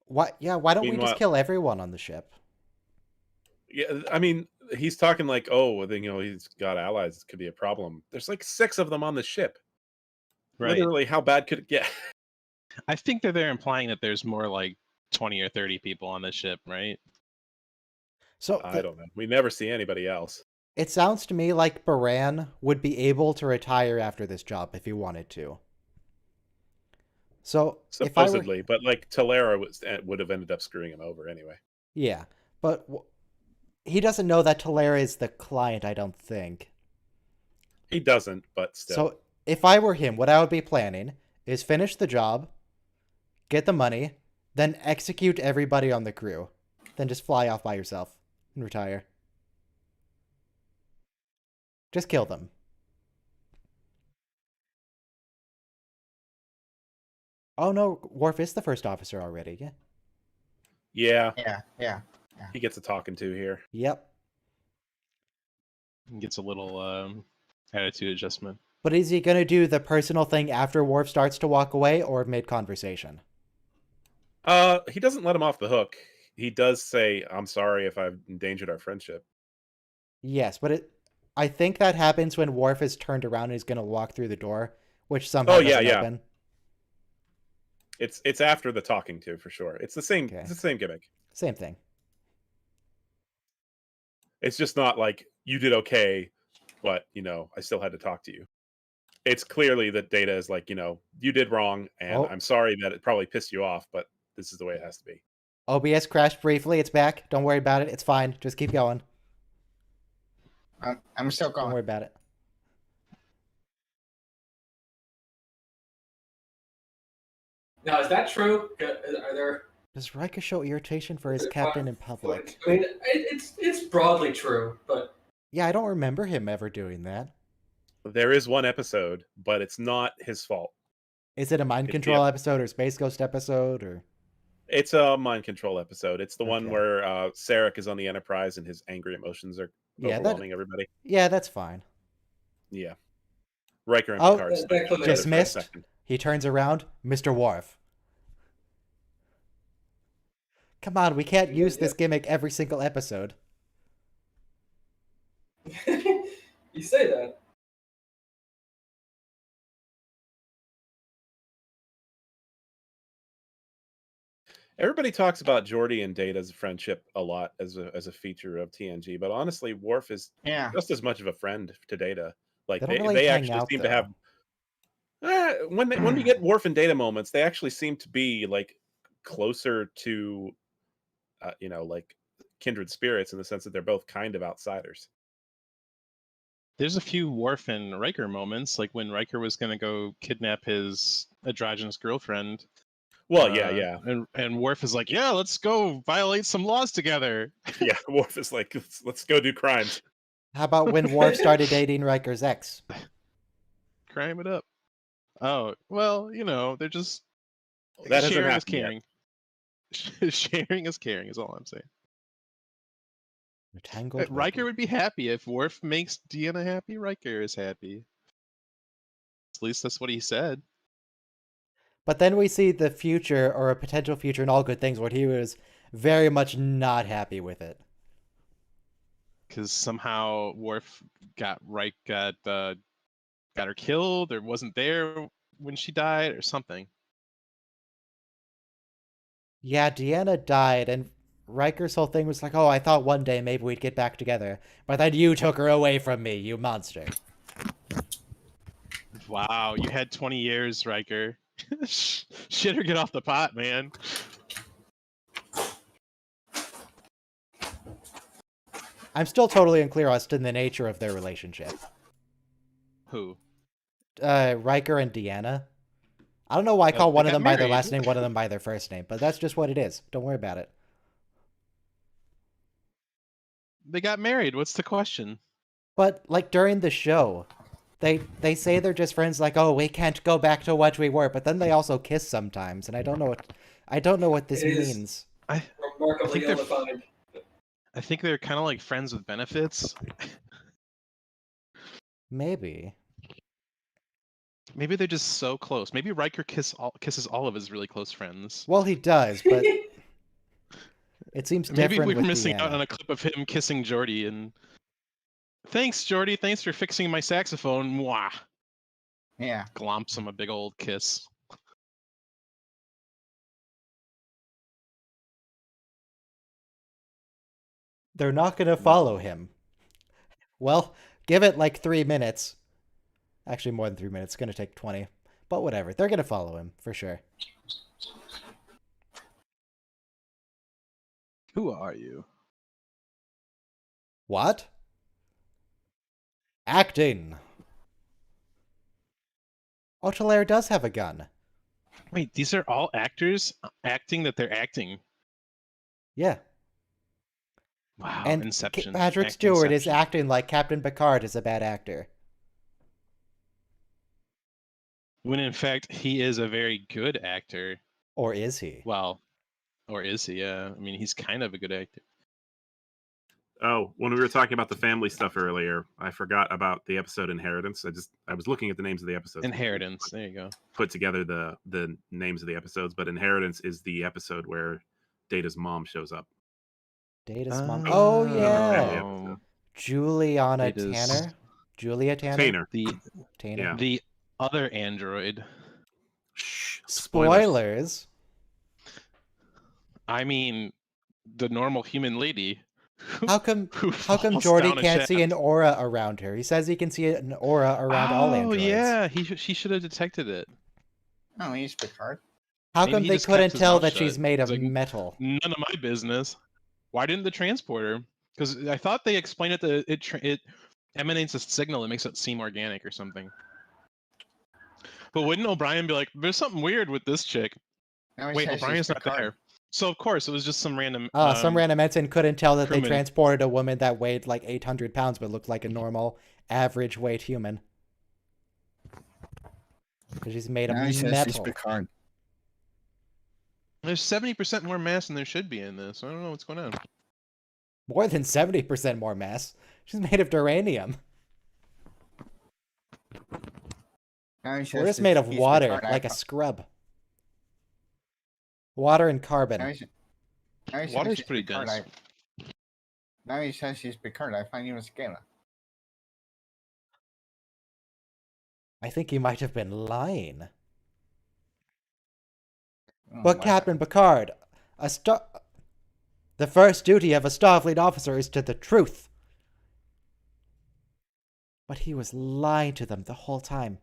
[SPEAKER 1] Why? Yeah, why don't we
[SPEAKER 4] Meanwhile-
[SPEAKER 1] just kill everyone on the ship?
[SPEAKER 4] Yeah, I mean, he's talking like, oh, then he's got allies. It could be a problem. There's like 6 of them on the ship.
[SPEAKER 5] Right.
[SPEAKER 4] Literally, how bad could it get?
[SPEAKER 5] I think that they're implying that there's more like 20 or 30 people on the ship, right?
[SPEAKER 1] So
[SPEAKER 4] I don't know. We never see anybody else.
[SPEAKER 1] it sounds to me like Baran would be able to retire after this job if he wanted to. So if I were,
[SPEAKER 4] Supposedly, but like Talera would have ended up screwing him over anyway.
[SPEAKER 1] yeah, but he doesn't know that Talera is the client. I don't think.
[SPEAKER 4] He doesn't, but still.
[SPEAKER 1] So if I were him, what I would be planning is finish the job, get the money, then execute everybody on the crew, then just fly off by yourself and retire. Just kill them. Oh no, Worf is the first officer already. Yeah.
[SPEAKER 4] Yeah,
[SPEAKER 3] Yeah.
[SPEAKER 4] he gets a talking to here.
[SPEAKER 1] Yep.
[SPEAKER 5] He gets a little attitude adjustment.
[SPEAKER 1] But is he going to do the personal thing after Worf starts to walk away or mid-conversation?
[SPEAKER 4] He doesn't let him off the hook. He does say, "I'm sorry if I've endangered our friendship."
[SPEAKER 1] Yes, but I think that happens when Worf is turned around and is going to walk through the door, which somehow doesn't open.
[SPEAKER 4] It's after the talking to for sure. It's the same.
[SPEAKER 1] Okay.
[SPEAKER 4] It's the same gimmick.
[SPEAKER 1] Same thing.
[SPEAKER 4] It's just not like you did okay, but I still had to talk to you. it's clearly that Data is like, you did wrong, and
[SPEAKER 1] Oh.
[SPEAKER 4] I'm sorry that it probably pissed you off, but this is the way it has to be.
[SPEAKER 1] OBS crashed briefly. It's back. Don't worry about it. It's fine. Just keep going.
[SPEAKER 3] I'm still
[SPEAKER 1] Don't
[SPEAKER 3] going.
[SPEAKER 1] worry about it.
[SPEAKER 2] Now, is that true? Are there?
[SPEAKER 1] Does Riker show irritation for his captain in public?
[SPEAKER 2] I mean, it's broadly true, but
[SPEAKER 1] Yeah, I don't remember him ever doing that.
[SPEAKER 4] There is one episode, but it's not his fault.
[SPEAKER 1] Is it a mind control episode or Space Ghost episode or?
[SPEAKER 4] It's a mind control episode. It's the one
[SPEAKER 1] Okay.
[SPEAKER 4] where Sarek is on the Enterprise and his angry emotions are overwhelming everybody.
[SPEAKER 1] Yeah, that's fine.
[SPEAKER 4] Yeah. Riker and
[SPEAKER 1] Oh,
[SPEAKER 4] Picard.
[SPEAKER 1] dismissed. He turns around, Mr. Worf. Come on, we can't use this gimmick every single episode.
[SPEAKER 2] you say that.
[SPEAKER 4] Everybody talks about Geordi and Data's friendship a lot as a feature of TNG, but honestly, Worf is just as much of a friend to Data. Like
[SPEAKER 1] They don't really hang
[SPEAKER 4] actually
[SPEAKER 1] out,
[SPEAKER 4] seem
[SPEAKER 1] though.
[SPEAKER 4] to have when we get Worf and Data moments, they actually seem to be like closer to like kindred spirits in the sense that they're both kind of outsiders.
[SPEAKER 5] There's a few Worf and Riker moments, like when Riker was going to go kidnap his androgynous girlfriend.
[SPEAKER 4] Well, yeah.
[SPEAKER 5] And Worf is like, yeah, let's go violate some laws together.
[SPEAKER 4] Yeah, Worf is like, let's go do crimes.
[SPEAKER 1] How about when Worf started dating Riker's ex?
[SPEAKER 5] Crime it up. Oh, well, they're just
[SPEAKER 4] that hasn't
[SPEAKER 5] sharing is
[SPEAKER 4] happened
[SPEAKER 5] caring. Sharing is caring is all I'm saying.
[SPEAKER 1] Tangled
[SPEAKER 5] Riker would be happy if Worf makes Deanna happy. Riker is happy. At least that's what he said.
[SPEAKER 1] But then we see the future, or a potential future in All Good Things, where he was very much not happy with it.
[SPEAKER 5] Because somehow Worf got her killed, or wasn't there when she died, or something.
[SPEAKER 1] Yeah, Deanna died, and Riker's whole thing was like, oh, I thought one day maybe we'd get back together. But then you took her away from me, you monster.
[SPEAKER 5] Wow, you had 20 years, Riker. Shit or get off the pot, man.
[SPEAKER 1] I'm still totally unclear as to the nature of their relationship.
[SPEAKER 5] Who?
[SPEAKER 1] Riker and Deanna. I don't know why I call
[SPEAKER 5] They
[SPEAKER 1] one of
[SPEAKER 5] got
[SPEAKER 1] them by their
[SPEAKER 5] married.
[SPEAKER 1] last name, one of them by their first name, but that's just what it is. Don't worry about it.
[SPEAKER 5] They got married. What's the question?
[SPEAKER 1] But, like, during the show, they say they're just friends, like, oh, we can't go back to what we were, but then they also kiss sometimes, and I don't know what this means.
[SPEAKER 2] Remarkably ill-defined.
[SPEAKER 5] I think they're kind of like friends with benefits.
[SPEAKER 1] Maybe.
[SPEAKER 5] Maybe they're just so close. Maybe Riker kisses all of his really close friends.
[SPEAKER 1] Well, he does, but it seems different.
[SPEAKER 5] Maybe we were
[SPEAKER 1] with
[SPEAKER 5] missing out
[SPEAKER 1] Deanna.
[SPEAKER 5] on a clip of him kissing Geordi and thanks, Geordi. Thanks for fixing my saxophone. Mwah.
[SPEAKER 3] Yeah.
[SPEAKER 5] Glomps him a big old kiss.
[SPEAKER 1] They're not going to follow him. Well, give it like 3 minutes. Actually, more than 3 minutes. It's going to take 20. But whatever. They're going to follow him, for sure.
[SPEAKER 5] Who are you?
[SPEAKER 1] What? Acting. Otolaire does have a gun.
[SPEAKER 5] Wait, these are all actors acting that they're acting.
[SPEAKER 1] Yeah.
[SPEAKER 5] Wow,
[SPEAKER 1] And
[SPEAKER 5] Inception.
[SPEAKER 1] Patrick
[SPEAKER 5] Act
[SPEAKER 1] Stewart is
[SPEAKER 5] Inception.
[SPEAKER 1] acting like Captain Picard is a bad actor.
[SPEAKER 5] When in fact, he is a very good actor.
[SPEAKER 1] Or is he?
[SPEAKER 5] Well, or is he? Yeah. I mean, he's kind of a good actor.
[SPEAKER 4] Oh, when we were talking about the family stuff earlier, I forgot about the episode Inheritance. I was looking at the names of the episodes.
[SPEAKER 5] Inheritance. There you go.
[SPEAKER 4] Put together the names of the episodes, but Inheritance is the episode where Data's mom shows up.
[SPEAKER 1] Data's mom.
[SPEAKER 5] Oh,
[SPEAKER 1] Oh, yeah.
[SPEAKER 5] Um,
[SPEAKER 1] Juliana
[SPEAKER 5] Data's-
[SPEAKER 1] Tanner? Julia Tanner?
[SPEAKER 4] Tanner.
[SPEAKER 5] the
[SPEAKER 1] Tanner.
[SPEAKER 4] Yeah.
[SPEAKER 5] the other android.
[SPEAKER 4] Shh,
[SPEAKER 1] Spoilers.
[SPEAKER 5] I mean, the normal human lady.
[SPEAKER 1] How come
[SPEAKER 5] who falls
[SPEAKER 1] Jordy
[SPEAKER 5] down a
[SPEAKER 1] can't see
[SPEAKER 5] shaft.
[SPEAKER 1] an aura around her? He says he can see an aura around all
[SPEAKER 5] Oh
[SPEAKER 1] androids.
[SPEAKER 5] yeah, she should have detected it.
[SPEAKER 3] No, he's Picard.
[SPEAKER 1] How
[SPEAKER 5] Maybe
[SPEAKER 1] come
[SPEAKER 5] he
[SPEAKER 1] they
[SPEAKER 5] just kept
[SPEAKER 1] couldn't
[SPEAKER 5] his
[SPEAKER 1] tell
[SPEAKER 5] mouth
[SPEAKER 1] that
[SPEAKER 5] shut.
[SPEAKER 1] she's made of
[SPEAKER 5] He's like,
[SPEAKER 1] metal?
[SPEAKER 5] none of my business. Why didn't the transporter? Because I thought they explained it that it emanates a signal that makes it seem organic or something. But wouldn't O'Brien be like, "There's something weird with this chick"?
[SPEAKER 3] Now he
[SPEAKER 5] Wait,
[SPEAKER 3] says
[SPEAKER 5] O'Brien's
[SPEAKER 3] he's
[SPEAKER 5] not
[SPEAKER 3] Picard.
[SPEAKER 5] there. So of course it was just some random.
[SPEAKER 1] Some random ensign couldn't tell that they
[SPEAKER 5] crewman.
[SPEAKER 1] transported a woman that weighed like 800 pounds but looked like a normal, average weight human. Because she's made of
[SPEAKER 3] Now he says he's
[SPEAKER 1] metal.
[SPEAKER 3] Picard.
[SPEAKER 5] There's 70% more mass than there should be in this. I don't know what's going on.
[SPEAKER 1] More than 70% more mass. She's made of duranium.
[SPEAKER 3] Now he
[SPEAKER 1] We're
[SPEAKER 3] says
[SPEAKER 1] just made of
[SPEAKER 3] he's
[SPEAKER 1] water,
[SPEAKER 3] Picard.
[SPEAKER 1] like a scrub. Water and
[SPEAKER 3] Now
[SPEAKER 1] carbon.
[SPEAKER 3] he says
[SPEAKER 5] Water's
[SPEAKER 3] he's
[SPEAKER 5] pretty
[SPEAKER 3] Picard.
[SPEAKER 5] dense.
[SPEAKER 3] Now he says he's Picard. I find you a Scala.
[SPEAKER 1] I think he might have been lying.
[SPEAKER 3] Oh,
[SPEAKER 1] But
[SPEAKER 3] my
[SPEAKER 1] Captain
[SPEAKER 3] God.
[SPEAKER 1] Picard, the first duty of a Starfleet officer is to the truth. But he was lying to them the whole time.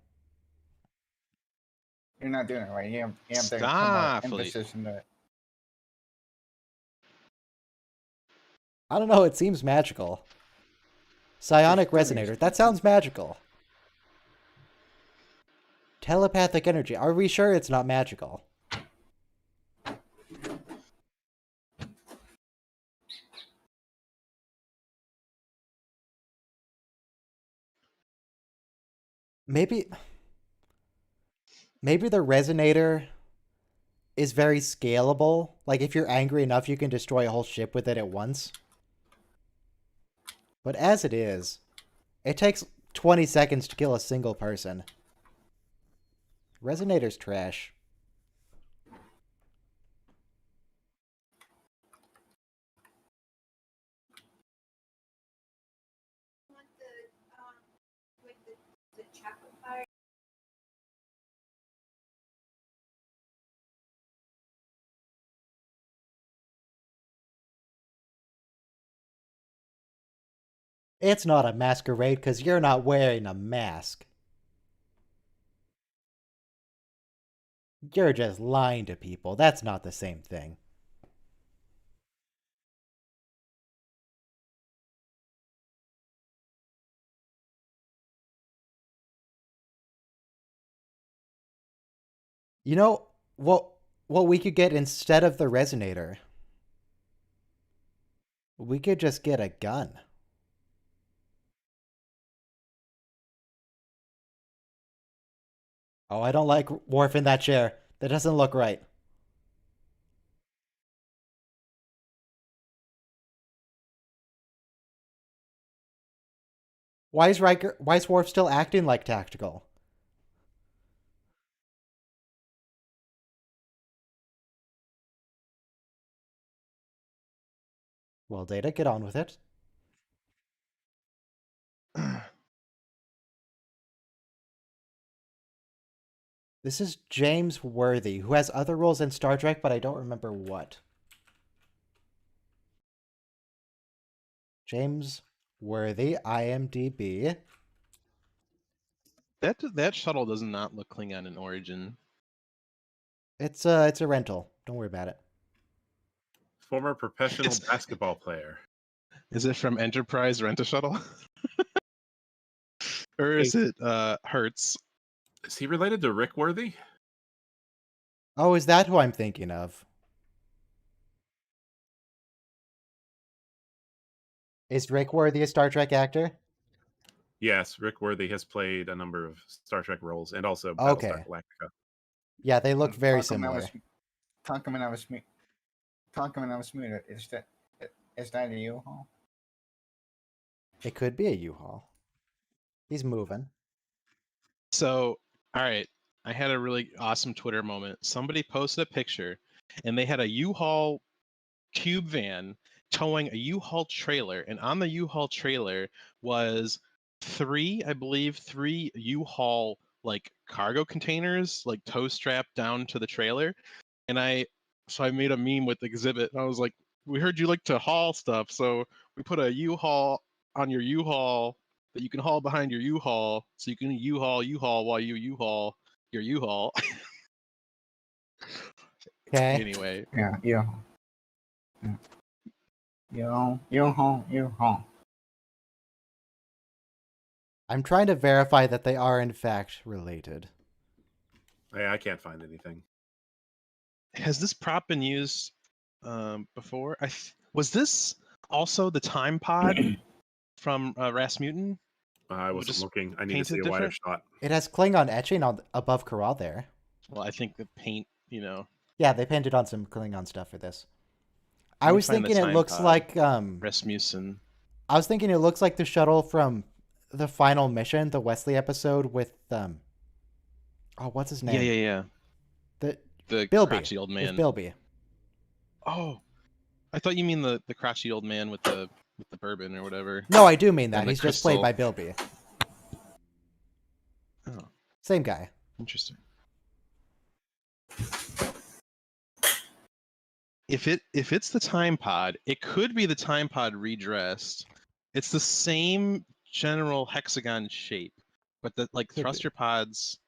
[SPEAKER 3] You're not doing it right. You have to put more
[SPEAKER 5] Starfleet.
[SPEAKER 3] emphasis into it.
[SPEAKER 1] I don't know, it seems magical. Psionic resonator, that sounds magical. Telepathic energy, are we sure it's not magical? Maybe the resonator is very scalable. Like, if you're angry enough, you can destroy a whole ship with it at once. But as it is, it takes 20 seconds to kill a single person. Resonator's trash. It's not a masquerade because you're not wearing a mask. You're just lying to people. That's not the same thing. You know what we could get instead of the resonator? We could just get a gun. Oh, I don't like Worf in that chair. That doesn't look right. Why is Worf still acting like tactical? Well, Data, get on with it. This is James Worthy, who has other roles in Star Trek, but I don't remember what. James Worthy, IMDb.
[SPEAKER 5] That shuttle does not look Klingon in origin.
[SPEAKER 1] It's a rental. Don't worry about it.
[SPEAKER 4] Former professional basketball player.
[SPEAKER 5] Is it from Enterprise Rent-A-Shuttle? Or is it Hertz?
[SPEAKER 4] Is he related to Rick Worthy?
[SPEAKER 1] Oh, is that who I'm thinking of? Is Rick Worthy a Star Trek actor?
[SPEAKER 4] Yes, Rick Worthy has played a number of Star Trek roles and also
[SPEAKER 1] Okay.
[SPEAKER 4] Battlestar Galactica.
[SPEAKER 1] Yeah, they look very similar.
[SPEAKER 3] Talking when I was smooth. Is that a U-Haul?
[SPEAKER 1] It could be a U-Haul. He's moving.
[SPEAKER 5] So, all right, I had a really awesome Twitter moment. Somebody posted a picture, and they had a U-Haul cube van towing a U-Haul trailer, and on the U-Haul trailer was three U-Haul like cargo containers, like tow strapped down to the trailer. And I made a meme with the exhibit, and I was like, we heard you like to haul stuff, so we put a U-Haul on your U-Haul that you can haul behind your U-Haul, so you can U-Haul while you U-Haul your U-Haul.
[SPEAKER 1] Okay.
[SPEAKER 5] Anyway,
[SPEAKER 3] Yeah, yeah. You.
[SPEAKER 1] I'm trying to verify that they are in fact related.
[SPEAKER 4] Hey, I can't find anything.
[SPEAKER 5] has this prop been used before? Was this also the time pod from Rasmussen?
[SPEAKER 4] I wasn't
[SPEAKER 5] just
[SPEAKER 4] looking. I need to see
[SPEAKER 5] painted
[SPEAKER 4] a wider
[SPEAKER 5] different?
[SPEAKER 4] shot.
[SPEAKER 1] It has Klingon etching on above Corral there.
[SPEAKER 5] Well, I think the paint,
[SPEAKER 1] Yeah, they painted on some Klingon stuff for this. I
[SPEAKER 5] Let me
[SPEAKER 1] was
[SPEAKER 5] find the
[SPEAKER 1] thinking it
[SPEAKER 5] time
[SPEAKER 1] looks
[SPEAKER 5] pod.
[SPEAKER 1] like
[SPEAKER 5] Rasmussen.
[SPEAKER 1] I was thinking it looks like the shuttle from the final mission, the Wesley episode with oh, what's his name?
[SPEAKER 5] Yeah.
[SPEAKER 1] The
[SPEAKER 5] The
[SPEAKER 1] Bilby.
[SPEAKER 5] crotchety old
[SPEAKER 1] With
[SPEAKER 5] man.
[SPEAKER 1] Bilby.
[SPEAKER 5] Oh, I thought you mean the crotchety old man with the bourbon or whatever.
[SPEAKER 1] No, I do mean that.
[SPEAKER 5] And the
[SPEAKER 1] He's just played
[SPEAKER 5] crystal.
[SPEAKER 1] by Bilby.
[SPEAKER 5] Oh,
[SPEAKER 1] Same guy.
[SPEAKER 5] interesting. If it's the time pod, it could be the time pod redressed. It's the same general hexagon shape, but the
[SPEAKER 1] Could be.
[SPEAKER 5] thruster pods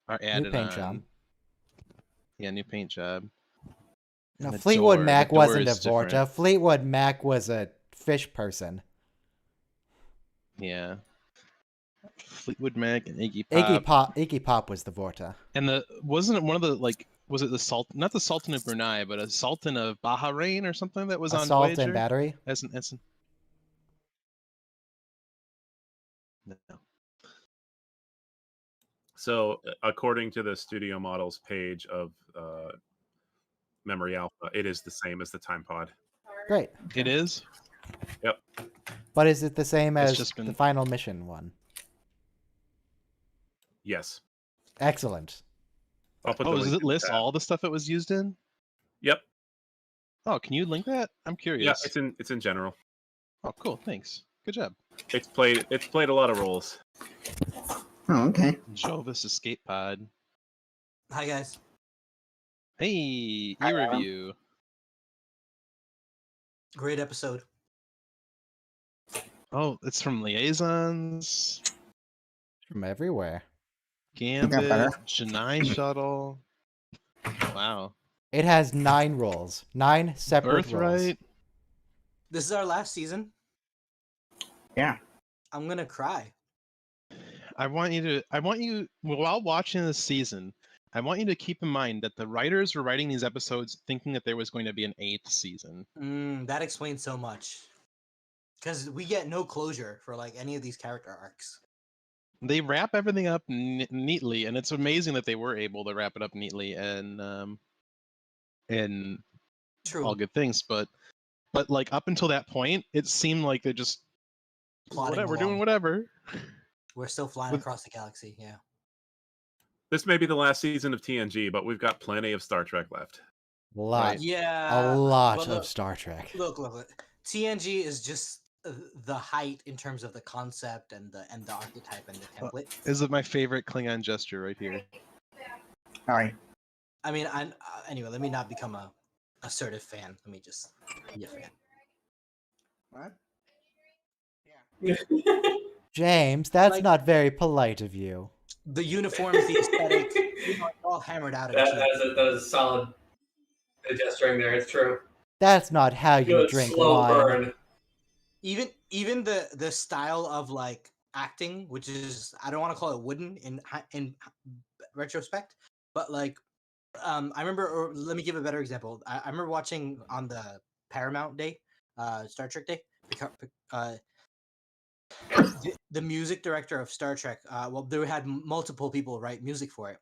[SPEAKER 5] are
[SPEAKER 1] New
[SPEAKER 5] added
[SPEAKER 1] paint
[SPEAKER 5] on.
[SPEAKER 1] job.
[SPEAKER 5] Yeah, new paint job.
[SPEAKER 1] No,
[SPEAKER 5] And the
[SPEAKER 1] Fleetwood
[SPEAKER 5] door-
[SPEAKER 1] Mac
[SPEAKER 5] the door
[SPEAKER 1] wasn't a
[SPEAKER 5] is different.
[SPEAKER 1] Vorta. Fleetwood Mac was a fish person.
[SPEAKER 5] Yeah. Fleetwood Mac and Iggy Pop.
[SPEAKER 1] Iggy Pop was the Vorta.
[SPEAKER 5] And wasn't it one of the was it the not the Sultan of Brunei, but a Sultan of Bahrain or something that was on
[SPEAKER 1] Assault
[SPEAKER 5] Voyager?
[SPEAKER 1] and Battery.
[SPEAKER 5] As an no.
[SPEAKER 4] So, according to the studio models page of Memory Alpha, it is the same as the time pod.
[SPEAKER 1] Great.
[SPEAKER 5] It is?
[SPEAKER 4] Yep.
[SPEAKER 1] But is it the same
[SPEAKER 5] It's
[SPEAKER 1] as
[SPEAKER 5] just been-
[SPEAKER 1] the final mission one?
[SPEAKER 4] Yes.
[SPEAKER 1] Excellent.
[SPEAKER 4] I'll put the
[SPEAKER 5] Does
[SPEAKER 4] link
[SPEAKER 5] it
[SPEAKER 4] in the
[SPEAKER 5] list
[SPEAKER 4] chat.
[SPEAKER 5] all the stuff it was used in?
[SPEAKER 4] Yep.
[SPEAKER 5] Oh, can you link that? I'm curious.
[SPEAKER 4] Yeah, it's in general.
[SPEAKER 5] Oh, cool. Thanks. Good job.
[SPEAKER 4] It's played a lot of roles.
[SPEAKER 3] Oh, okay.
[SPEAKER 5] Jovis Escape Pod.
[SPEAKER 6] Hi guys.
[SPEAKER 5] Hey,
[SPEAKER 3] Hi, Adam.
[SPEAKER 5] e-review.
[SPEAKER 6] Great episode.
[SPEAKER 5] Oh, it's from Liaisons,
[SPEAKER 1] From everywhere.
[SPEAKER 5] Gambit,
[SPEAKER 3] better.
[SPEAKER 5] Janai Shuttle. Wow.
[SPEAKER 1] It has 9 roles. 9 separate roles.
[SPEAKER 5] Birthright.
[SPEAKER 6] This is our last season.
[SPEAKER 3] Yeah.
[SPEAKER 6] I'm gonna cry.
[SPEAKER 5] I want you, while watching this season, I want you to keep in mind that the writers were writing these episodes thinking that there was going to be an 8th season.
[SPEAKER 6] That explains so much. Because we get no closure for like any of these character arcs.
[SPEAKER 5] They wrap everything up neatly, and it's amazing that they were able to wrap it up neatly and
[SPEAKER 6] True.
[SPEAKER 5] all good things. But like up until that point, it seemed like they're just
[SPEAKER 6] Plodding
[SPEAKER 5] whatever, doing
[SPEAKER 6] along.
[SPEAKER 5] whatever.
[SPEAKER 6] We're still flying
[SPEAKER 5] With-
[SPEAKER 6] across the galaxy. Yeah.
[SPEAKER 4] This may be the last season of TNG, but we've got plenty of Star Trek left.
[SPEAKER 1] Lot.
[SPEAKER 5] Right.
[SPEAKER 6] Yeah.
[SPEAKER 1] A lot
[SPEAKER 6] but
[SPEAKER 1] of Star Trek.
[SPEAKER 6] Look. TNG is just the height in terms of the concept and the archetype and the template.
[SPEAKER 5] This is my favorite Klingon gesture right here.
[SPEAKER 3] All right.
[SPEAKER 6] I mean, anyway, let me not become a assertive fan. Let me just be a fan.
[SPEAKER 3] What?
[SPEAKER 1] James, that's
[SPEAKER 6] Like-
[SPEAKER 1] not very polite of you.
[SPEAKER 6] The uniforms, the aesthetic, it's all hammered out of
[SPEAKER 2] That is a solid gesturing there. It's true.
[SPEAKER 1] That's not how you
[SPEAKER 2] Good
[SPEAKER 1] drink
[SPEAKER 2] slow
[SPEAKER 1] wine.
[SPEAKER 2] burn.
[SPEAKER 6] Even the style of like acting, which is, I don't want to call it wooden in retrospect, but like I remember, or let me give a better example. I remember watching on the Paramount Day, Star Trek Day, the music director of Star Trek. Well, they had multiple people write music for it,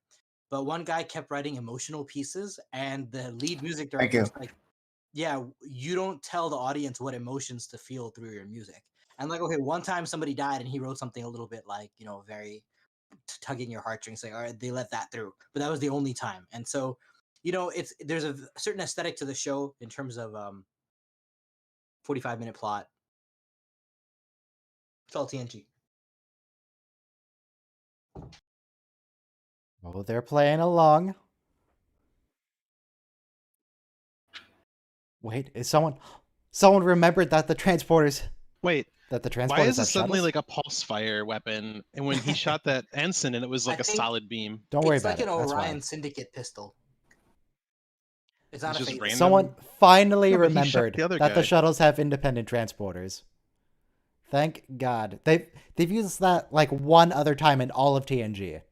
[SPEAKER 6] but one guy kept writing emotional pieces, and the lead music director was like, "Yeah, you don't tell the audience what emotions to feel through your music." And like, okay, one time somebody died, and he wrote something a little bit like, very tugging your heartstrings. Like, all right, they let that through, but that was the only time. And so, there's a certain aesthetic to the show in terms of 45-minute plot. It's all TNG.
[SPEAKER 1] Oh, they're playing along. Wait, is someone remembered that the transporters
[SPEAKER 5] Wait,
[SPEAKER 1] that the
[SPEAKER 5] why
[SPEAKER 1] transporters
[SPEAKER 5] is
[SPEAKER 1] have
[SPEAKER 5] this suddenly
[SPEAKER 1] shuttles?
[SPEAKER 5] like a pulse fire weapon? And when he shot that ensign, and it was
[SPEAKER 6] I
[SPEAKER 5] like a
[SPEAKER 6] think
[SPEAKER 5] solid beam.
[SPEAKER 1] Don't worry
[SPEAKER 6] It's
[SPEAKER 1] about
[SPEAKER 6] like
[SPEAKER 1] it.
[SPEAKER 6] an
[SPEAKER 1] That's
[SPEAKER 6] Orion
[SPEAKER 1] fine.
[SPEAKER 6] Syndicate pistol. It's not
[SPEAKER 5] It's
[SPEAKER 6] a
[SPEAKER 5] just
[SPEAKER 6] phaser.
[SPEAKER 5] random.
[SPEAKER 1] Someone finally
[SPEAKER 5] No, but he shot
[SPEAKER 1] remembered
[SPEAKER 5] the other
[SPEAKER 1] that the
[SPEAKER 5] guy.
[SPEAKER 1] shuttles have independent transporters. Thank God. They've used that like one other time in all of TNG.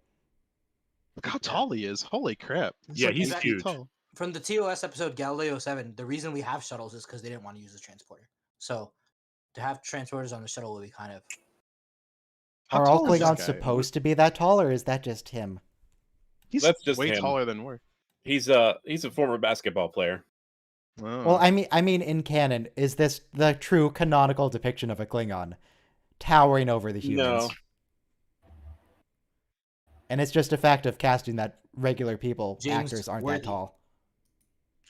[SPEAKER 5] Look how tall he is. Holy crap.
[SPEAKER 4] Yeah,
[SPEAKER 5] like
[SPEAKER 4] he's
[SPEAKER 5] 8 feet
[SPEAKER 4] huge.
[SPEAKER 5] tall.
[SPEAKER 6] From the TOS episode Galileo 7, the reason we have shuttles is because they didn't want to use the transporter. So to have transporters on the shuttle would be kind of.
[SPEAKER 5] How
[SPEAKER 1] Are all
[SPEAKER 5] tall is this
[SPEAKER 1] Klingons
[SPEAKER 5] guy?
[SPEAKER 1] supposed to be that tall, or is that just him?
[SPEAKER 5] He's
[SPEAKER 7] That's just
[SPEAKER 5] way
[SPEAKER 7] him.
[SPEAKER 5] taller than we're.
[SPEAKER 7] He's a former basketball player.
[SPEAKER 5] Oh.
[SPEAKER 1] Well, I mean, in canon, is this the true canonical depiction of a Klingon towering over the humans?
[SPEAKER 7] No.
[SPEAKER 1] And it's just a fact of casting that regular people,
[SPEAKER 6] James
[SPEAKER 1] actors aren't
[SPEAKER 6] Worthy.
[SPEAKER 1] that tall.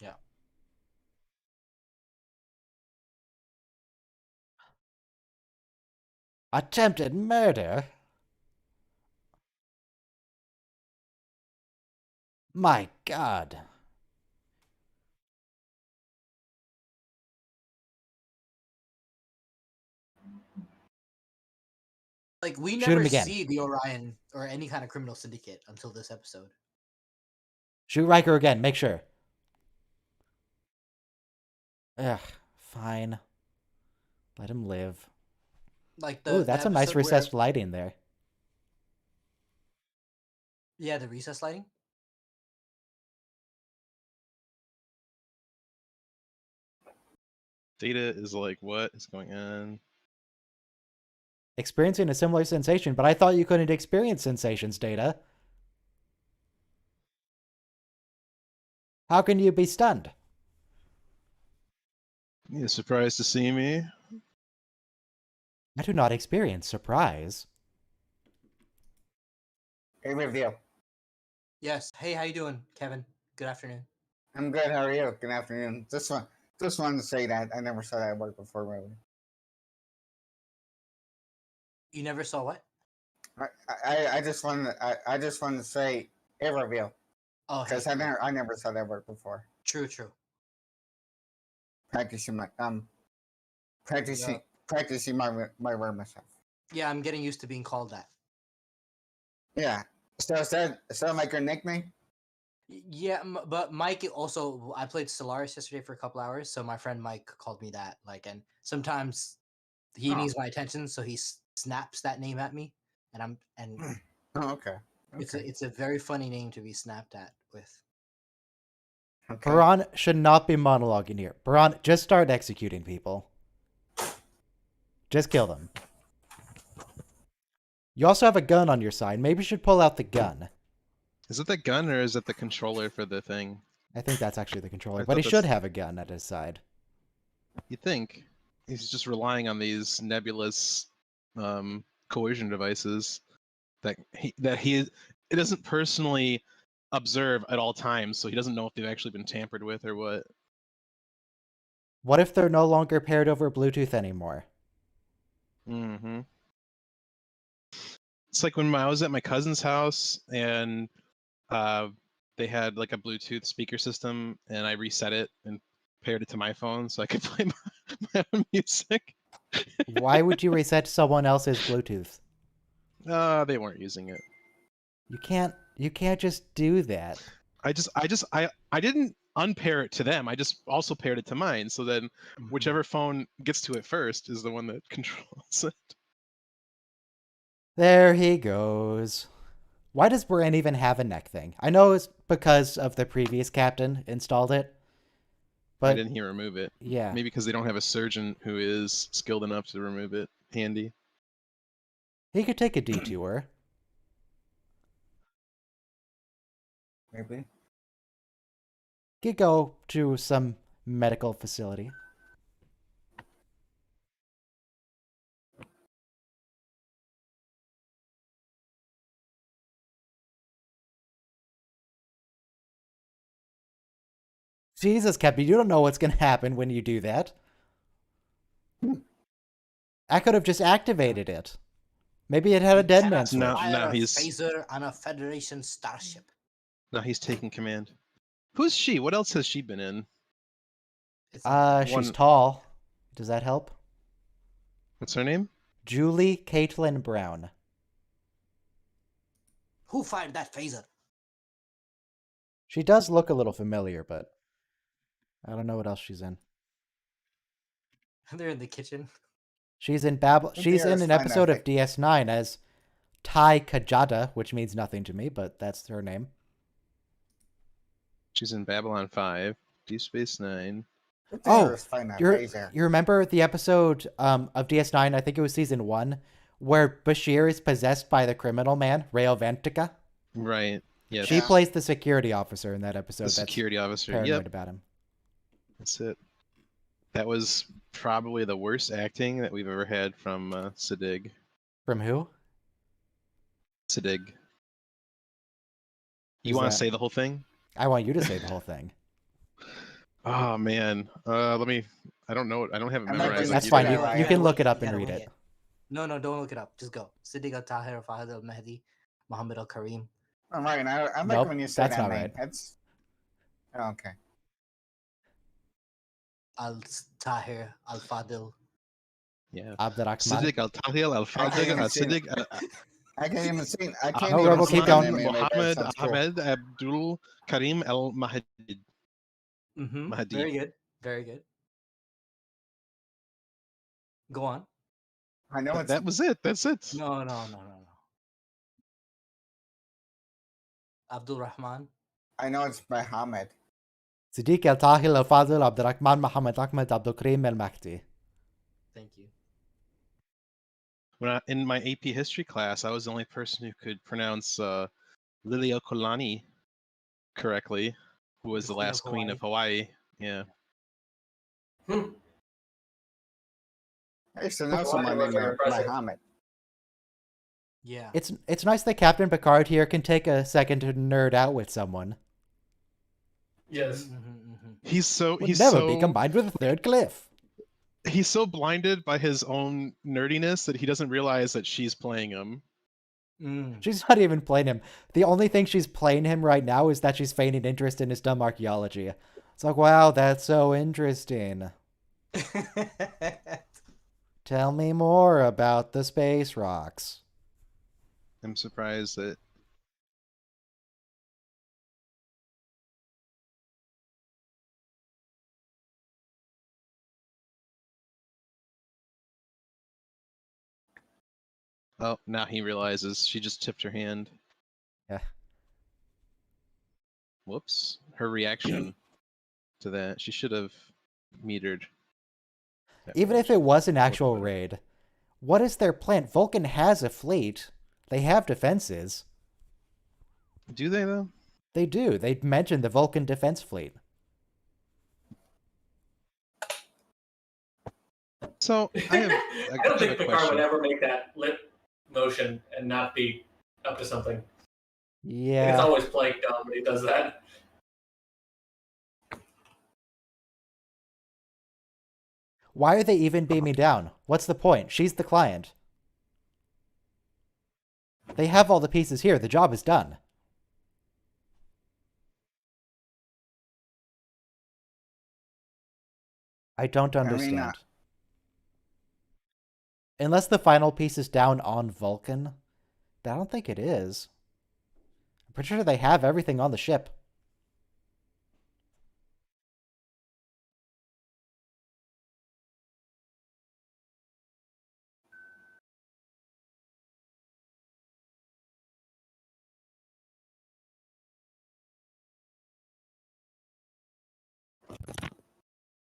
[SPEAKER 6] Yeah.
[SPEAKER 1] Attempted murder? My God.
[SPEAKER 6] Like, we
[SPEAKER 1] Shoot him
[SPEAKER 6] never
[SPEAKER 1] again.
[SPEAKER 6] see the Orion or any kind of criminal syndicate until this episode.
[SPEAKER 1] Shoot Riker again, make sure. Ugh, fine. Let him live.
[SPEAKER 6] Like the
[SPEAKER 1] Ooh, that's a nice
[SPEAKER 6] episode where-
[SPEAKER 1] recessed lighting there.
[SPEAKER 6] Yeah, the recess lighting.
[SPEAKER 5] Data is like, what is going on?
[SPEAKER 1] Experiencing a similar sensation, but I thought you couldn't experience sensations, Data. How can you be stunned?
[SPEAKER 5] You surprised to see me?
[SPEAKER 1] I do not experience surprise.
[SPEAKER 3] Hey, review.
[SPEAKER 6] Yes. Hey, how you doing, Kevin? Good afternoon.
[SPEAKER 3] I'm good. How are you? Good afternoon. Just wanted to say that I never saw that at work before, really.
[SPEAKER 6] You never saw what?
[SPEAKER 3] I just wanted to say a review
[SPEAKER 6] Oh,
[SPEAKER 3] because
[SPEAKER 6] hey.
[SPEAKER 3] I never saw that at work before.
[SPEAKER 6] True.
[SPEAKER 3] Practicing my word myself.
[SPEAKER 6] Yeah, I'm getting used to being called that.
[SPEAKER 3] Yeah. So is that like your nickname?
[SPEAKER 6] Yeah, but Mike also. I played Stellaris yesterday for a couple hours, so my friend Mike called me that. Like, and sometimes he
[SPEAKER 3] Oh.
[SPEAKER 6] needs my attention, so he snaps that name at me, and
[SPEAKER 3] Oh, okay.
[SPEAKER 6] it's a very funny name to be snapped at with.
[SPEAKER 3] Okay.
[SPEAKER 1] Baran should not be monologuing here. Baran, just start executing people. Just kill them. You also have a gun on your side. Maybe you should pull out the gun.
[SPEAKER 5] Is it the gun or is it the controller for the thing?
[SPEAKER 1] I think that's actually the controller,
[SPEAKER 5] I
[SPEAKER 1] but he
[SPEAKER 5] thought
[SPEAKER 1] should
[SPEAKER 5] that's-
[SPEAKER 1] have a gun at his side.
[SPEAKER 5] You think he's just relying on these nebulous coercion devices that he doesn't personally observe at all times, so he doesn't know if they've actually been tampered with or what.
[SPEAKER 1] What if they're no longer paired over Bluetooth anymore?
[SPEAKER 5] Mm-hmm. It's like when I was at my cousin's house and they had like a Bluetooth speaker system, and I reset it and paired it to my phone so I could play my own music.
[SPEAKER 1] Why would you reset someone else's Bluetooth?
[SPEAKER 5] They weren't using it.
[SPEAKER 1] You can't just do that.
[SPEAKER 5] I didn't unpair it to them. I just also paired it to mine. So then whichever phone gets to it first is the one that controls it.
[SPEAKER 1] There he goes. Why does Baran even have a neck thing? I know it's because of the previous captain installed it.
[SPEAKER 5] Why
[SPEAKER 1] But
[SPEAKER 5] didn't he remove it?
[SPEAKER 1] yeah.
[SPEAKER 5] Maybe because they don't have a surgeon who is skilled enough to remove it handy.
[SPEAKER 1] He could take a detour.
[SPEAKER 3] Maybe.
[SPEAKER 1] He could go to some medical facility. Jesus, Captain, you don't know what's going to happen when you do that. I could have just activated it. Maybe it had a dead man switch.
[SPEAKER 5] No,
[SPEAKER 6] Fire a
[SPEAKER 5] he's-
[SPEAKER 6] phaser on a Federation starship.
[SPEAKER 5] Now he's taking command. Who's she? What else has she been in?
[SPEAKER 6] It's
[SPEAKER 1] She's
[SPEAKER 5] One-
[SPEAKER 1] tall. Does that help?
[SPEAKER 5] What's her name?
[SPEAKER 1] Julie Caitlin Brown.
[SPEAKER 6] who fired that phaser?
[SPEAKER 1] She does look a little familiar, but I don't know what else she's in.
[SPEAKER 6] They're in the kitchen.
[SPEAKER 1] She's in Babel. She's in an episode of DS9 as Tai Kajada, which means nothing to me, but that's her name.
[SPEAKER 5] She's in Babylon 5, Deep Space Nine.
[SPEAKER 1] Oh, you remember the episode of DS9? I think it was season 1, where Bashir is possessed by the criminal man, Rayo Ventica.
[SPEAKER 5] Right. Yes.
[SPEAKER 1] She plays the security officer in that episode.
[SPEAKER 5] The security officer.
[SPEAKER 1] Paranoid
[SPEAKER 5] Yep.
[SPEAKER 1] about him.
[SPEAKER 5] That's it. That was probably the worst acting that we've ever had from Siddig.
[SPEAKER 1] From who?
[SPEAKER 5] Siddig. You
[SPEAKER 1] Who's
[SPEAKER 5] want
[SPEAKER 1] that?
[SPEAKER 5] to say the whole thing?
[SPEAKER 1] I want you to say the whole thing.
[SPEAKER 5] Oh man. Let me. I don't know. I don't have it
[SPEAKER 3] I'm not
[SPEAKER 5] memorized.
[SPEAKER 3] gonna
[SPEAKER 1] That's
[SPEAKER 3] You
[SPEAKER 1] fine.
[SPEAKER 3] gotta
[SPEAKER 1] You,
[SPEAKER 3] wing
[SPEAKER 1] you
[SPEAKER 3] it.
[SPEAKER 1] can look it
[SPEAKER 6] You
[SPEAKER 1] up and
[SPEAKER 6] gotta
[SPEAKER 1] read
[SPEAKER 6] wing
[SPEAKER 1] it.
[SPEAKER 6] No, don't look it up. Just go. Siddiq al-Tahir, Fahad al-Mahdi, Muhammad al-Karim.
[SPEAKER 3] I'm right. I like
[SPEAKER 1] Nope,
[SPEAKER 3] when you say
[SPEAKER 1] that's
[SPEAKER 3] that
[SPEAKER 1] not
[SPEAKER 3] name.
[SPEAKER 1] right.
[SPEAKER 3] That's okay.
[SPEAKER 6] Al-Tahir, al-Fadil.
[SPEAKER 5] Yeah.
[SPEAKER 1] Abdurrahman.
[SPEAKER 5] Siddiq al-Tahil al-Fadil
[SPEAKER 3] even see it.
[SPEAKER 5] al-Siddiq
[SPEAKER 3] I can't even see. I can't
[SPEAKER 1] No,
[SPEAKER 3] even
[SPEAKER 1] Rebel,
[SPEAKER 3] see
[SPEAKER 1] keep
[SPEAKER 3] the
[SPEAKER 1] going.
[SPEAKER 3] name anyway, but it
[SPEAKER 5] Muhammad
[SPEAKER 3] sounds cool.
[SPEAKER 5] Ahmed Abdul Karim al-Mahdi.
[SPEAKER 6] Mm-hmm.
[SPEAKER 5] Mahdi.
[SPEAKER 6] Very good. Very good. Go on.
[SPEAKER 3] I know it's.
[SPEAKER 5] That was it. That's it.
[SPEAKER 6] No. Abdul Rahman.
[SPEAKER 3] I know it's by Hamid.
[SPEAKER 1] Siddiq al-Tahil al-Fadil Abdurrahman Muhammad Ahmed Abdul Karim al-Mahdi.
[SPEAKER 6] Thank you.
[SPEAKER 5] In my AP history class, I was the only person who could pronounce Lilia Kolani correctly, who was the
[SPEAKER 6] Queen of
[SPEAKER 5] last queen of Hawaii. Yeah.
[SPEAKER 2] Hmm.
[SPEAKER 3] I used to know
[SPEAKER 2] Why
[SPEAKER 3] someone
[SPEAKER 2] was
[SPEAKER 3] named
[SPEAKER 2] it impressive?
[SPEAKER 3] Muhammad.
[SPEAKER 6] Yeah.
[SPEAKER 1] It's nice that Captain Picard here can take a second to nerd out with someone.
[SPEAKER 2] Yes.
[SPEAKER 5] He's so
[SPEAKER 1] Would
[SPEAKER 5] he's
[SPEAKER 1] never
[SPEAKER 5] so
[SPEAKER 1] be combined with a third Cliff.
[SPEAKER 5] he's so blinded by his own nerdiness that he doesn't realize that she's playing him.
[SPEAKER 6] Mm.
[SPEAKER 1] She's not even playing him. The only thing she's playing him right now is that she's feigning interest in his dumb archaeology. It's like, wow, that's so interesting. Tell me more about the space rocks.
[SPEAKER 5] I'm surprised that oh, now he realizes she just tipped her hand.
[SPEAKER 1] Yeah.
[SPEAKER 5] Whoops. Her reaction to that. She should have metered. that
[SPEAKER 1] Even if
[SPEAKER 5] reaction.
[SPEAKER 1] it was an
[SPEAKER 5] Look
[SPEAKER 1] actual
[SPEAKER 5] at it.
[SPEAKER 1] raid, what is their plan? Vulcan has a fleet. They have defenses.
[SPEAKER 5] Do they though?
[SPEAKER 1] They do. They mentioned the Vulcan defense fleet.
[SPEAKER 5] So I have
[SPEAKER 2] I don't think
[SPEAKER 5] a
[SPEAKER 2] Picard
[SPEAKER 5] question.
[SPEAKER 2] would ever make that lip motion and not be up to something. I think it's
[SPEAKER 1] Yeah.
[SPEAKER 2] always playing dumb when he does that.
[SPEAKER 1] Why are they even beaming down? What's the point? She's the client. They have all the pieces here. The job is done. I don't understand. Unless the final piece is down on Vulcan. But I don't think it is. I'm pretty sure they have everything on the ship.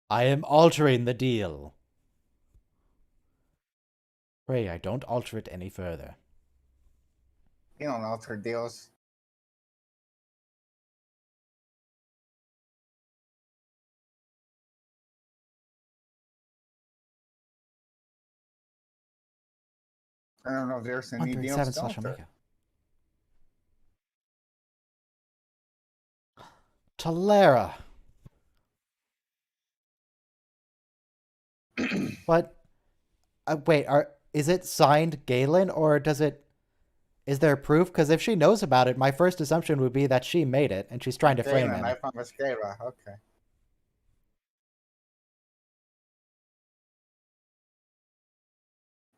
[SPEAKER 1] I am altering the deal. Pray I don't alter it any further.
[SPEAKER 3] You don't alter deals. I don't know if there's any deals
[SPEAKER 1] 137
[SPEAKER 3] to
[SPEAKER 1] slash
[SPEAKER 3] alter.
[SPEAKER 1] Omega. Talera. But wait, is it signed Galen or is there proof? Because if she knows about it, my first assumption would be that she made it and she's trying to frame
[SPEAKER 3] Galen,
[SPEAKER 1] him.
[SPEAKER 3] I found Mascara. Okay.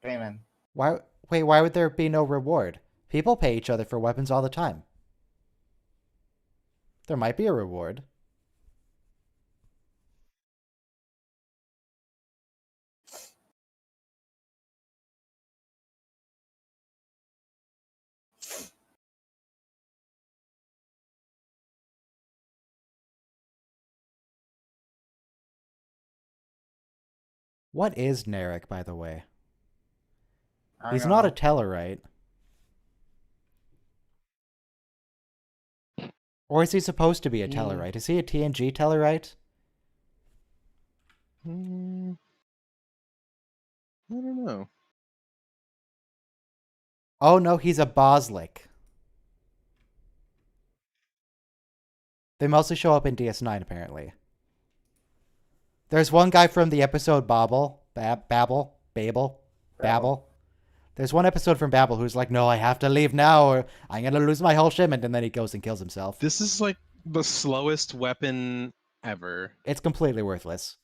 [SPEAKER 3] payment.
[SPEAKER 1] Why? Wait, why would there be no reward? People pay each other for weapons all the time. There might be a reward. What is Narek, by the way?
[SPEAKER 3] I
[SPEAKER 1] He's
[SPEAKER 3] don't
[SPEAKER 1] not
[SPEAKER 3] know.
[SPEAKER 1] a Tellarite. Or is he supposed to be a Tellarite? Is he a TNG Tellarite?
[SPEAKER 5] I don't know.
[SPEAKER 1] Oh no, he's a Boslik. They mostly show up in DS9, apparently. There's one guy from the episode Babel. There's one episode from Babel who's like, no, I have to leave now or I'm going to lose my whole shipment. And then he goes and kills himself.
[SPEAKER 5] This is like the slowest weapon ever.
[SPEAKER 1] It's completely worthless.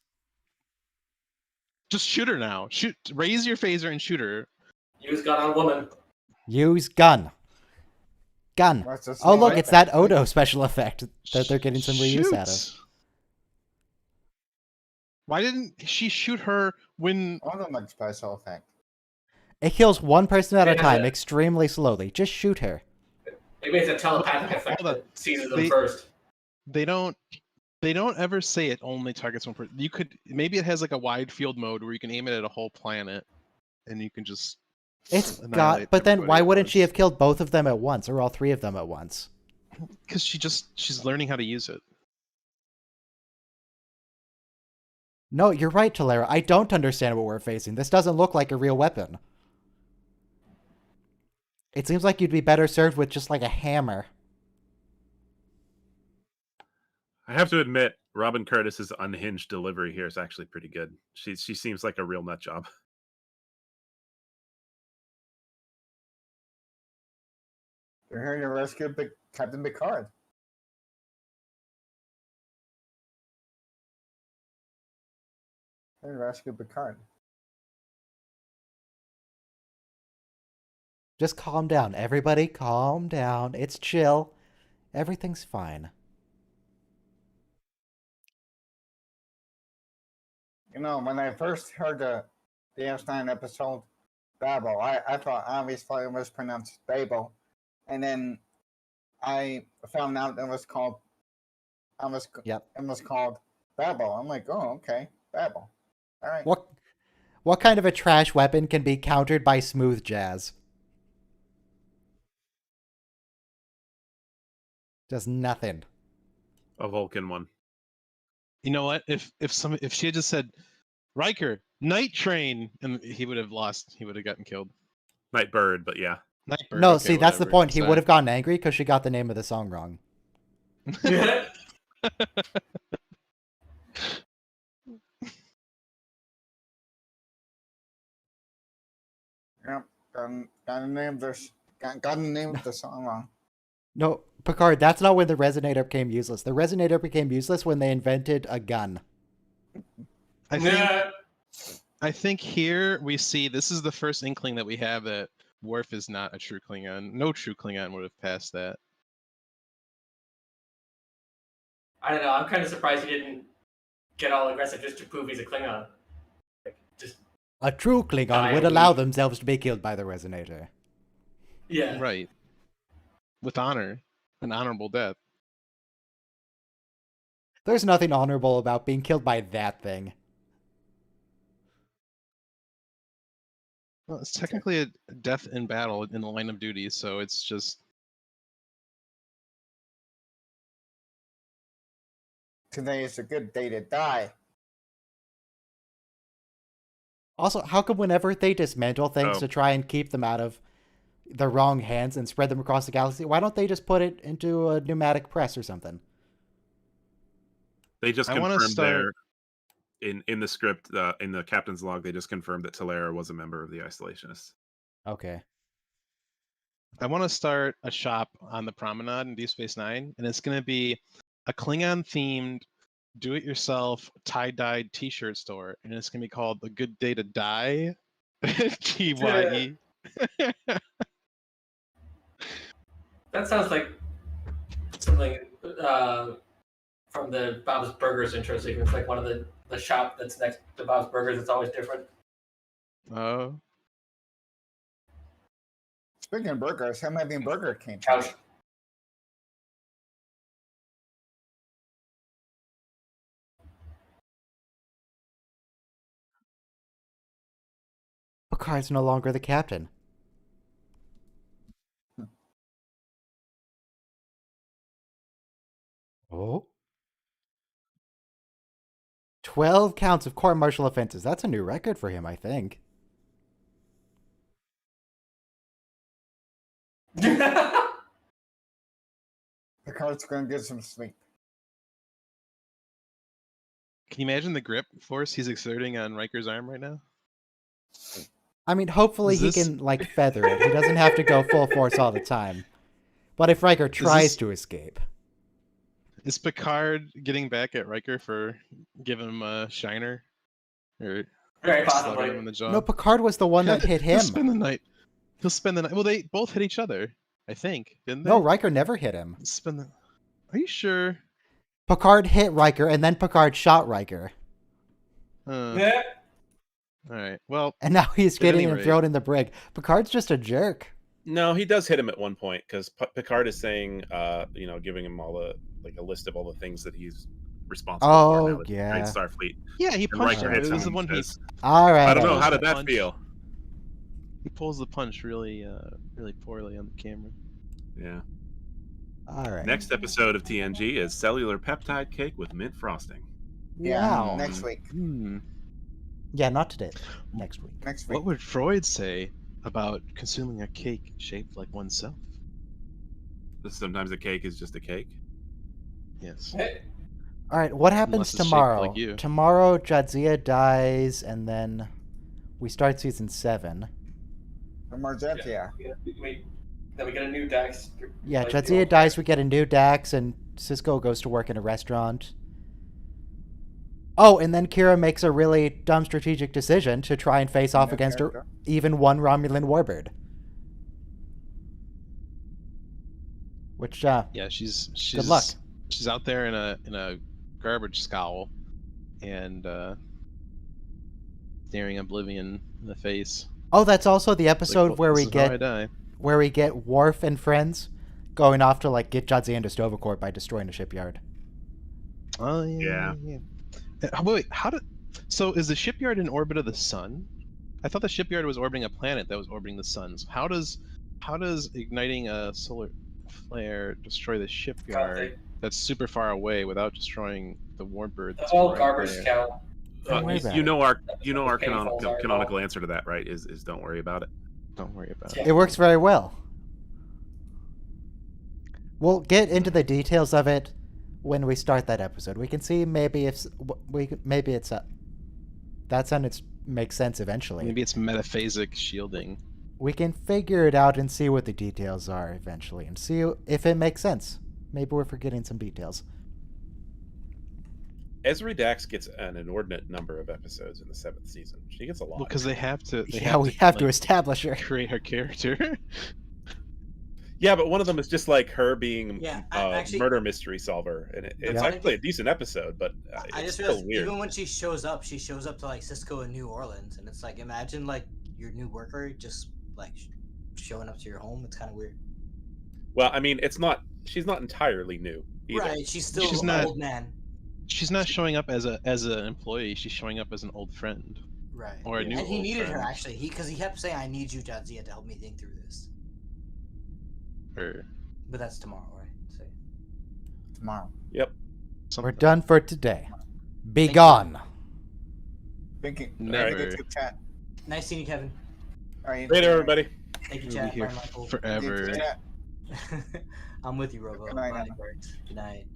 [SPEAKER 5] Just shoot her now. Shoot. Raise your phaser and shoot her.
[SPEAKER 2] Use gun on woman.
[SPEAKER 1] Use gun. Gun.
[SPEAKER 3] What's this
[SPEAKER 1] Oh,
[SPEAKER 3] name
[SPEAKER 1] look,
[SPEAKER 3] right
[SPEAKER 1] it's
[SPEAKER 3] there?
[SPEAKER 1] that Odo special effect that they're getting some reuse out of.
[SPEAKER 5] Shoot. Why didn't she shoot her when...
[SPEAKER 3] All of them special effect.
[SPEAKER 1] It kills one person at a
[SPEAKER 2] Yeah.
[SPEAKER 1] time extremely slowly. Just shoot her.
[SPEAKER 2] Maybe it's a telepathic effect
[SPEAKER 5] Hold on.
[SPEAKER 2] that seizes them first.
[SPEAKER 5] They don't ever say it only targets one person. You could... Maybe it has like a wide field mode where you can aim it at a whole planet and you can just...
[SPEAKER 1] It's got...
[SPEAKER 5] annihilate
[SPEAKER 1] But then
[SPEAKER 5] everybody
[SPEAKER 1] why
[SPEAKER 5] at
[SPEAKER 1] wouldn't she
[SPEAKER 5] once.
[SPEAKER 1] have killed both of them at once or all three of them at once?
[SPEAKER 5] Because she's learning how to use it.
[SPEAKER 1] No, you're right, Talera. I don't understand what we're facing. This doesn't look like a real weapon. It seems like you'd be better served with just like a hammer.
[SPEAKER 4] I have to admit, Robin Curtis's unhinged delivery here is actually pretty good. She seems like a real nut job.
[SPEAKER 3] They're here to rescue Captain Picard. They're to rescue Picard.
[SPEAKER 1] Just calm down. Everybody calm down. It's chill. Everything's fine.
[SPEAKER 3] You know, when I first heard the DS9 episode, Babel, I thought obviously it was pronounced Babel. And then I found out it was called
[SPEAKER 1] Yep.
[SPEAKER 3] it was called Babel. I'm like, oh, okay, Babel. All right.
[SPEAKER 1] What kind of a trash weapon can be countered by smooth jazz? Just nothing.
[SPEAKER 4] A Vulcan one.
[SPEAKER 5] You know what? If she had just said, Riker, night train, and he would have lost. He would have gotten killed.
[SPEAKER 4] Night Bird, but yeah.
[SPEAKER 5] Nightbird,
[SPEAKER 1] No,
[SPEAKER 5] okay,
[SPEAKER 1] see, that's the
[SPEAKER 5] whatever,
[SPEAKER 1] point. He
[SPEAKER 5] it's
[SPEAKER 1] would have gotten angry because she got the name of the song wrong.
[SPEAKER 3] Yep. Gotta name this. Gotta name the song wrong.
[SPEAKER 1] No, Picard, that's not when the resonator became useless. The resonator became useless when they invented a gun.
[SPEAKER 5] I think here we see this is the first inkling that we have that Worf is not a true Klingon. No true Klingon would have passed that.
[SPEAKER 2] I don't know. I'm kind of surprised he didn't get all aggressive just to prove he's a Klingon. Like, just
[SPEAKER 1] A true Klingon would allow themselves to be killed by the resonator.
[SPEAKER 2] yeah.
[SPEAKER 5] Right. With honor. An honorable death.
[SPEAKER 1] There's nothing honorable about being killed by that thing.
[SPEAKER 5] Well, it's technically a death in battle in the line of duty, so it's just...
[SPEAKER 3] Today is a good day to die.
[SPEAKER 1] Also, how come whenever they dismantle things to try and keep them out of the wrong hands and spread them across the galaxy, why don't they just put it into a pneumatic press or something?
[SPEAKER 4] They just confirmed there in the script, in the captain's log, they just confirmed that Talera was a member of the Isolationists.
[SPEAKER 1] Okay.
[SPEAKER 5] I want to start a shop on the promenade in Deep Space Nine, and it's going to be a Klingon-themed, do-it-yourself, tie-dyed T-shirt store, and it's going to be called "The Good Day to Die," TYE.
[SPEAKER 2] That sounds like something from the Bob's Burgers intro sequence, like one of the shop that's next to Bob's Burgers. It's always different.
[SPEAKER 5] Oh.
[SPEAKER 3] Speaking of burgers, how many Burger King?
[SPEAKER 2] Couch.
[SPEAKER 1] Picard's no longer the captain. Oh. 12 counts of court-martial offenses. That's a new record for him, I think.
[SPEAKER 3] Picard's gonna get some sleep.
[SPEAKER 5] Can you imagine the grip force he's exerting on Riker's arm right now?
[SPEAKER 1] I mean, hopefully
[SPEAKER 5] Is
[SPEAKER 1] he
[SPEAKER 5] this-
[SPEAKER 1] can, like, feather it. He doesn't have to go full force all the time. But if Riker tries
[SPEAKER 5] this-
[SPEAKER 1] to escape...
[SPEAKER 5] Is Picard getting back at Riker for giving him a shiner? Or
[SPEAKER 2] Very
[SPEAKER 5] slugging
[SPEAKER 2] possibly.
[SPEAKER 5] him in the jaw?
[SPEAKER 1] No, Picard was the one that hit
[SPEAKER 5] He'll
[SPEAKER 1] him.
[SPEAKER 5] spend the night. He'll spend the night. Well, they both hit each other, I think, didn't they?
[SPEAKER 1] No, Riker never hit him.
[SPEAKER 5] Spend the... Are you sure?
[SPEAKER 1] Picard hit Riker, and then Picard shot Riker.
[SPEAKER 2] Yeah.
[SPEAKER 5] All right. Well,
[SPEAKER 1] And now he's
[SPEAKER 5] At
[SPEAKER 1] getting
[SPEAKER 5] any
[SPEAKER 1] him
[SPEAKER 5] rate-
[SPEAKER 1] thrown in the brig. Picard's just a jerk.
[SPEAKER 7] No, he does hit him at one point because Picard is saying, giving him all a list of all the things that he's responsible for.
[SPEAKER 1] Oh,
[SPEAKER 7] Now that
[SPEAKER 1] yeah.
[SPEAKER 7] Great Starfleet.
[SPEAKER 5] yeah, he
[SPEAKER 7] And
[SPEAKER 5] punched
[SPEAKER 7] Riker
[SPEAKER 5] him.
[SPEAKER 7] hits
[SPEAKER 5] It was
[SPEAKER 7] him
[SPEAKER 5] the
[SPEAKER 7] and
[SPEAKER 5] one he
[SPEAKER 7] says,
[SPEAKER 1] All right.
[SPEAKER 7] I don't know,
[SPEAKER 5] all
[SPEAKER 7] how
[SPEAKER 5] right.
[SPEAKER 7] did that
[SPEAKER 5] Punch.
[SPEAKER 7] feel?
[SPEAKER 5] He pulls the punch really, really poorly on the camera.
[SPEAKER 7] Yeah.
[SPEAKER 1] All right.
[SPEAKER 7] Next episode of TNG is cellular peptide cake with mint frosting.
[SPEAKER 3] Yeah,
[SPEAKER 1] Wow.
[SPEAKER 3] next week.
[SPEAKER 5] Hmm.
[SPEAKER 1] Yeah, not today. Next week.
[SPEAKER 3] Next week.
[SPEAKER 5] What would Freud say about consuming a cake shaped like oneself?
[SPEAKER 7] Sometimes a cake is just a cake.
[SPEAKER 5] Yes.
[SPEAKER 1] All right, what happens
[SPEAKER 5] Unless it's shaped
[SPEAKER 1] tomorrow?
[SPEAKER 5] like you.
[SPEAKER 1] Tomorrow, Jadzia dies, and then we start season 7.
[SPEAKER 3] From Argentia.
[SPEAKER 2] Then we get a new Dex.
[SPEAKER 1] Yeah,
[SPEAKER 2] Like the
[SPEAKER 1] Jadzia
[SPEAKER 2] old-
[SPEAKER 1] dies, we get a new Dax, and Cisco goes to work in a restaurant. Oh, and then Kira makes a really dumb strategic decision to try and face off
[SPEAKER 3] New
[SPEAKER 1] against her,
[SPEAKER 3] character.
[SPEAKER 1] even one Romulan warbird. Which,
[SPEAKER 5] Yeah, she's
[SPEAKER 1] luck.
[SPEAKER 5] She's out there in a garbage scowl, and staring Oblivion in the face.
[SPEAKER 1] oh, that's also the
[SPEAKER 5] Like,
[SPEAKER 1] episode
[SPEAKER 5] well,
[SPEAKER 1] where
[SPEAKER 5] this
[SPEAKER 1] we
[SPEAKER 5] is how I
[SPEAKER 1] get
[SPEAKER 5] die.
[SPEAKER 1] Worf and friends going off to like get Jadzia into Stovacourt by destroying a shipyard.
[SPEAKER 5] Oh yeah. Wait, how did? So is the shipyard in orbit of the sun? I thought the shipyard was orbiting a planet that was orbiting the sun. So how does igniting a solar flare destroy the shipyard that's super far away without destroying the warbird?
[SPEAKER 2] The
[SPEAKER 5] that's
[SPEAKER 2] whole
[SPEAKER 5] right
[SPEAKER 2] garbage
[SPEAKER 5] there?
[SPEAKER 2] count.
[SPEAKER 1] Don't worry about
[SPEAKER 7] You
[SPEAKER 1] it.
[SPEAKER 7] know our
[SPEAKER 2] Painful are
[SPEAKER 7] canonical answer to that, right? Is don't worry about it.
[SPEAKER 5] Don't worry about
[SPEAKER 2] Yeah.
[SPEAKER 5] it.
[SPEAKER 1] It works very well. We'll get into the details of it when we start that episode. We can see maybe if that's on its makes sense eventually.
[SPEAKER 5] Maybe it's metaphasic shielding.
[SPEAKER 1] We can figure it out and see what the details are eventually, and see if it makes sense. Maybe we're forgetting some details.
[SPEAKER 7] Ezri Dax gets an inordinate number of episodes in the 7th season. She gets a lot.
[SPEAKER 5] Well, because they have to. They
[SPEAKER 1] Yeah, we have to
[SPEAKER 5] like,
[SPEAKER 1] establish her.
[SPEAKER 5] create her character.
[SPEAKER 7] Yeah, but one of them is just like her being
[SPEAKER 6] Yeah,
[SPEAKER 7] a
[SPEAKER 6] actually-
[SPEAKER 7] murder mystery solver, and it's
[SPEAKER 1] Yeah.
[SPEAKER 7] actually a decent episode, but
[SPEAKER 6] I
[SPEAKER 7] it's
[SPEAKER 6] just
[SPEAKER 7] still
[SPEAKER 6] realized
[SPEAKER 7] weird.
[SPEAKER 6] even when she shows up to like Cisco in New Orleans, and it's like imagine like your new worker just like showing up to your home. It's kind of weird.
[SPEAKER 7] Well, I mean, she's not entirely new either.
[SPEAKER 6] Right? She's still
[SPEAKER 5] She's
[SPEAKER 6] an
[SPEAKER 5] not-
[SPEAKER 6] old man.
[SPEAKER 5] She's not showing up as an employee. She's showing up as an old friend.
[SPEAKER 6] Right.
[SPEAKER 5] Or a
[SPEAKER 7] Yeah.
[SPEAKER 5] new
[SPEAKER 6] And he
[SPEAKER 5] old
[SPEAKER 6] needed her
[SPEAKER 5] friend.
[SPEAKER 6] actually. Because he kept saying, "I need you, Jadzia, to help me think through this."
[SPEAKER 5] Or
[SPEAKER 6] But that's tomorrow, right? So,
[SPEAKER 3] Tomorrow.
[SPEAKER 7] Yep.
[SPEAKER 1] We're
[SPEAKER 5] something.
[SPEAKER 1] done for today. Be
[SPEAKER 6] you.
[SPEAKER 1] gone.
[SPEAKER 3] Thinking.
[SPEAKER 5] Never.
[SPEAKER 3] Chat.
[SPEAKER 6] nice seeing you, Kevin.
[SPEAKER 3] All right.
[SPEAKER 7] Later, everybody.
[SPEAKER 6] Thank you,
[SPEAKER 5] We'll be
[SPEAKER 6] Chad.
[SPEAKER 5] here
[SPEAKER 6] Bye, Michael.
[SPEAKER 5] forever.
[SPEAKER 3] Chat.
[SPEAKER 6] I'm with you, Robo.
[SPEAKER 3] Good night,
[SPEAKER 6] Bye,
[SPEAKER 3] Anna.
[SPEAKER 6] Bert. Good night.